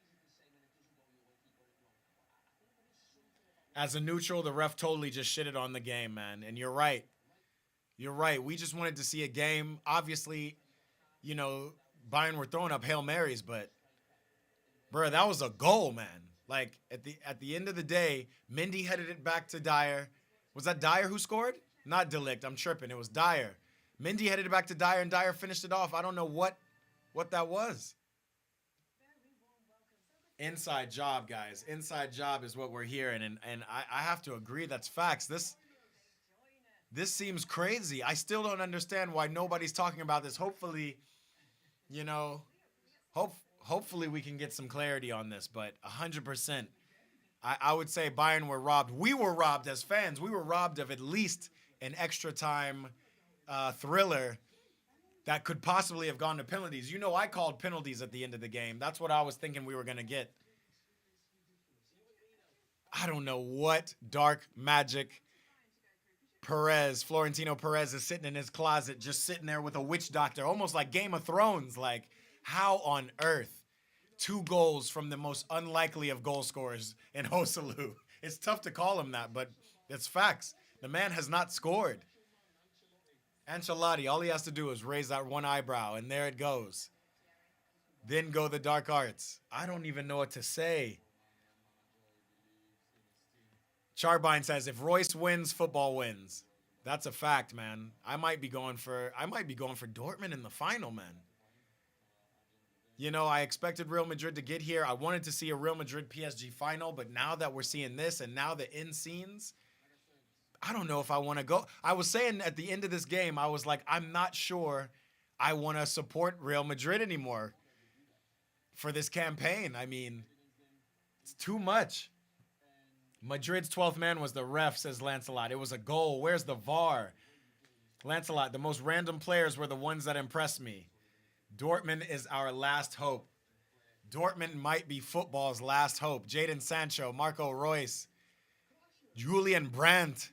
As a neutral, the ref totally just shitted on the game, man. And you're right. You're right. We just wanted to see a game. Obviously, Bayern were throwing up Hail Marys, but bro, that was a goal, man. Like at the end of the day, Mendy headed it back to Dyer. Was that Dyer who scored? Not De Ligt. I'm tripping. It was Dyer. Mendy headed it back to Dyer, and Dyer finished it off. I don't know what that was. Inside job, guys. Inside job is what we're hearing, and I have to agree. That's facts. This seems crazy. I still don't understand why nobody's talking about this. Hopefully, hopefully we can get some clarity on this. But 100%, I would say Bayern were robbed. We were robbed as fans. We were robbed of at least an extra time thriller that could possibly have gone to penalties. I called penalties at the end of the game. That's what I was thinking we were going to get. I don't know what dark magic Florentino Perez is sitting in his closet, just sitting there with a witch doctor, almost like Game of Thrones. Like, how on earth? 2 goals from the most unlikely of goal scorers in Hosselu. It's tough to call him that, but it's facts. The man has not scored. Ancelotti, all he has to do is raise that one eyebrow, and there it goes. Then go the dark arts. I don't even know what to say. Charbine says, if Royce wins, football wins. That's a fact, man. I might be going for Dortmund in the final, man. You know, I expected Real Madrid to get here. I wanted to see a Real Madrid PSG final, but now that we're seeing this and now the end scenes, I don't know if I want to go. I was saying at the end of this game, I was like, I'm not sure I want to support Real Madrid anymore for this campaign. I mean, it's too much. Madrid's 12th man was the ref, says Lancelot. It was a goal. Where's the VAR? Lancelot, the most random players were the ones that impressed me. Dortmund is our last hope. Dortmund might be football's last hope. Jadon Sancho, Marco Reus, Julian Brandt.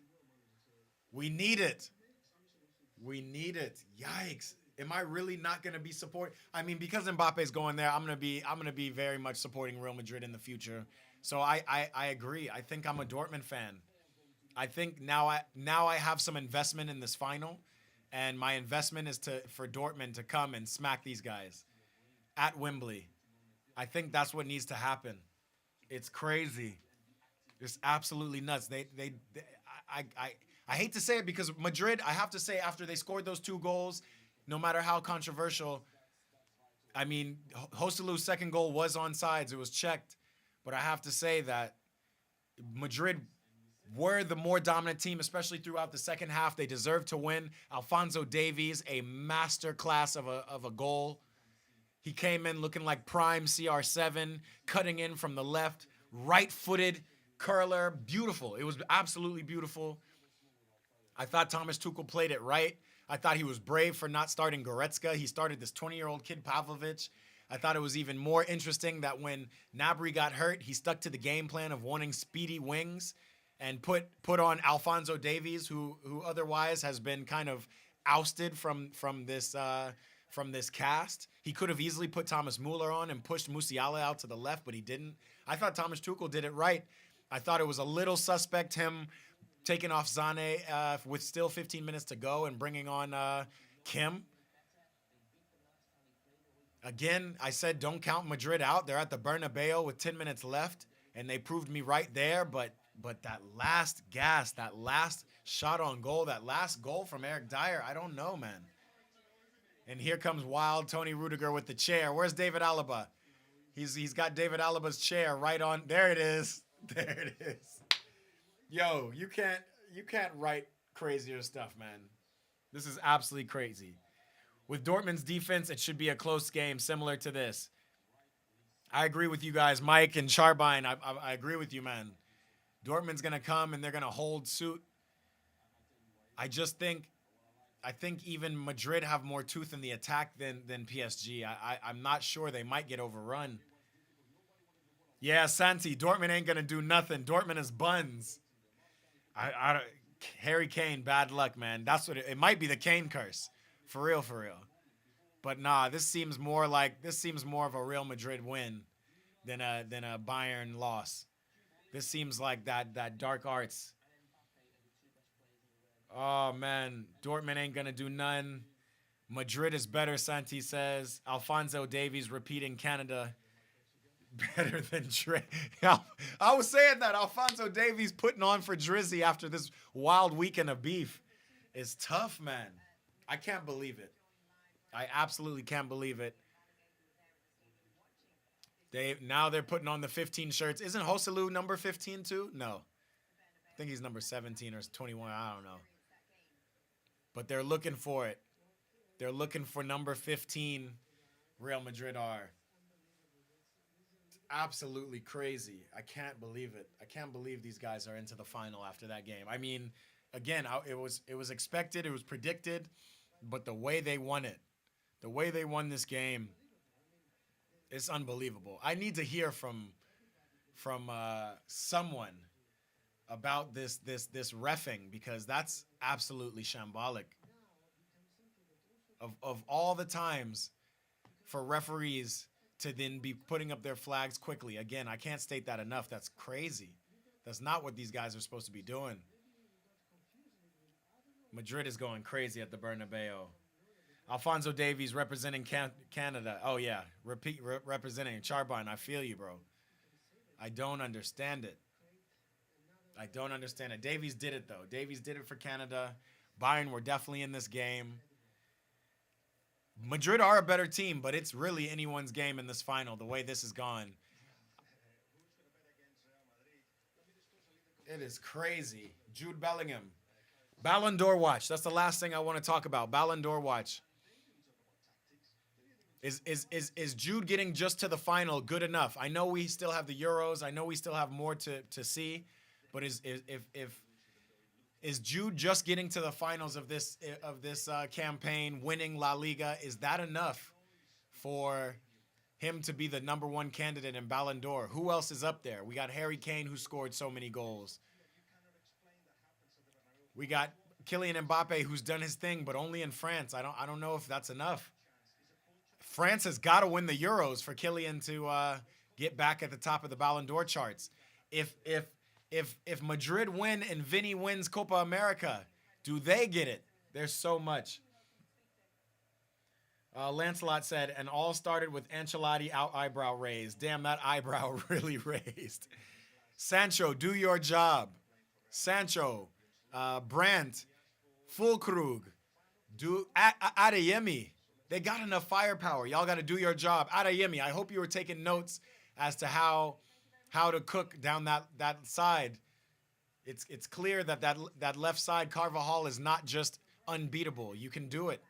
We need it. We need it. Yikes. Am I really not going to be support? I mean, because Mbappe's going there, I'm going to be very much supporting Real Madrid in the future. So I agree. I think I'm a Dortmund fan. I think now I have some investment in this final, and my investment is for Dortmund to come and smack these guys at Wembley. I think that's what needs to happen. It's crazy. It's absolutely nuts. I hate to say it because Madrid, I have to say, after they scored those 2 goals, no matter how controversial, I mean, Joselu's second goal was onside. It was checked. But I have to say that Madrid were the more dominant team, especially throughout the second half. They deserved to win. Alphonso Davies, a masterclass of a goal. He came in looking like prime CR7, cutting in from the left, right-footed curler. Beautiful. It was absolutely beautiful. I thought Thomas Tuchel played it right. I thought he was brave for not starting Goretzka. He started this 20-year-old kid, Pavlovic. I thought it was even more interesting that when Gnabry got hurt, he stuck to the game plan of wanting speedy wings and put on Alphonso Davies, who otherwise has been kind of ousted from this cast. He could have easily put Thomas Muller on and pushed Musiala out to the left, but he didn't. I thought Thomas Tuchel did it right. I thought it was a little suspect him taking off Zane with still 15 minutes to go and bringing on Kim. Again, I said don't count Madrid out. They're at the Bernabeu with 10 minutes left, and they proved me right there. But that last gas, that last shot on goal, that last goal from Eric Dyer, I don't know, man. And here comes wild Tony Rudiger with the chair. Where's David Alaba? He's got David Alaba's chair right on. There it is. There it is. Yo, you can't write crazier stuff, man. This is absolutely crazy. With Dortmund's defense, it should be a close game, similar to this. I agree with you guys, Mike and Charbine. I agree with you, man. Dortmund's going to come, and they're going to hold suit. I think even Madrid have more tooth in the attack than PSG. I'm not sure. They might get overrun. Yeah, Santi, Dortmund ain't going to do nothing. Dortmund is buns. Harry Kane, bad luck, man. That's what it might be, the Kane curse. For real. But nah, this seems more of a Real Madrid win than a Bayern loss. This seems like that dark arts. Oh man, Dortmund ain't gonna do none. Madrid is better, Santi says. Alphonso Davies repeating Canada better than Dre. I was saying that Alphonso Davies putting on for Drizzy after this wild weekend of beef is tough, man. I can't believe it. I absolutely can't believe it. Now they're putting on the 15 shirts. Isn't Joselu number 15 too? No. I think he's number 17 or 21. I don't know. But they're looking for it. They're looking for number 15. Real Madrid are. It's absolutely crazy. I can't believe it. I can't believe these guys are into the final after that game. I mean, again, it was expected. It was predicted. But the way they won it, the way they won this game, it's unbelievable. I need to hear from someone about this reffing, because that's absolutely shambolic. Of all the times for referees to then be putting up their flags quickly. Again, I can't state that enough. That's crazy. That's not what these guys are supposed to be doing. Madrid is going crazy at the Bernabeu. Alphonso Davies representing Canada. Oh, yeah. Representing Charbonne. I feel you, bro. I don't understand it. I don't understand it. Davies did it, though. Davies did it for Canada. Bayern were definitely in this game. Madrid are a better team, but it's really anyone's game in this final, the way this has gone. It is crazy. Jude Bellingham. Ballon d'Or watch. That's the last thing I want to talk about. Ballon d'Or watch. Is Jude getting just to the final good enough? I know we still have the Euros. I know we still have more to see, but is Jude just getting to the finals of this campaign, winning La Liga? Is that enough for him to be the #1 candidate in Ballon d'Or? Who else is up there? We got Harry Kane, who scored so many goals. We got Kylian Mbappe, who's done his thing, but only in France. I don't know if that's enough. France has got to win the Euros for Kylian to get back at the top of the Ballon d'Or charts. If Madrid win and Vinny wins Copa America, do they get it? There's so much. Lancelot said, and all started with Ancelotti eyebrow raised. Damn, that eyebrow really raised. Sancho, do your job. Sancho, Brandt, Fulkrug, Adeyemi. They got enough firepower. Y'all got to do your job. Adeyemi, I hope you were taking notes as to how to cook down that side. It's clear that left side, Carvajal, is not just unbeatable. You can do it.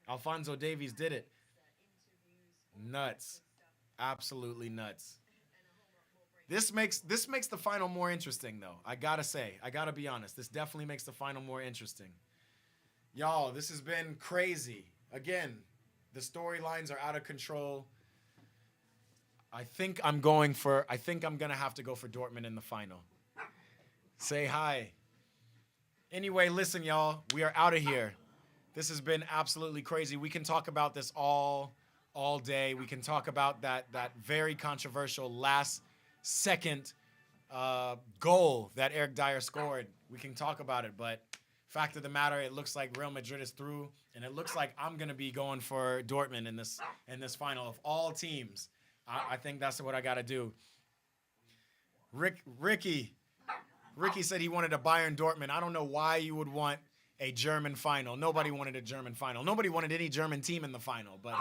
Alphonso Davies did it. Nuts. Absolutely nuts. This makes the final more interesting, though. I gotta say. I gotta be honest. This definitely makes the final more interesting. Y'all, this has been crazy. Again, the storylines are out of control. I think I'm gonna have to go for Dortmund in the final. Say hi. Anyway, listen, y'all. We are out of here. This has been absolutely crazy. We can talk about this all day. We can talk about that very controversial last second goal that Eric Dyer scored. We can talk about it, but fact of the matter, it looks like Real Madrid is through, and it looks like I'm gonna be going for Dortmund in this final of all teams. I think that's what I gotta do. Ricky said he wanted a Bayern Dortmund. I don't know why you would want a German final. Nobody wanted a German final. Nobody wanted any German team in the final, but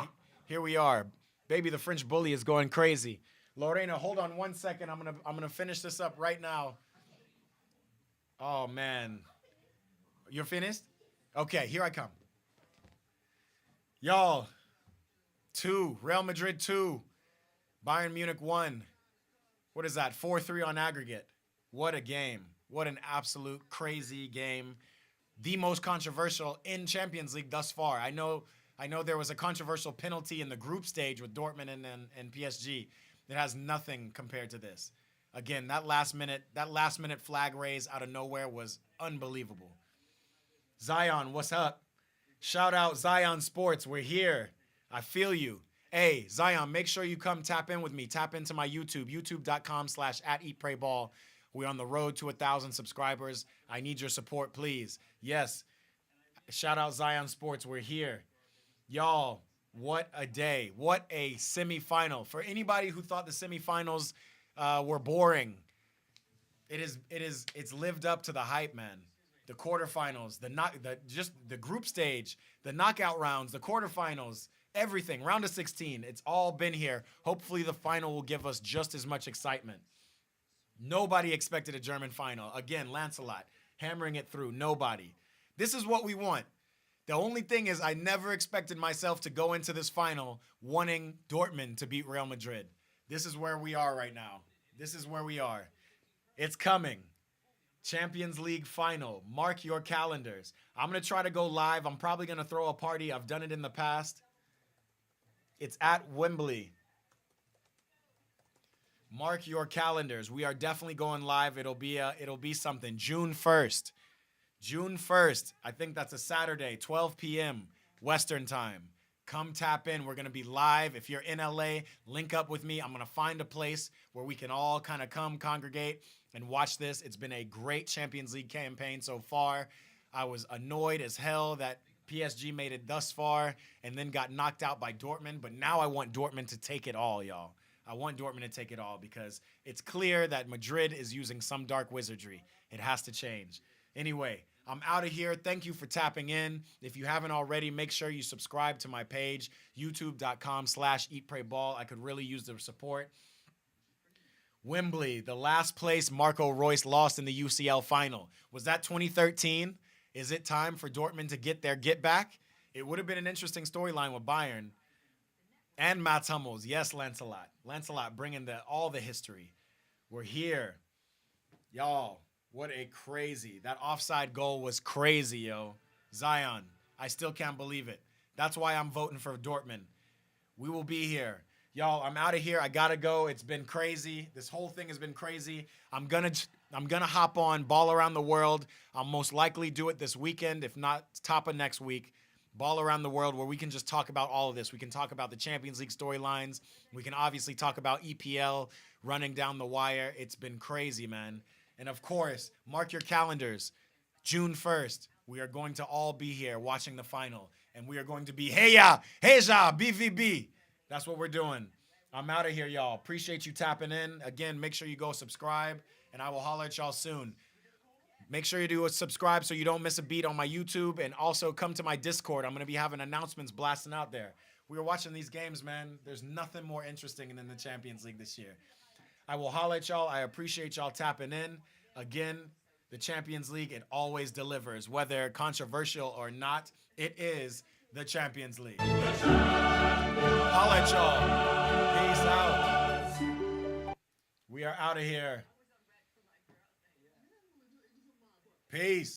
here we are. Baby, the French bully is going crazy. Lorena, hold on 1 second. I'm gonna finish this up right now. Oh man. You're finished? Okay, here I come. Y'all, 2, Real Madrid 2, Bayern Munich 1. What is that? 4-3 on aggregate. What a game. What an absolute crazy game. The most controversial in Champions League thus far. I know there was a controversial penalty in the group stage with Dortmund and PSG. It has nothing compared to this. Again, that last minute flag raise out of nowhere was unbelievable. Zion, what's up? Shout out Zion Sports. We're here. I feel you. Hey, Zion, make sure you come tap in with me. Tap into my YouTube, youtube.com/@eatprayball. We're on the road to 1,000 subscribers. I need your support, please. Yes. Shout out Zion Sports. We're here. Y'all, what a day. What a semifinal. For anybody who thought the semifinals were boring, it's lived up to the hype, man. The quarterfinals, the group stage, the knockout rounds, the quarterfinals, everything, round of 16, it's all been here. Hopefully the final will give us just as much excitement. Nobody expected a German final. Again, Lancelot, hammering it through. Nobody. This is what we want. The only thing is I never expected myself to go into this final wanting Dortmund to beat Real Madrid. This is where we are right now. This is where we are. It's coming. Champions League final. Mark your calendars. I'm going to try to go live. I'm probably going to throw a party. I've done it in the past. It's at Wembley. Mark your calendars. We are definitely going live. It'll be something. June 1st. June 1st. I think that's a Saturday, 12 p.m. Western time. Come tap in. We're going to be live. If you're in LA, link up with me. I'm going to find a place where we can all kind of come congregate and watch this. It's been a great Champions League campaign so far. I was annoyed as hell that PSG made it thus far and then got knocked out by Dortmund. But now I want Dortmund to take it all, y'all. I want Dortmund to take it all because it's clear that Madrid is using some dark wizardry. It has to change. Anyway, I'm out of here. Thank you for tapping in. If you haven't already, make sure you subscribe to my page, youtube.com/eatprayball. I could really use the support. Wembley, the last place Marco Reus lost in the UCL final. Was that 2013? Is it time for Dortmund to get their get back? It would have been an interesting storyline with Bayern. And Mats Hummels. Yes, Lancelot. Lancelot bringing all the history. We're here. Y'all, what a crazy. That offside goal was crazy, yo. Zion. I still can't believe it. That's why I'm voting for Dortmund. We will be here. Y'all, I'm out of here. I got to go. It's been crazy. This whole thing has been crazy. I'm gonna hop on Ball Around the World. I'll most likely do it this weekend, if not top of next week. Ball Around the World, where we can just talk about all of this. We can talk about the Champions League storylines. We can obviously talk about EPL running down the wire. It's been crazy, man. And of course, mark your calendars. June 1st, we are going to all be here watching the final. And we are going to be Heya, Heja, BVB. That's what we're doing. I'm out of here, y'all. Appreciate you tapping in. Again, make sure you go subscribe, and I will holler at y'all soon. Make sure you do a subscribe so you don't miss a beat on my YouTube, and also come to my Discord. I'm going to be having announcements blasting out there. We were watching these games, man. There's nothing more interesting than the Champions League this year. I will holler at y'all. I appreciate y'all tapping in. Again, the Champions League, it always delivers. Whether controversial or not, it is the Champions League. Holla at y'all. Peace out. We are out of here. Peace.